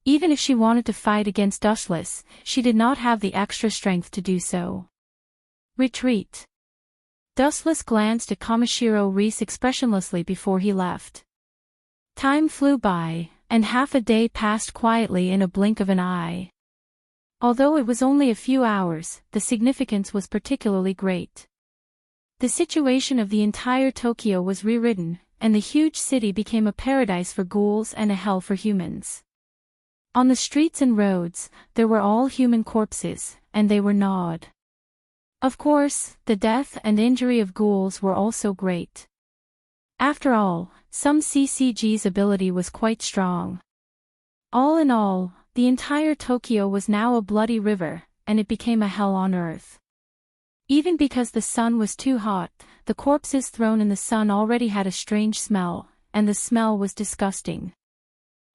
Even if she wanted to fight against Dustless, she did not have the extra strength to do so. "Retreat." Dustless glanced at Kamishiro Rise expressionlessly before he left. Time flew by, and half a day passed quietly in a blink of an eye. Although it was only a few hours, the significance was particularly great. The situation of the entire Tokyo was rewritten, and the huge city became a paradise for ghouls and a hell for humans. On the streets and roads, there were all human corpses, and they were gnawed. Of course, the death and injury of ghouls were also great. After all, some CCG's ability was quite strong. All in all, the entire Tokyo was now a bloody river, and it became a hell on earth. Even because the sun was too hot, the corpses thrown in the sun already had a strange smell, and the smell was disgusting.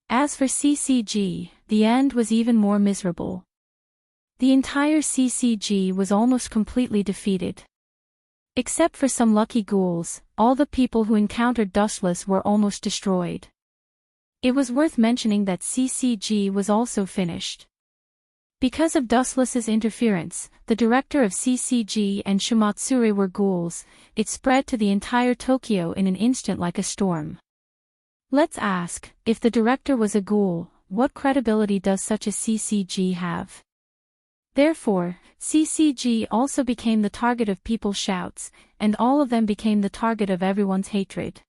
As for CCG, the end was even more miserable. The entire CCG was almost completely defeated. Except for some lucky ghouls, all the people who encountered Dustless were almost destroyed. It was worth mentioning that CCG was also finished. Because of Dustless's interference, the director of CCG and Shimatsuri were ghouls. It spread to the entire Tokyo in an instant like a storm. Let's ask, if the director was a ghoul, what credibility does such a CCG have? Therefore, CCG also became the target of people's shouts, and all of them became the target of everyone's hatred.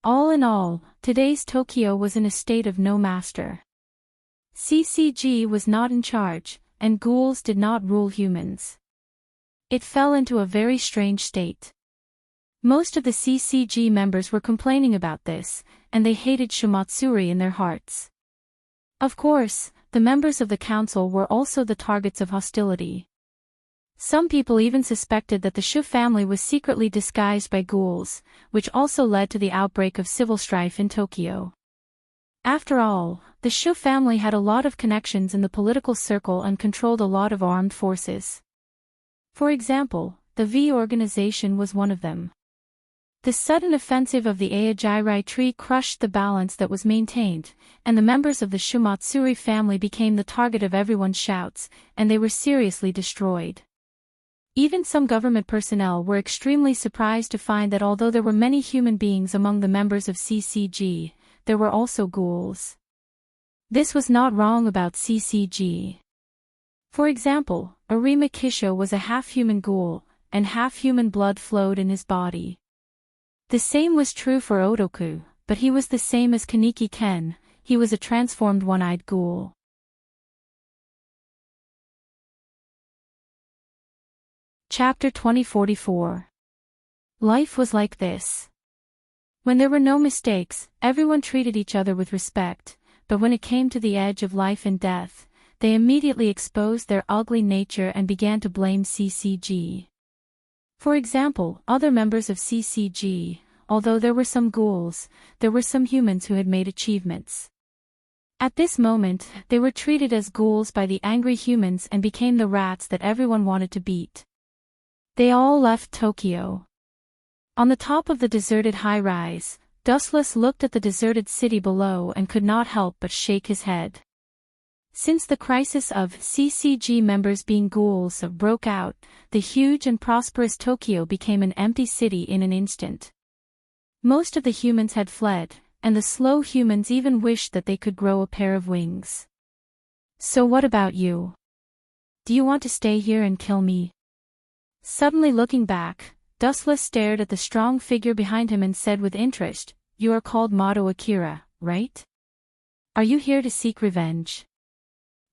All in all, today's Tokyo was in a state of no master. CCG was not in charge, and ghouls did not rule humans. It fell into a very strange state. Most of the CCG members were complaining about this, and they hated Shimatsuri in their hearts. Of course, the members of the council were also the targets of hostility. Some people even suspected that the Shu family was secretly disguised by ghouls, which also led to the outbreak of civil strife in Tokyo. After all, the Shu family had a lot of connections in the political circle and controlled a lot of armed forces. For example, the V organization was one of them. The sudden offensive of the Aojirai tree crushed the balance that was maintained, and the members of the Shimatsuri family became the target of everyone's shouts, and they were seriously destroyed. Even some government personnel were extremely surprised to find that although there were many human beings among the members of CCG, there were also ghouls. This was not wrong about CCG. For example, Arima Kisho was a half-human ghoul, and half-human blood flowed in his body. The same was true for Otoku, but he was the same as Kaneki Ken, he was a transformed one-eyed ghoul. Chapter 2044. Life was like this. When there were no mistakes, everyone treated each other with respect, but when it came to the edge of life and death, they immediately exposed their ugly nature and began to blame CCG. For example, other members of CCG, although there were some ghouls, there were some humans who had made achievements. At this moment, they were treated as ghouls by the angry humans and became the rats that everyone wanted to beat. They all left Tokyo. On the top of the deserted high-rise, Dustless looked at the deserted city below and could not help but shake his head. Since the crisis of CCG members being ghouls broke out, the huge and prosperous Tokyo became an empty city in an instant. Most of the humans had fled, and the slow humans even wished that they could grow a pair of wings. So what about you? Do you want to stay here and kill me? Suddenly looking back, Dustless stared at the strong figure behind him and said with interest, "You are called Mato Akira, right? Are you here to seek revenge?"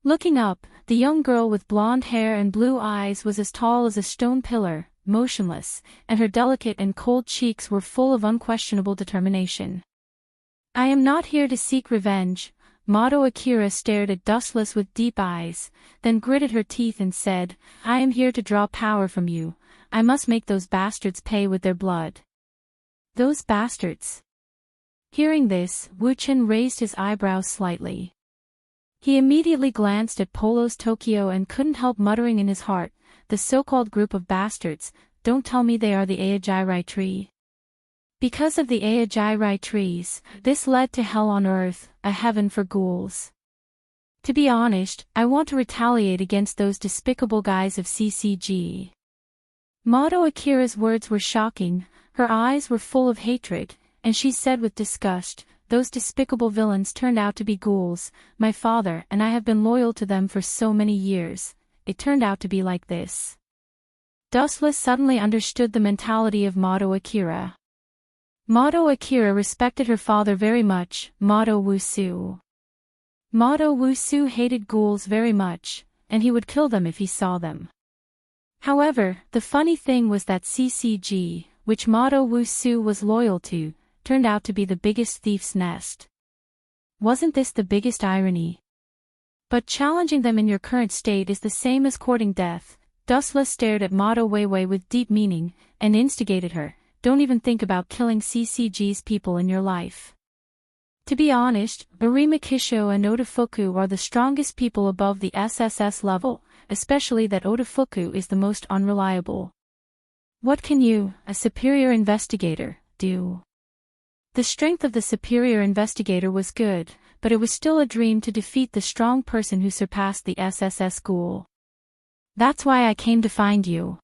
Looking up, the young girl with blonde hair and blue eyes was as tall as a stone pillar, motionless, and her delicate and cold cheeks were full of unquestionable determination. "I am not here to seek revenge." Mato Akira stared at Dustless with deep eyes, then gritted her teeth and said, "I am here to draw power from you. I must make those bastards pay with their blood." Those bastards. Hearing this, Wu-chan raised his eyebrows slightly. He immediately glanced at Polo's Tokyo and couldn't help muttering in his heart, "The so-called group of bastards, don't tell me they are the Aojirai tree." Because of the Aojirai trees, this led to hell on earth, a heaven for ghouls. To be honest, I want to retaliate against those despicable guys of CCG. Mato Akira's words were shocking, her eyes were full of hatred, and she said with disgust, "Those despicable villains turned out to be ghouls, my father and I have been loyal to them for so many years, it turned out to be like this." Dustless suddenly understood the mentality of Mato Akira. Mato Akira respected her father very much, Mato Wusu. Mato Wusu hated ghouls very much, and he would kill them if he saw them. However, the funny thing was that CCG, which Mato Wusu was loyal to, turned out to be the biggest thief's nest. Wasn't this the biggest irony? But challenging them in your current state is the same as courting death. Dustless stared at Mato Weiwei with deep meaning, and instigated her, "Don't even think about killing CCG's people in your life." To be honest, Arima Kisho and Otofuku are the strongest people above the SSS level, especially that Otofuku is the most unreliable. What can you, a superior investigator, do? The strength of the superior investigator was good, but it was still a dream to defeat the strong person who surpassed the SSS ghoul. "That's why I came to find you."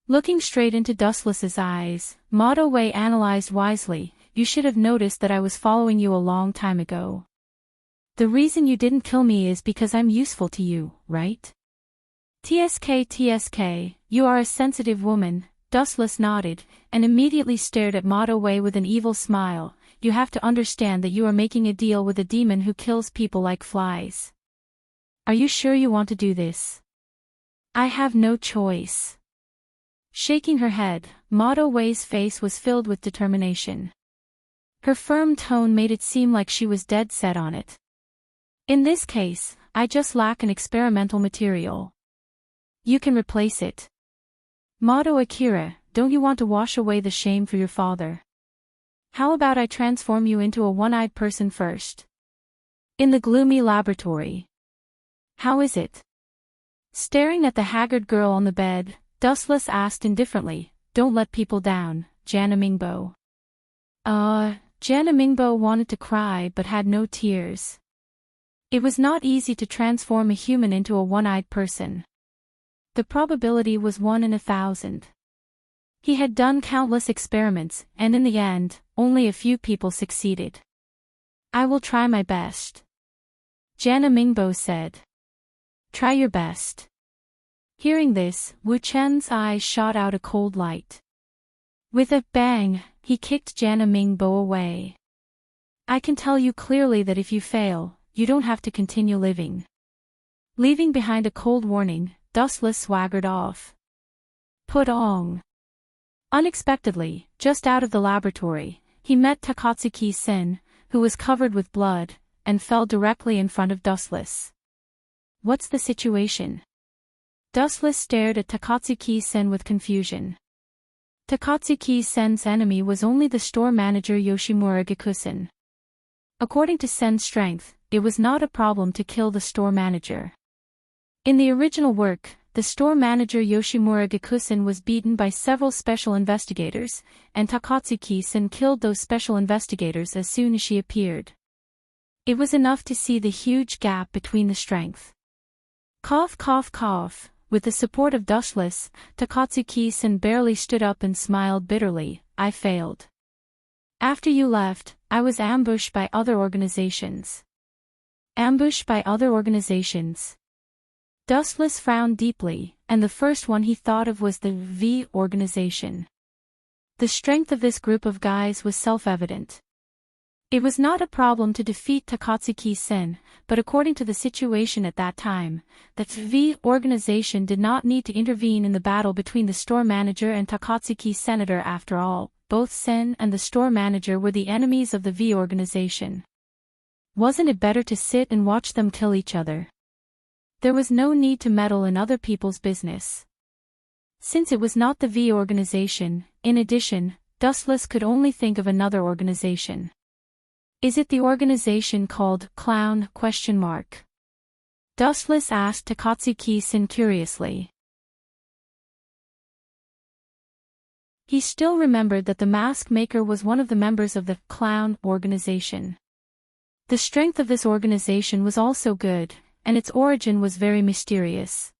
Looking straight into Dustless's eyes, Mato Wei analyzed wisely, "You should have noticed that I was following you a long time ago. The reason you didn't kill me is because I'm useful to you, right?" TSK, you are a sensitive woman." Dustless nodded, and immediately stared at Mato Wei with an evil smile. "You have to understand that you are making a deal with a demon who kills people like flies. Are you sure you want to do this?" "I have no choice." Shaking her head, Mato Wei's face was filled with determination. Her firm tone made it seem like she was dead set on it. "In this case, I just lack an experimental material. You can replace it. Mato Akira, don't you want to wash away the shame for your father? How about I transform you into a one-eyed person first? In the gloomy laboratory. How is it?" Staring at the haggard girl on the bed, Dustless asked indifferently, "Don't let people down, Jana Mingbo." Jana Mingbo wanted to cry but had no tears. It was not easy to transform a human into a one-eyed person. The probability was 1 in 1,000. He had done countless experiments, and in the end, only a few people succeeded. "I will try my best," Jana Mingbo said. Try your best. Hearing this, Wu Chen's eyes shot out a cold light. With a bang, he kicked Jana Mingbo away. I can tell you clearly that if you fail, you don't have to continue living. Leaving behind a cold warning, Dustless swaggered off. Pudong. Unexpectedly, just out of the laboratory, he met Takatsuki-sen, who was covered with blood, and fell directly in front of Dustless. What's the situation? Dustless stared at Takatsuki-sen with confusion. Takatsuki-sen's enemy was only the store manager Yoshimura Gikusen. According to Sen's strength, it was not a problem to kill the store manager. In the original work, the store manager Yoshimura Gikusen was beaten by several special investigators, and Takatsuki-sen killed those special investigators as soon as she appeared. It was enough to see the huge gap between the strength. Cough cough cough. With the support of Dustless, Takatsuki-sen barely stood up and smiled bitterly. I failed. After you left, I was ambushed by other organizations. Ambushed by other organizations. Dustless frowned deeply, and the first one he thought of was the V organization. The strength of this group of guys was self-evident. It was not a problem to defeat Takatsuki-sen, but according to the situation at that time, the V organization did not need to intervene in the battle between the store manager and Takatsuki-senator. After all, both Sen and the store manager were the enemies of the V organization. Wasn't it better to sit and watch them kill each other? There was no need to meddle in other people's business. Since it was not the V organization, in addition, Dustless could only think of another organization. Is it the organization called Clown? Dustless asked Takatsuki-sen curiously. He still remembered that the mask maker was one of the members of the Clown organization. The strength of this organization was also good, and its origin was very mysterious.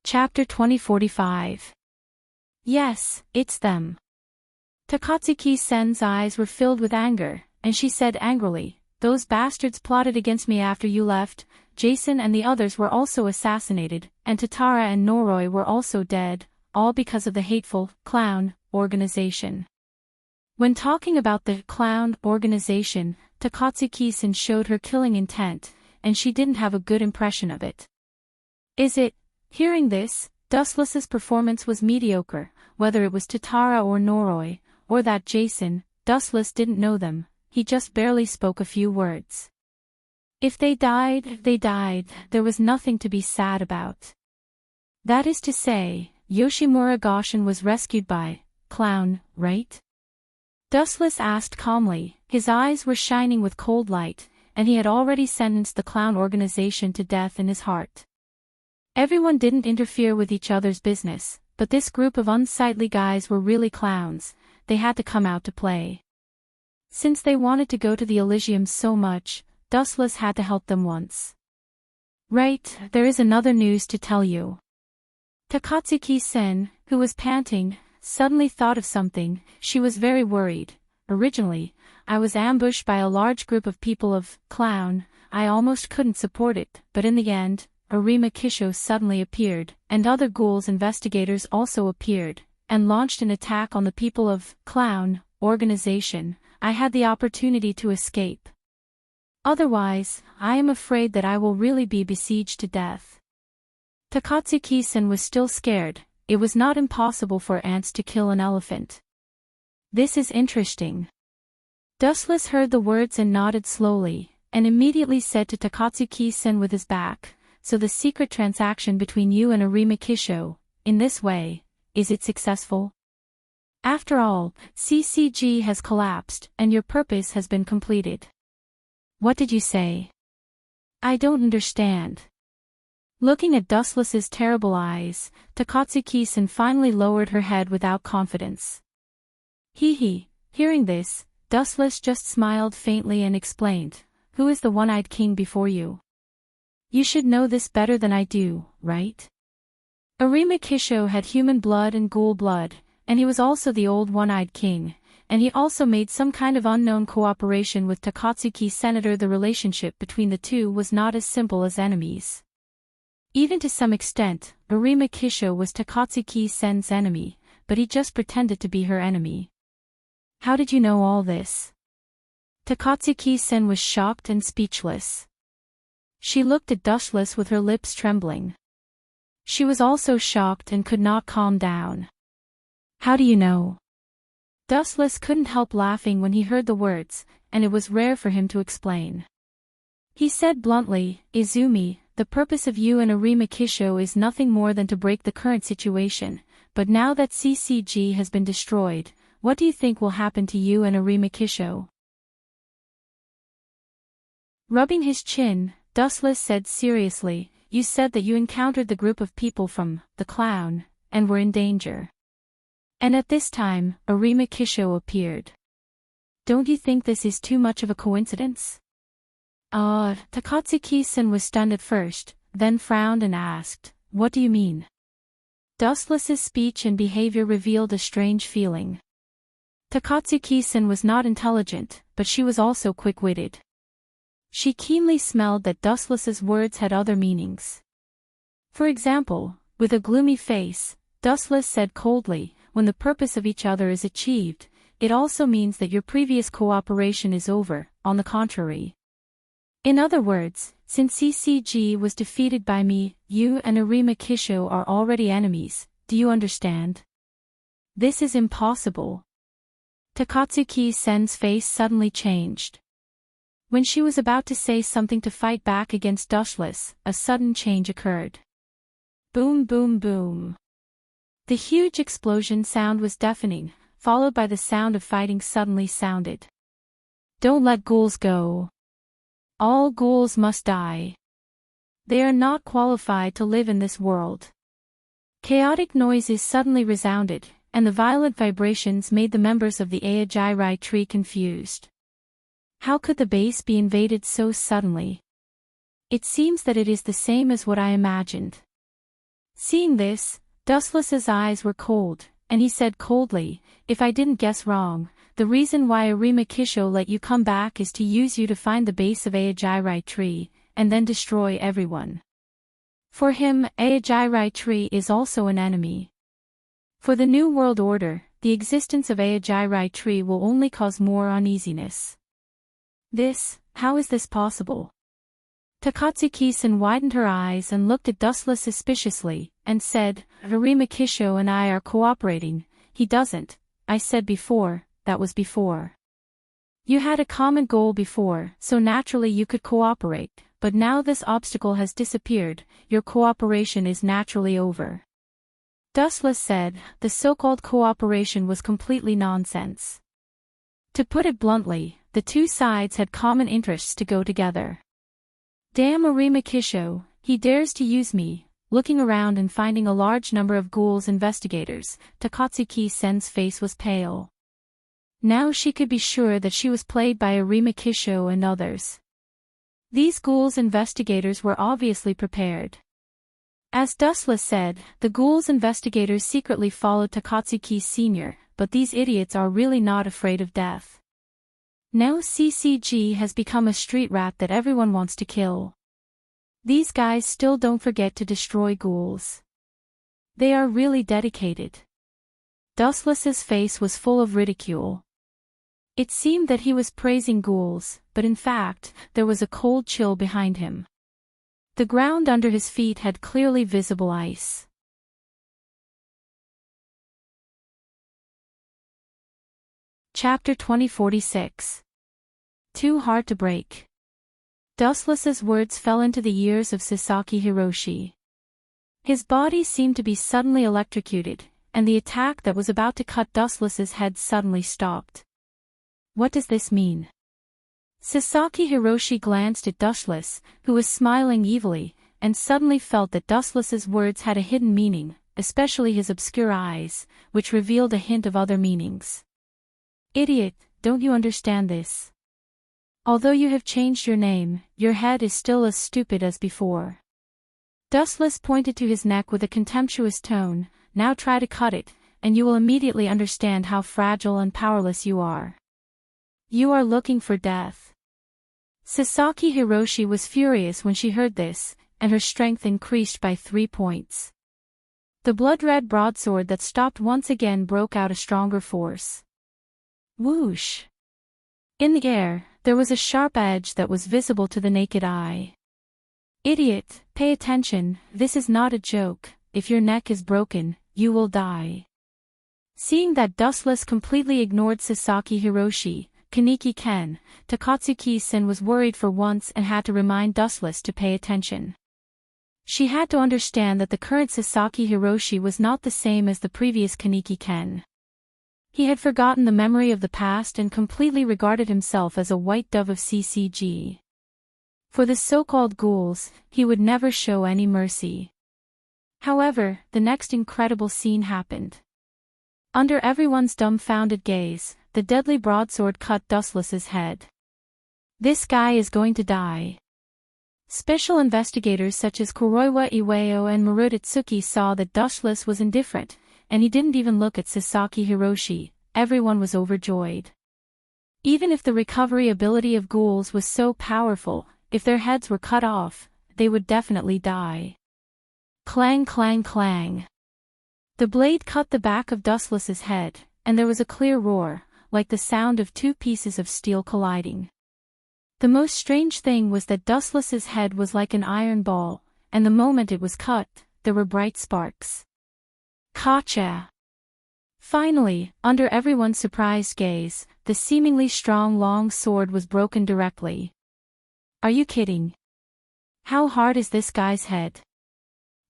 Chapter 2045. Yes, it's them. Takatsuki-sen's eyes were filled with anger, and she said angrily, those bastards plotted against me after you left. Jason and the others were also assassinated, and Tatara and Noroi were also dead, all because of the hateful Clown organization. When talking about the Clown organization, Takatsuki-sen showed her killing intent, and she didn't have a good impression of it. Is it? Hearing this, Dustless's performance was mediocre, whether it was Tatara or Noroi, or that Jason. Dustless didn't know them, he just barely spoke a few words. If they died, there was nothing to be sad about. That is to say, Yoshimura Goshin was rescued by Clown, right? Dustless asked calmly, his eyes were shining with cold light, and he had already sentenced the Clown organization to death in his heart. Everyone didn't interfere with each other's business, but this group of unsightly guys were really clowns, they had to come out to play. Since they wanted to go to the Elysium so much, Dustless had to help them once. Right, there is another news to tell you. Takatsuki-sen, who was panting, suddenly thought of something. She was very worried. Originally, I was ambushed by a large group of people of Clown. I almost couldn't support it, but in the end, Arima Kisho suddenly appeared, and other ghouls investigators also appeared, and launched an attack on the people of Clown organization. I had the opportunity to escape. Otherwise, I am afraid that I will really be besieged to death. Takatsuki-sen was still scared. It was not impossible for ants to kill an elephant. This is interesting. Dustless heard the words and nodded slowly, and immediately said to Takatsuki-sen with his back, so the secret transaction between you and Arima Kisho, in this way, is it successful? After all, CCG has collapsed, and your purpose has been completed. What did you say? I don't understand. Looking at Dustless's terrible eyes, Takatsuki-sen finally lowered her head without confidence. Hee. Hearing this, Dustless just smiled faintly and explained, who is the one-eyed king before you? You should know this better than I do, right? Arima Kisho had human blood and ghoul blood, and he was also the old one-eyed king, and he also made some kind of unknown cooperation with Takatsuki's senator. The relationship between the two was not as simple as enemies. Even to some extent, Arima Kisho was Takatsuki-sen's enemy, but he just pretended to be her enemy. How did you know all this? Takatsuki-sen was shocked and speechless. She looked at Dustless with her lips trembling. She was also shocked and could not calm down. How do you know? Dustless couldn't help laughing when he heard the words, and it was rare for him to explain. He said bluntly, Izumi, the purpose of you and Arima Kisho is nothing more than to break the current situation, but now that CCG has been destroyed, what do you think will happen to you and Arima Kisho? Rubbing his chin, Dustless said seriously, you said that you encountered the group of people from the clown, and were in danger. And at this time, Arima Kisho appeared. Don't you think this is too much of a coincidence? Takatsuki-sen was stunned at first, then frowned and asked, what do you mean? Dustless's speech and behavior revealed a strange feeling. Takatsuki-sen was not intelligent, but she was also quick-witted. She keenly smelled that Dustless's words had other meanings. For example, with a gloomy face, Dustless said coldly, when the purpose of each other is achieved, it also means that your previous cooperation is over, on the contrary. In other words, since CCG was defeated by me, you and Arima Kisho are already enemies, do you understand? This is impossible. Takatsuki-sen's face suddenly changed. When she was about to say something to fight back against Dustless, a sudden change occurred. Boom boom boom. The huge explosion sound was deafening, followed by the sound of fighting suddenly sounded. Don't let ghouls go. All ghouls must die. They are not qualified to live in this world. Chaotic noises suddenly resounded, and the violent vibrations made the members of the Aojirai tree confused. How could the base be invaded so suddenly? It seems that it is the same as what I imagined. Seeing this, Dustless's eyes were cold, and he said coldly, if I didn't guess wrong, the reason why Arima Kisho let you come back is to use you to find the base of Aojirai tree, and then destroy everyone. For him, Aojirai tree is also an enemy. For the New World Order, the existence of Aojirai tree will only cause more uneasiness. How is this possible? Takatsuki-sen widened her eyes and looked at Dustless suspiciously, and said, Arima Kisho and I are cooperating. He doesn't. I said before, that was before. You had a common goal before, so naturally you could cooperate, but now this obstacle has disappeared, your cooperation is naturally over. Dustless said, the so-called cooperation was completely nonsense. To put it bluntly, the two sides had common interests to go together. Damn Arima Kisho, he dares to use me. Looking around and finding a large number of ghouls investigators, Takatsuki-sen's face was pale. Now she could be sure that she was played by Arima Kisho and others. These ghouls investigators were obviously prepared. As Dustless said, the ghouls investigators secretly followed Takatsuki Sr., but these idiots are really not afraid of death. Now CCG has become a street rat that everyone wants to kill. These guys still don't forget to destroy ghouls. They are really dedicated. Dustless's face was full of ridicule. It seemed that he was praising ghouls, but in fact, there was a cold chill behind him. The ground under his feet had clearly visible ice. Chapter 2046. Too hard to break. Dustless's words fell into the ears of Sasaki Hiroshi. His body seemed to be suddenly electrocuted, and the attack that was about to cut Dustless's head suddenly stopped. What does this mean? Sasaki Hiroshi glanced at Dustless, who was smiling evilly, and suddenly felt that Dustless's words had a hidden meaning, especially his obscure eyes, which revealed a hint of other meanings. Idiot, don't you understand this? Although you have changed your name, your head is still as stupid as before. Dustless pointed to his neck with a contemptuous tone, now try to cut it, and you will immediately understand how fragile and powerless you are. You are looking for death. Sasaki Hiroshi was furious when she heard this, and her strength increased by 3 points. The blood-red broadsword that stopped once again broke out a stronger force. Whoosh! In the air, there was a sharp edge that was visible to the naked eye. Idiot, pay attention, this is not a joke, if your neck is broken, you will die. Seeing that Dustless completely ignored Sasaki Hiroshi, Kaneki Ken, Takatsuki-sen was worried for once and had to remind Dustless to pay attention. She had to understand that the current Sasaki Hiroshi was not the same as the previous Kaneki Ken. He had forgotten the memory of the past and completely regarded himself as a white dove of CCG. For the so-called ghouls, he would never show any mercy. However, the next incredible scene happened. Under everyone's dumbfounded gaze, the deadly broadsword cut Dustless's head. This guy is going to die. Special investigators such as Kuroiwa Iwao and Marutitsuki saw that Dustless was indifferent, and he didn't even look at Sasaki Hiroshi. Everyone was overjoyed. Even if the recovery ability of ghouls was so powerful, if their heads were cut off, they would definitely die. Clang clang clang. The blade cut the back of Dustless's head, and there was a clear roar, like the sound of 2 pieces of steel colliding. The most strange thing was that Dustless's head was like an iron ball, and the moment it was cut, there were bright sparks. Gotcha! Finally, under everyone's surprised gaze, the seemingly strong long sword was broken directly. Are you kidding? How hard is this guy's head?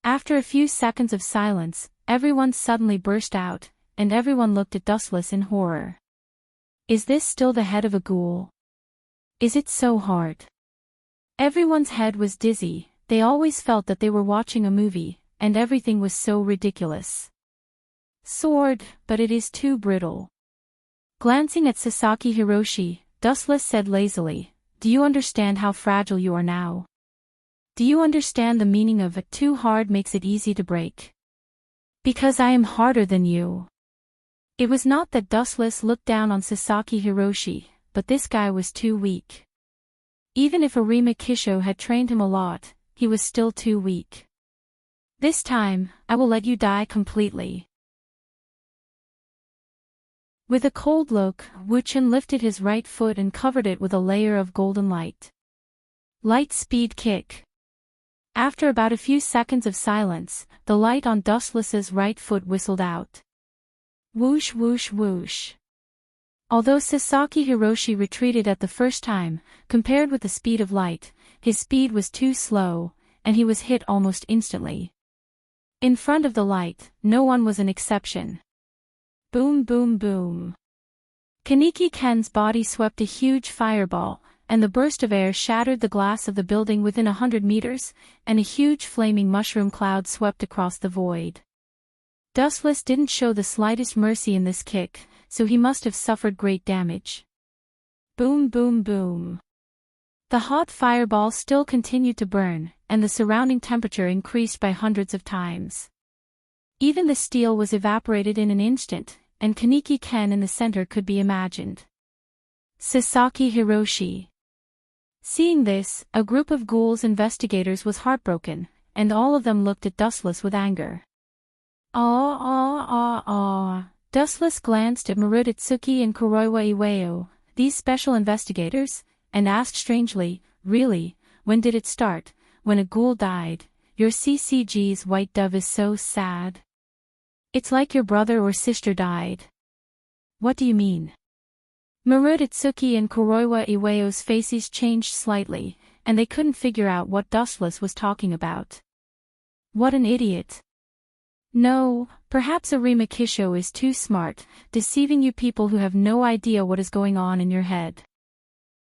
After a few seconds of silence, everyone suddenly burst out, and everyone looked at Dustless in horror. Is this still the head of a ghoul? Is it so hard? Everyone's head was dizzy, they always felt that they were watching a movie, and everything was so ridiculous. Sword, but it is too brittle. Glancing at Sasaki Hiroshi, Dustless said lazily, do you understand how fragile you are now? Do you understand the meaning of too hard makes it easy to break? Because I am harder than you. It was not that Dustless looked down on Sasaki Hiroshi, but this guy was too weak. Even if Arima Kisho had trained him a lot, he was still too weak. This time, I will let you die completely. With a cold look, Wuchen lifted his right foot and covered it with a layer of golden light. Light speed kick. After about a few seconds of silence, the light on Dustless's right foot whistled out. Whoosh whoosh whoosh. Although Sasaki Hiroshi retreated at the first time, compared with the speed of light, his speed was too slow, and he was hit almost instantly. In front of the light, no one was an exception. Boom boom boom. Kaneki Ken's body swept a huge fireball, and the burst of air shattered the glass of the building within 100 meters, and a huge flaming mushroom cloud swept across the void. Dustless didn't show the slightest mercy in this kick, so he must have suffered great damage. Boom boom boom. The hot fireball still continued to burn, and the surrounding temperature increased by hundreds of times. Even the steel was evaporated in an instant, and Kaneki Ken in the center could be imagined. Sasaki Hiroshi. Seeing this, a group of ghouls investigators was heartbroken, and all of them looked at Dustless with anger. Dustless glanced at Marutitsuki and Kuroiwa Iwao, these special investigators, and asked strangely, really, when did it start? When a ghoul died? Your CCG's white dove is so sad. It's like your brother or sister died. What do you mean? Marutitsuki and Kuroiwa Iwao's faces changed slightly, and they couldn't figure out what Dustless was talking about. What an idiot. No, perhaps Arima Kisho is too smart, deceiving you people who have no idea what is going on in your head.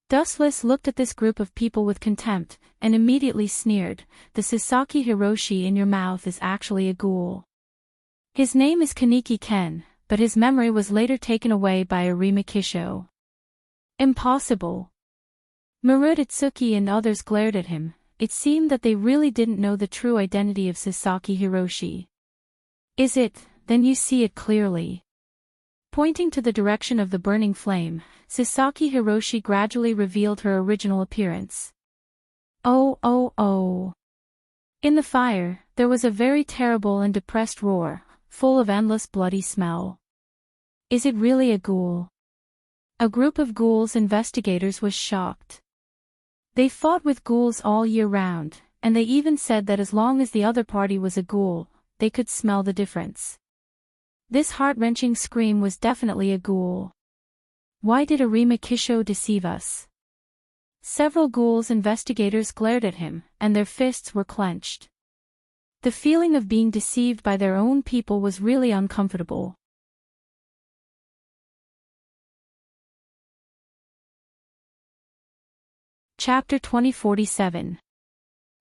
Dustless looked at this group of people with contempt, and immediately sneered, the Sasaki Hiroshi in your mouth is actually a ghoul. His name is Kaneki Ken, but his memory was later taken away by Arima Kisho. Impossible. Marutitsuki and others glared at him, it seemed that they really didn't know the true identity of Sasaki Hiroshi. Is it, then you see it clearly. Pointing to the direction of the burning flame, Sasaki Hiroshi gradually revealed her original appearance. Oh oh oh. In the fire, there was a very terrible and depressed roar, full of endless bloody smell. Is it really a ghoul? A group of ghouls investigators was shocked. They fought with ghouls all year round, and they even said that as long as the other party was a ghoul, they could smell the difference. This heart-wrenching scream was definitely a ghoul. Why did Arima Kisho deceive us? Several ghouls investigators glared at him, and their fists were clenched. The feeling of being deceived by their own people was really uncomfortable. Chapter 2047.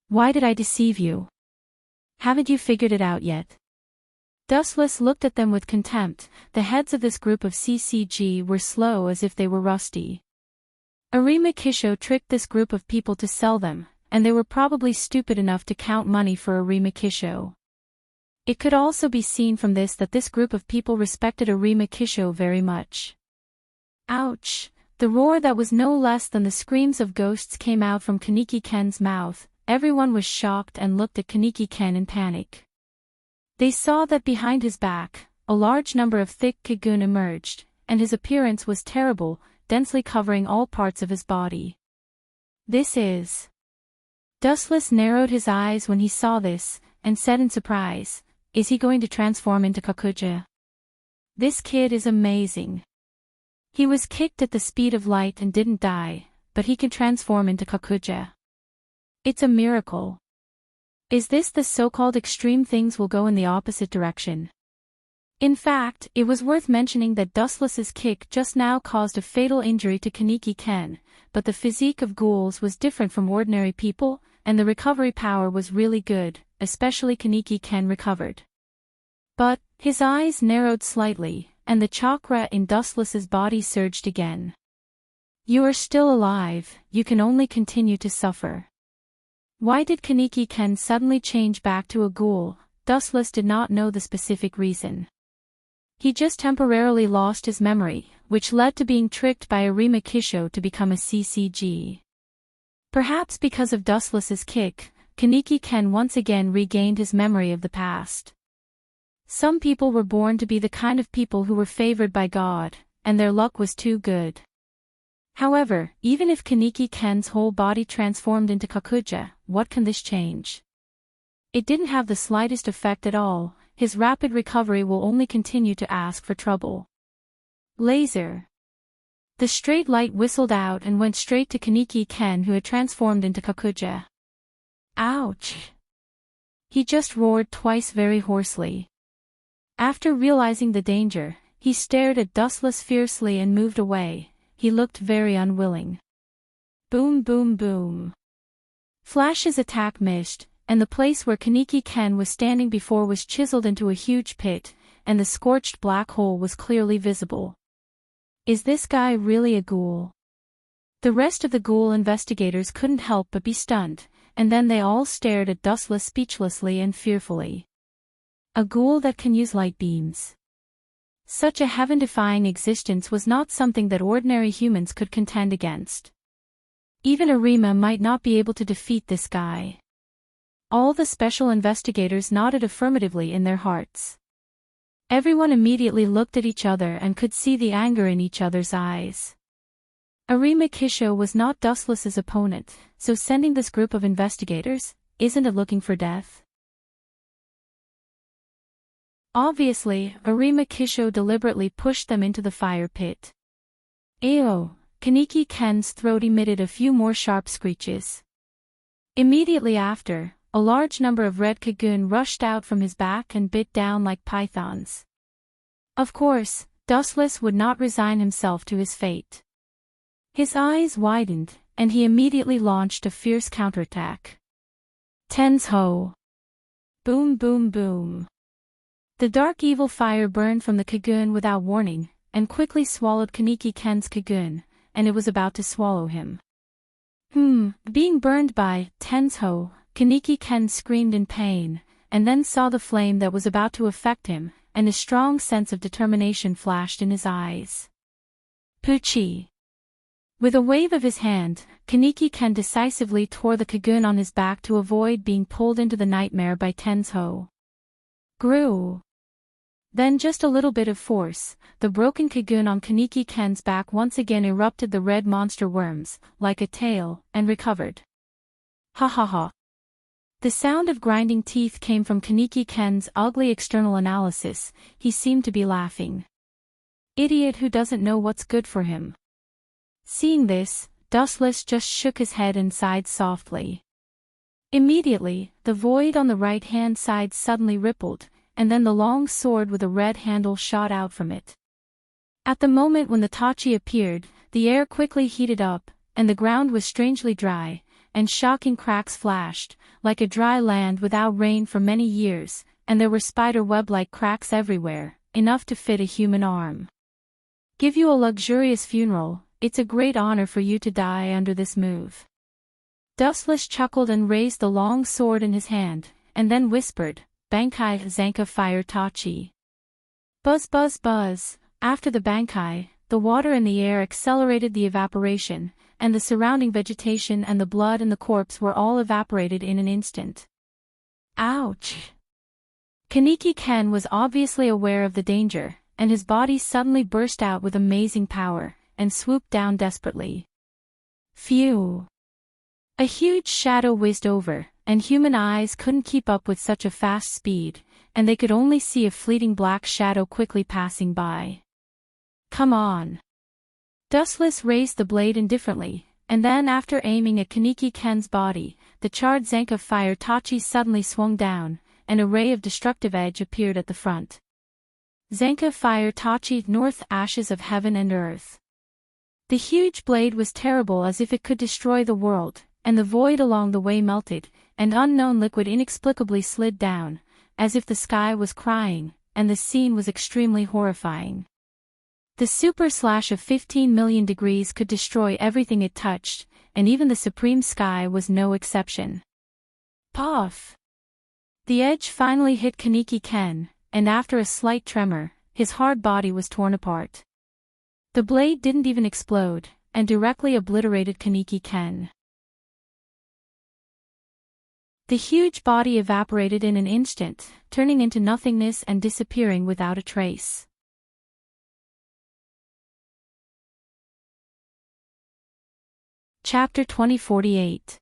Why did I deceive you? Haven't you figured it out yet? Dustless looked at them with contempt. The heads of this group of CCG were slow as if they were rusty. Arima Kisho tricked this group of people to sell them, and they were probably stupid enough to count money for Arima Kisho. It could also be seen from this that this group of people respected Arima Kisho very much. Ouch! The roar that was no less than the screams of ghosts came out from Kaneki-ken's mouth. Everyone was shocked and looked at Kaneki-ken in panic. They saw that behind his back, a large number of thick Kagun emerged, and his appearance was terrible, densely covering all parts of his body. This is... Dustless narrowed his eyes when he saw this, and said in surprise, is he going to transform into Kakuja? This kid is amazing. He was kicked at the speed of light and didn't die, but he can transform into Kakuja. It's a miracle. Is this the so-called extreme things will go in the opposite direction? In fact, it was worth mentioning that Dustless's kick just now caused a fatal injury to Kaneki-ken, but the physique of ghouls was different from ordinary people, and the recovery power was really good, especially Kaneki-ken recovered. But, his eyes narrowed slightly, and the chakra in Dustless's body surged again. You are still alive, you can only continue to suffer. Why did Kaneki-ken suddenly change back to a ghoul? Dustless did not know the specific reason. He just temporarily lost his memory, which led to being tricked by Arima Kisho to become a CCG. Perhaps because of Dustless's kick, Kaneki-ken once again regained his memory of the past. Some people were born to be the kind of people who were favored by God, and their luck was too good. However, even if Kaneki-ken's whole body transformed into Kakuja, what can this change? It didn't have the slightest effect at all. His rapid recovery will only continue to ask for trouble. Laser. The straight light whistled out and went straight to Kaneki-ken, who had transformed into Kakuja. Ouch! He just roared twice very hoarsely. After realizing the danger, he stared at Dustless fiercely and moved away. He looked very unwilling. Boom boom boom. Flash's attack missed, and the place where Kaneki-ken was standing before was chiseled into a huge pit, and the scorched black hole was clearly visible. Is this guy really a ghoul? The rest of the ghoul investigators couldn't help but be stunned, and then they all stared at Dustless speechlessly and fearfully. A ghoul that can use light beams. Such a heaven-defying existence was not something that ordinary humans could contend against. Even Arima might not be able to defeat this guy. All the special investigators nodded affirmatively in their hearts. Everyone immediately looked at each other and could see the anger in each other's eyes. Arima Kisho was not Dustless's opponent, so sending this group of investigators, isn't it looking for death? Obviously, Arima Kisho deliberately pushed them into the fire pit. Ayo! Kaneki-ken's throat emitted a few more sharp screeches. Immediately after, a large number of red Kagun rushed out from his back and bit down like pythons. Of course, Dustless would not resign himself to his fate. His eyes widened, and he immediately launched a fierce counterattack. Tensho! Boom boom boom. The dark evil fire burned from the Kagun without warning, and quickly swallowed Kaneki-ken's Kagun, and it was about to swallow him. Being burned by Tensho, Kaneki-ken screamed in pain, and then saw the flame that was about to affect him, and a strong sense of determination flashed in his eyes. Poochie. With a wave of his hand, Kaneki-ken decisively tore the Kagun on his back to avoid being pulled into the nightmare by Tenzo. Grew. Then just a little bit of force, the broken Kagun on Kaneki-ken's back once again erupted the red monster worms, like a tail, and recovered. Ha ha ha. The sound of grinding teeth came from Kaneki-ken's ugly external analysis. He seemed to be laughing. Idiot who doesn't know what's good for him. Seeing this, Dustless just shook his head and sighed softly. Immediately, the void on the right-hand side suddenly rippled, and then the long sword with a red handle shot out from it. At the moment when the Tachi appeared, the air quickly heated up, and the ground was strangely dry, and shocking cracks flashed, like a dry land without rain for many years, and there were spider web-like cracks everywhere, enough to fit a human arm. Give you a luxurious funeral, it's a great honor for you to die under this move. Dustless chuckled and raised the long sword in his hand, and then whispered, Bankai Zanka Fire Tachi. Buzz buzz buzz. After the Bankai, the water in the air accelerated the evaporation, and the surrounding vegetation and the blood and the corpse were all evaporated in an instant. Ouch! Kaneki-ken was obviously aware of the danger, and his body suddenly burst out with amazing power, and swooped down desperately. Phew! A huge shadow whizzed over, and human eyes couldn't keep up with such a fast speed, and they could only see a fleeting black shadow quickly passing by. Come on! Dustless raised the blade indifferently, and then after aiming at Kaneki-ken's body, the charred Zanka Fire Tachi suddenly swung down, and a ray of destructive edge appeared at the front. Zanka Fire Tachi North Ashes of Heaven and Earth. The huge blade was terrible as if it could destroy the world, and the void along the way melted, and unknown liquid inexplicably slid down, as if the sky was crying, and the scene was extremely horrifying. The super slash of 15 million degrees could destroy everything it touched, and even the supreme sky was no exception. Puff! The edge finally hit Kaneki-ken, and after a slight tremor, his hard body was torn apart. The blade didn't even explode, and directly obliterated Kaneki-ken. The huge body evaporated in an instant, turning into nothingness and disappearing without a trace. Chapter 2048.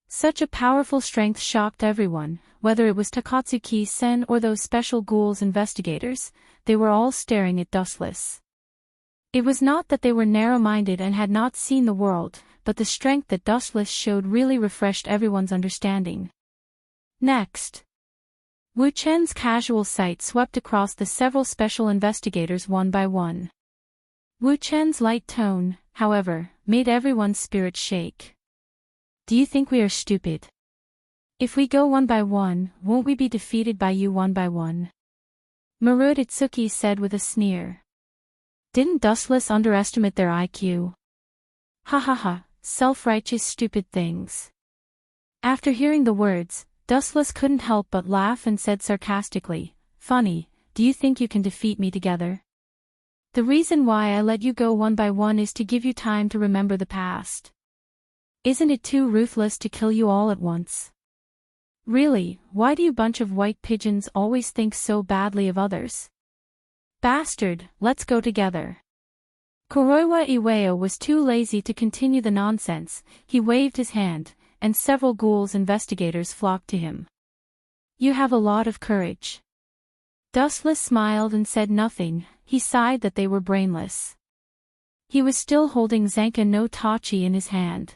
Such a powerful strength shocked everyone, whether it was Takatsuki-sen or those special ghouls investigators, they were all staring at Dustless. It was not that they were narrow-minded and had not seen the world, but the strength that Dustless showed really refreshed everyone's understanding. Next. Wu Chen's casual sight swept across the several special investigators one by one. Wu Chen's light tone, however, made everyone's spirits shake. Do you think we are stupid? If we go one by one, won't we be defeated by you one by one? Maruditsuki said with a sneer. Didn't Dustless underestimate their IQ? Ha ha ha, self-righteous stupid things. After hearing the words, Dustless couldn't help but laugh and said sarcastically, Funny, do you think you can defeat me together? The reason why I let you go one by one is to give you time to remember the past. Isn't it too ruthless to kill you all at once? Really, why do you bunch of white pigeons always think so badly of others? Bastard, let's go together. Kuroiwa Iwao was too lazy to continue the nonsense. He waved his hand, and several ghouls investigators flocked to him. You have a lot of courage. Dustless smiled and said nothing. He sighed that they were brainless. He was still holding Zanka no Tachi in his hand.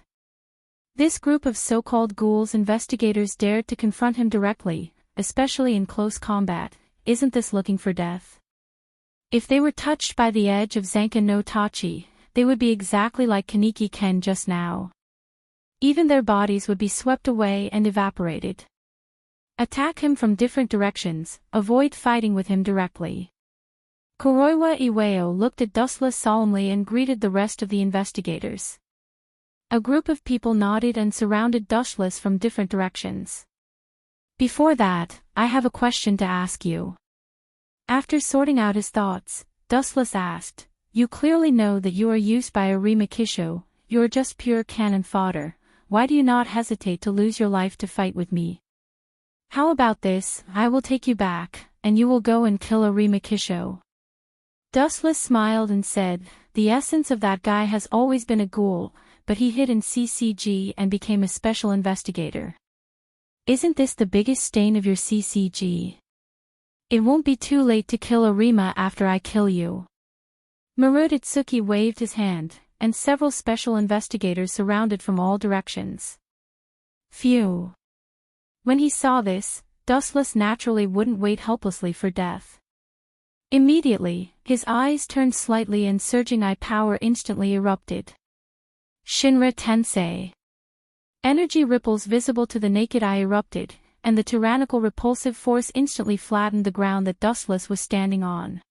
This group of so-called ghouls investigators dared to confront him directly, especially in close combat. Isn't this looking for death? If they were touched by the edge of Zanka no Tachi, they would be exactly like Kaneki-ken just now. Even their bodies would be swept away and evaporated. Attack him from different directions, avoid fighting with him directly. Kuroiwa Iwao looked at Dustless solemnly and greeted the rest of the investigators. A group of people nodded and surrounded Dustless from different directions. Before that, I have a question to ask you. After sorting out his thoughts, Dustless asked, "You clearly know that you are used by a Rimakisho, you are just pure cannon fodder, why do you not hesitate to lose your life to fight with me? How about this, I will take you back, and you will go and kill a Rimakisho." Dustless smiled and said, "The essence of that guy has always been a ghoul, but he hid in CCG and became a special investigator. Isn't this the biggest stain of your CCG? It won't be too late to kill a Rima after I kill you." Maruditsuki waved his hand, and several special investigators surrounded from all directions. Phew. When he saw this, Dustless naturally wouldn't wait helplessly for death. Immediately, his eyes turned slightly and surging eye power instantly erupted. Shinra Tensei. Energy ripples visible to the naked eye erupted, and the tyrannical repulsive force instantly flattened the ground that Dustless was standing on.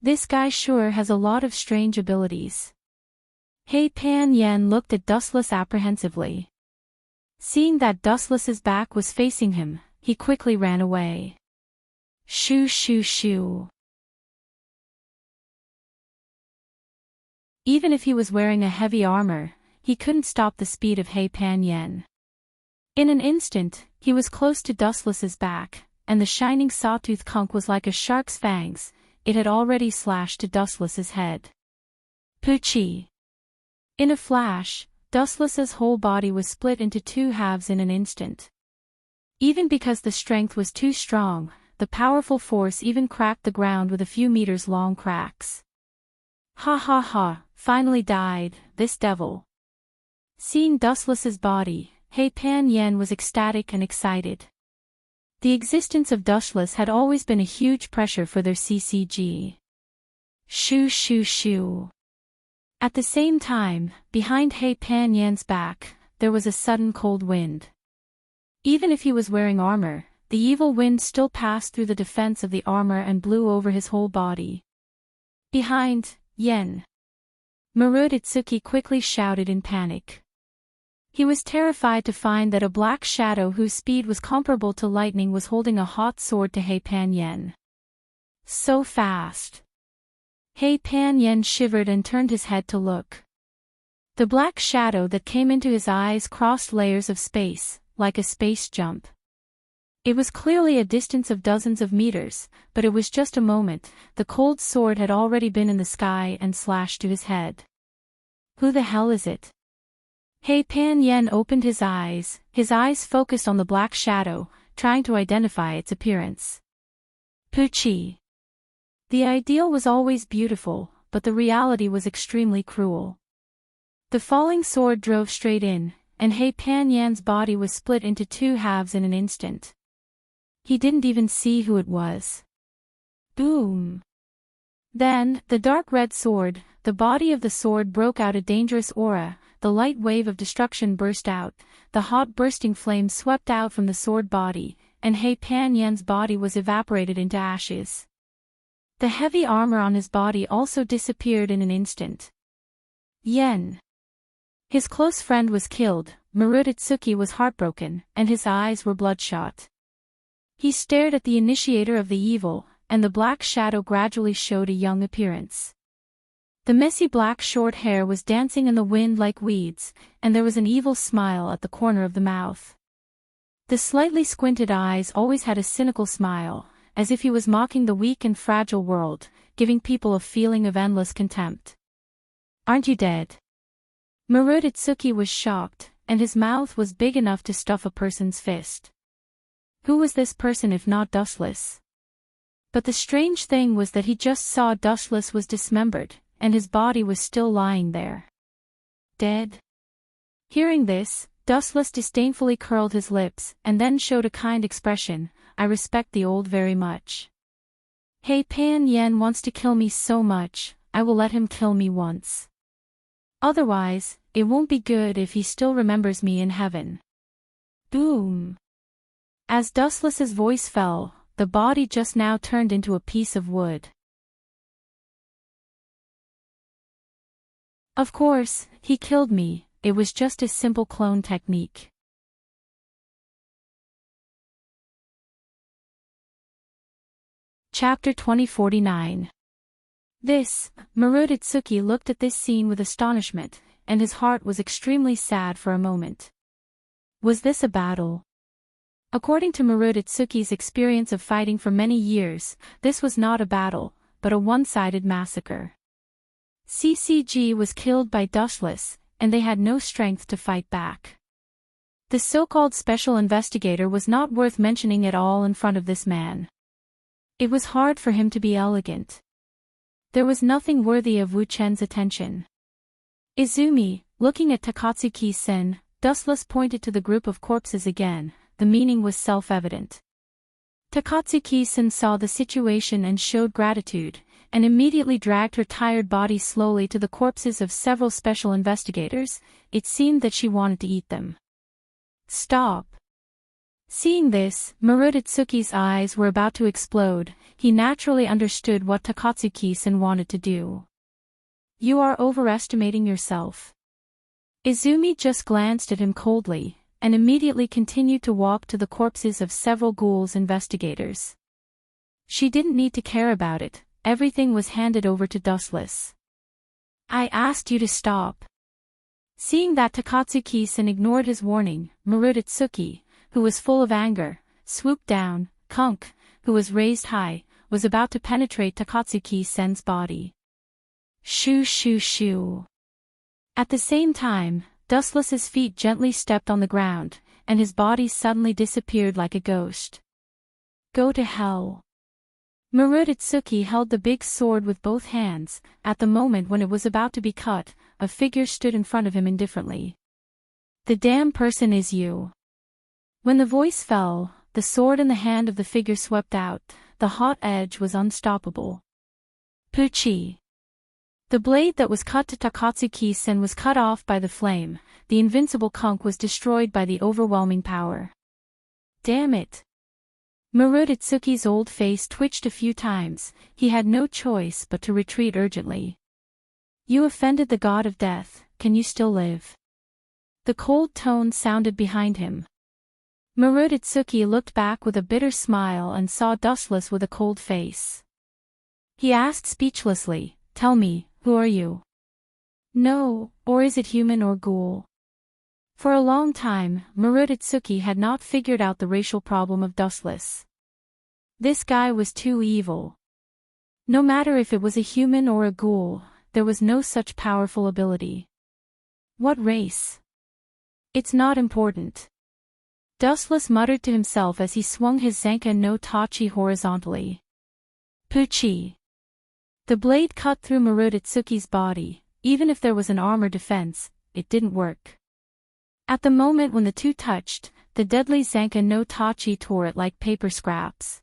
This guy sure has a lot of strange abilities. Hei Pan Yen looked at Dustless apprehensively. Seeing that Dustless's back was facing him, he quickly ran away. Shoo shoo shoo. Even if he was wearing a heavy armor, he couldn't stop the speed of Hei Pan Yen. In an instant, he was close to Dustless's back, and the shining sawtooth conch was like a shark's fangs, it had already slashed to Dustless's head. Poochie! In a flash, Dustless's whole body was split into two halves in an instant. Even because the strength was too strong, the powerful force even cracked the ground with a few meters-long cracks. Ha ha ha, finally died, this devil. Seeing Dustless's body, Hei Pan Yen was ecstatic and excited. The existence of Dustless had always been a huge pressure for their CCG. Shoo shoo shoo. At the same time, behind Hei Pan Yen's back, there was a sudden cold wind. Even if he was wearing armor, the evil wind still passed through the defense of the armor and blew over his whole body. Behind, Yen. Maruditsuki quickly shouted in panic. He was terrified to find that a black shadow whose speed was comparable to lightning was holding a hot sword to Hei Pan Yen. So fast. Hei Pan Yen shivered and turned his head to look. The black shadow that came into his eyes crossed layers of space, like a space jump. It was clearly a distance of dozens of meters, but it was just a moment, the cold sword had already been in the sky and slashed to his head. Who the hell is it? Hei Pan Yen opened his eyes focused on the black shadow, trying to identify its appearance. Poochie. The ideal was always beautiful, but the reality was extremely cruel. The falling sword drove straight in, and Hei Pan Yen's body was split into two halves in an instant. He didn't even see who it was. Boom! Then, the dark red sword, the body of the sword broke out a dangerous aura, the light wave of destruction burst out, the hot bursting flame swept out from the sword body, and Hei Pan Yen's body was evaporated into ashes. The heavy armor on his body also disappeared in an instant. Yen. His close friend was killed, Maruditsuki was heartbroken, and his eyes were bloodshot. He stared at the initiator of the evil, and the black shadow gradually showed a young appearance. The messy black short hair was dancing in the wind like weeds, and there was an evil smile at the corner of the mouth. The slightly squinted eyes always had a cynical smile, as if he was mocking the weak and fragile world, giving people a feeling of endless contempt. "Aren't you dead?" Maruditsuki was shocked, and his mouth was big enough to stuff a person's fist. Who was this person if not Dustless? But the strange thing was that he just saw Dustless was dismembered, and his body was still lying there. Dead? Hearing this, Dustless disdainfully curled his lips, and then showed a kind expression, "I respect the old very much. Hei Pan Yen wants to kill me so much, I will let him kill me once. Otherwise, it won't be good if he still remembers me in heaven." Boom! As Dustless's voice fell, the body just now turned into a piece of wood. Of course, he killed me, it was just a simple clone technique. Chapter 2049. Maruditsuki looked at this scene with astonishment, and his heart was extremely sad for a moment. Was this a battle? According to Maruditsuki's experience of fighting for many years, this was not a battle, but a one-sided massacre. CCG was killed by Dustless, and they had no strength to fight back. The so-called special investigator was not worth mentioning at all in front of this man. It was hard for him to be elegant. There was nothing worthy of Wu Chen's attention. Izumi, looking at Takatsuki-sen, Dustless pointed to the group of corpses again. The meaning was self-evident. Takatsuki-sen saw the situation and showed gratitude, and immediately dragged her tired body slowly to the corpses of several special investigators. It seemed that she wanted to eat them. Stop. Seeing this, Maruditsuki's eyes were about to explode. He naturally understood what Takatsuki-sen wanted to do. You are overestimating yourself. Izumi just glanced at him coldly, and immediately continued to walk to the corpses of several ghouls investigators. She didn't need to care about it, everything was handed over to Dustless. I asked you to stop. Seeing that Takatsuki-sen ignored his warning, Maruditsuki, who was full of anger, swooped down. Kunk, who was raised high, was about to penetrate Takatsuki-sen's body. Shoo shoo shoo. At the same time, Dustless's feet gently stepped on the ground, and his body suddenly disappeared like a ghost. Go to hell. Maruditsuki held the big sword with both hands. At the moment when it was about to be cut, a figure stood in front of him indifferently. The damn person is you. When the voice fell, the sword in the hand of the figure swept out. The hot edge was unstoppable. Puchi. The blade that was cut to Takatsuki-sen was cut off by the flame. The invincible Kunk was destroyed by the overwhelming power. Damn it. Maruditsuki's old face twitched a few times. He had no choice but to retreat urgently. You offended the god of death, can you still live? The cold tone sounded behind him. Maruditsuki looked back with a bitter smile and saw Dustless with a cold face. He asked speechlessly, tell me, who are you? No, or is it human or ghoul? For a long time, Maruditsuki had not figured out the racial problem of Dustless. This guy was too evil. No matter if it was a human or a ghoul, there was no such powerful ability. What race? It's not important. Dustless muttered to himself as he swung his Zanka no Tachi horizontally. Puchi. The blade cut through Maruditsuki's body. Even if there was an armor defense, it didn't work. At the moment when the two touched, the deadly Zanka no Tachi tore it like paper scraps.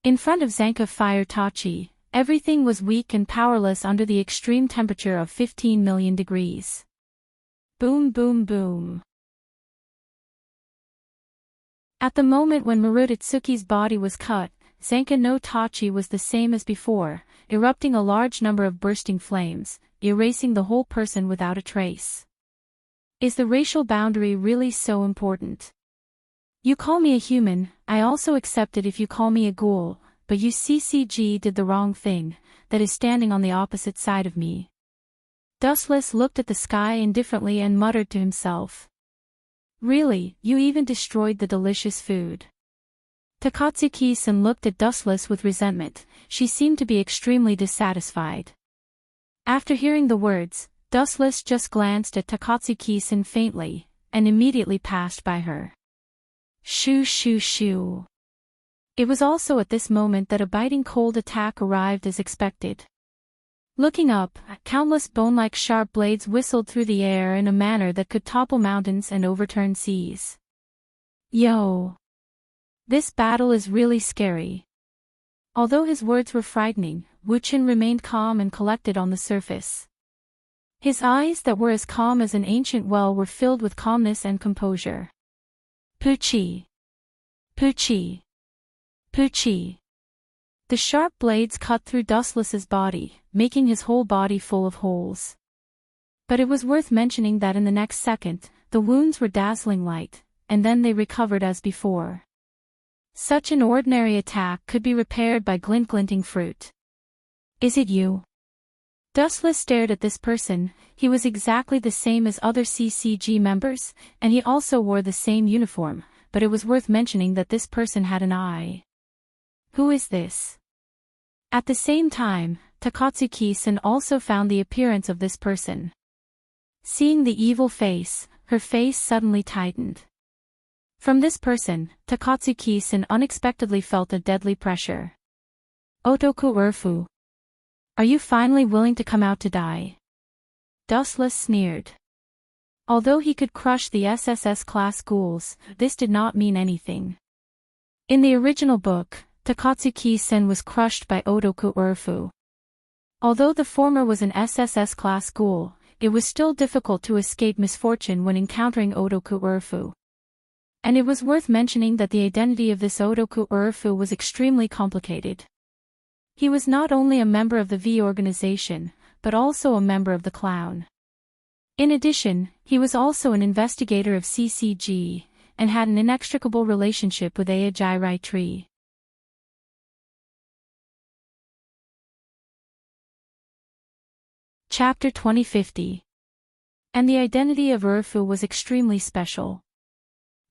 In front of Zanka Fire Tachi, everything was weak and powerless under the extreme temperature of 15 million degrees. Boom boom boom. At the moment when Maruditsuki's body was cut, Zanka no Tachi was the same as before, erupting a large number of bursting flames, erasing the whole person without a trace. Is the racial boundary really so important? You call me a human, I also accept it if you call me a ghoul, but you CCG did the wrong thing, that is standing on the opposite side of me. Dustless looked at the sky indifferently and muttered to himself. Really, you even destroyed the delicious food. Takatsuki-sen looked at Dustless with resentment. She seemed to be extremely dissatisfied. After hearing the words, Dustless just glanced at Takatsuki-sen faintly, and immediately passed by her. Shoo shoo shoo. It was also at this moment that a biting cold attack arrived as expected. Looking up, countless bone-like sharp blades whistled through the air in a manner that could topple mountains and overturn seas. Yo! This battle is really scary. Although his words were frightening, Wu Chen remained calm and collected on the surface. His eyes that were as calm as an ancient well were filled with calmness and composure. Puchi! Puchi! Puchi! The sharp blades cut through Dustless's body, making his whole body full of holes. But it was worth mentioning that in the next second, the wounds were dazzling light, and then they recovered as before. Such an ordinary attack could be repaired by glinting fruit. Is it you? Dustless stared at this person. He was exactly the same as other CCG members, and he also wore the same uniform, but it was worth mentioning that this person had an eye. Who is this? At the same time, Takatsuki-san also found the appearance of this person. Seeing the evil face, her face suddenly tightened. From this person, Takatsuki-san unexpectedly felt a deadly pressure. Otoku Urfu. Are you finally willing to come out to die? Dustless sneered. Although he could crush the SSS class ghouls, this did not mean anything. In the original book, Takatsuki-sen was crushed by Otoku Urfu. Although the former was an SSS class ghoul, it was still difficult to escape misfortune when encountering Otoku Urfu. And it was worth mentioning that the identity of this Otoku Urfu was extremely complicated. He was not only a member of the V organization, but also a member of the clown. In addition, he was also an investigator of CCG, and had an inextricable relationship with Ajairai Tree. Chapter 2050. And the identity of Urfu was extremely special.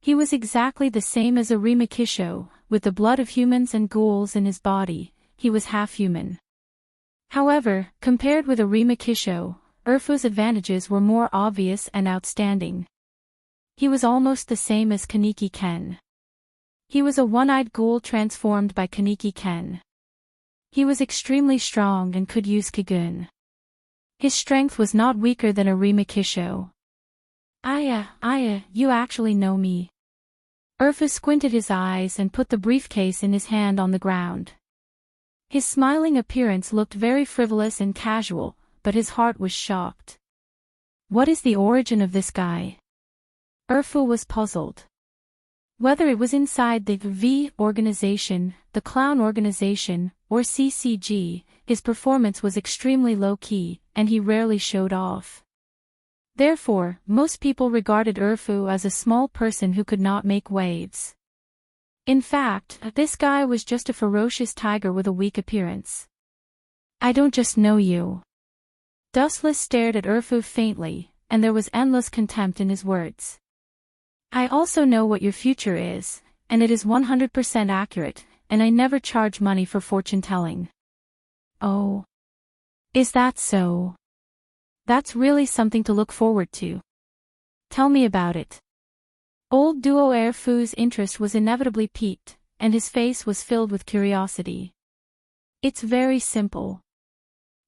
He was exactly the same as Arima Kisho, with the blood of humans and ghouls in his body. He was half human. However, compared with Arima Kisho, Urfu's advantages were more obvious and outstanding. He was almost the same as Kaneki Ken. He was a one-eyed ghoul transformed by Kaneki Ken. He was extremely strong and could use Kigun. His strength was not weaker than Arima Kisho. Aya, you actually know me. Urfu squinted his eyes and put the briefcase in his hand on the ground. His smiling appearance looked very frivolous and casual, but his heart was shocked. What is the origin of this guy? Urfu was puzzled. Whether it was inside the V organization, the clown organization, or CCG, his performance was extremely low-key, and he rarely showed off. Therefore, most people regarded Urfu as a small person who could not make waves. In fact, this guy was just a ferocious tiger with a weak appearance. I don't just know you. Dustless stared at Urfu faintly, and there was endless contempt in his words. I also know what your future is, and it is 100% accurate, and I never charge money for fortune-telling. Oh. Is that so? That's really something to look forward to. Tell me about it. Old duo Urfu's interest was inevitably piqued, and his face was filled with curiosity. It's very simple.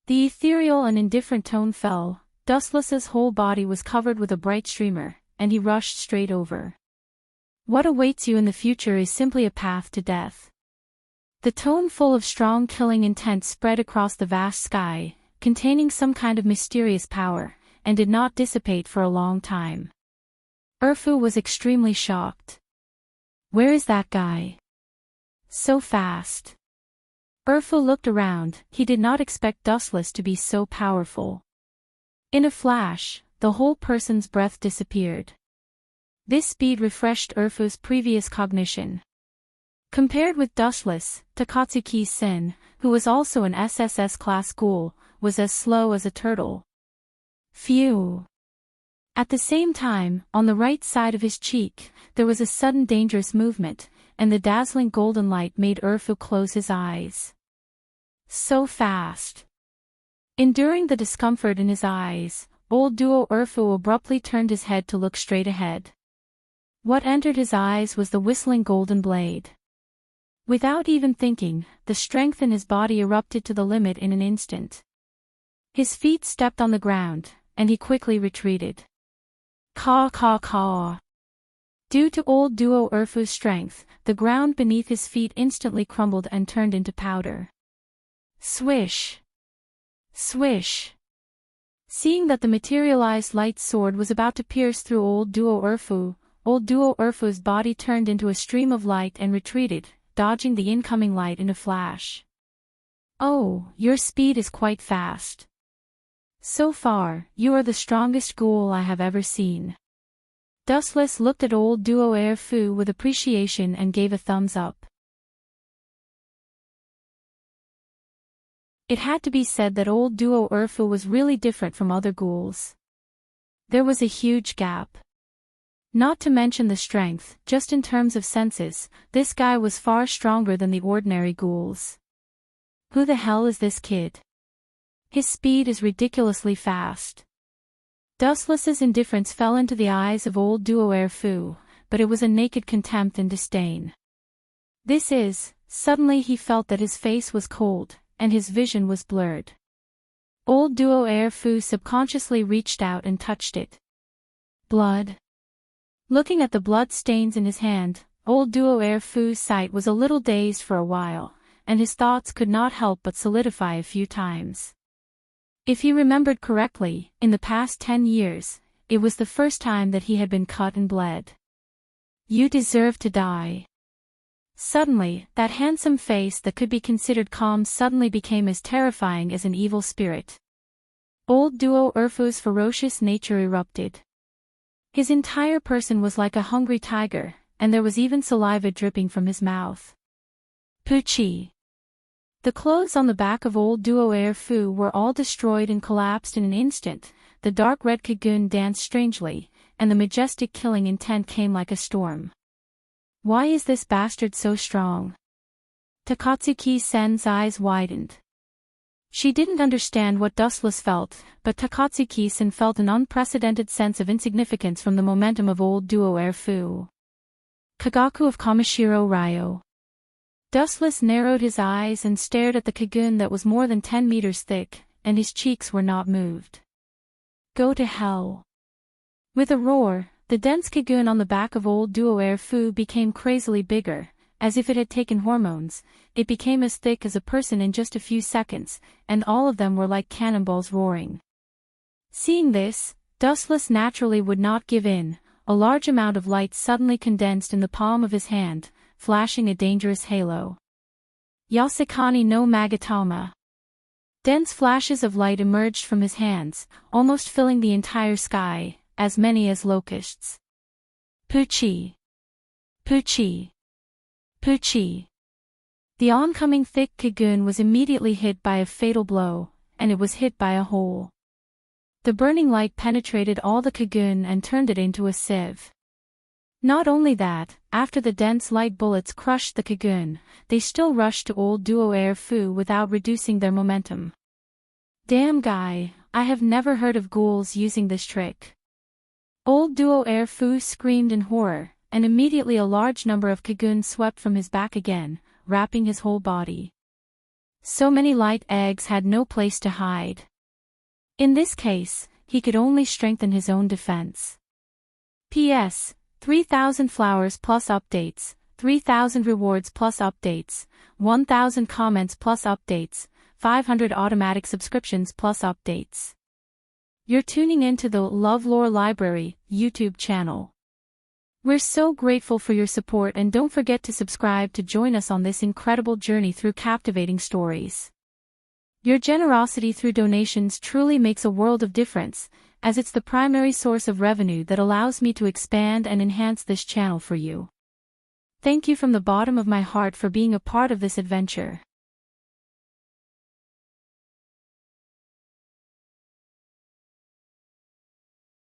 The ethereal and indifferent tone fell. Dustless's whole body was covered with a bright streamer, and he rushed straight over. What awaits you in the future is simply a path to death. The tone full of strong killing intent spread across the vast sky, containing some kind of mysterious power, and did not dissipate for a long time. Urfu was extremely shocked. Where is that guy? So fast. Urfu looked around. He did not expect Dustless to be so powerful. In a flash, the whole person's breath disappeared. This speed refreshed Urfu's previous cognition. Compared with Dustless, Takatsuki-sen, who was also an SSS class ghoul, was as slow as a turtle. Phew. At the same time, on the right side of his cheek, there was a sudden dangerous movement, and the dazzling golden light made Urfu close his eyes. So fast. Enduring the discomfort in his eyes, old duo Urfu abruptly turned his head to look straight ahead. What entered his eyes was the whistling golden blade. Without even thinking, the strength in his body erupted to the limit in an instant. His feet stepped on the ground, and he quickly retreated. Caw caw caw. Due to old duo Urfu's strength, the ground beneath his feet instantly crumbled and turned into powder. Swish. Swish. Seeing that the materialized light sword was about to pierce through old duo Urfu's body turned into a stream of light and retreated, dodging the incoming light in a flash. Oh, your speed is quite fast. So far, you are the strongest ghoul I have ever seen. Dustless looked at old duo Erfu with appreciation and gave a thumbs up. It had to be said that old duo Erfu was really different from other ghouls. There was a huge gap. Not to mention the strength, just in terms of senses, this guy was far stronger than the ordinary ghouls. Who the hell is this kid? His speed is ridiculously fast. Dustless's indifference fell into the eyes of old duo Erfu, but it was a naked contempt and disdain. Suddenly he felt that his face was cold, and his vision was blurred. Old duo Erfu subconsciously reached out and touched it. Blood. Looking at the blood stains in his hand, old duo Erfu's sight was a little dazed for a while, and his thoughts could not help but solidify a few times. If he remembered correctly, in the past 10 years, it was the first time that he had been cut and bled. You deserve to die. Suddenly, that handsome face that could be considered calm suddenly became as terrifying as an evil spirit. Old duo Erfu's ferocious nature erupted. His entire person was like a hungry tiger, and there was even saliva dripping from his mouth. Poochie. The clothes on the back of old duo Erfu were all destroyed and collapsed in an instant. The dark red Kagun danced strangely, and the majestic killing intent came like a storm. Why is this bastard so strong? Takatsuki-sen's eyes widened. She didn't understand what Dustless felt, but Takatsuki-sen felt an unprecedented sense of insignificance from the momentum of old duo Erfu. Kagaku of Kamishiro Ryo. Dustless narrowed his eyes and stared at the Kagun that was more than 10 meters thick, and his cheeks were not moved. Go to hell. With a roar, the dense Kagun on the back of old duo Erfu became crazily bigger. As if it had taken hormones, it became as thick as a person in just a few seconds, and all of them were like cannonballs roaring. Seeing this, Dustless naturally would not give in. A large amount of light suddenly condensed in the palm of his hand, flashing a dangerous halo. Yasukani no Magatama. Dense flashes of light emerged from his hands, almost filling the entire sky, as many as locusts. Poochie. Poochie. Poochie. The oncoming thick Kagun was immediately hit by a fatal blow, and it was hit by a hole. The burning light penetrated all the Kagun and turned it into a sieve. Not only that, after the dense light bullets crushed the Kagun, they still rushed to old duo Erfu without reducing their momentum. Damn guy, I have never heard of ghouls using this trick. Old duo Erfu screamed in horror, and immediately a large number of Kagun swept from his back again, wrapping his whole body. So many light eggs had no place to hide. In this case, he could only strengthen his own defense. P.S. 3,000 flowers plus updates, 3,000 rewards plus updates, 1,000 comments plus updates, 500 automatic subscriptions plus updates. You're tuning into the LoveLore Library YouTube channel. We're so grateful for your support, and don't forget to subscribe to join us on this incredible journey through captivating stories. Your generosity through donations truly makes a world of difference, as it's the primary source of revenue that allows me to expand and enhance this channel for you. Thank you from the bottom of my heart for being a part of this adventure.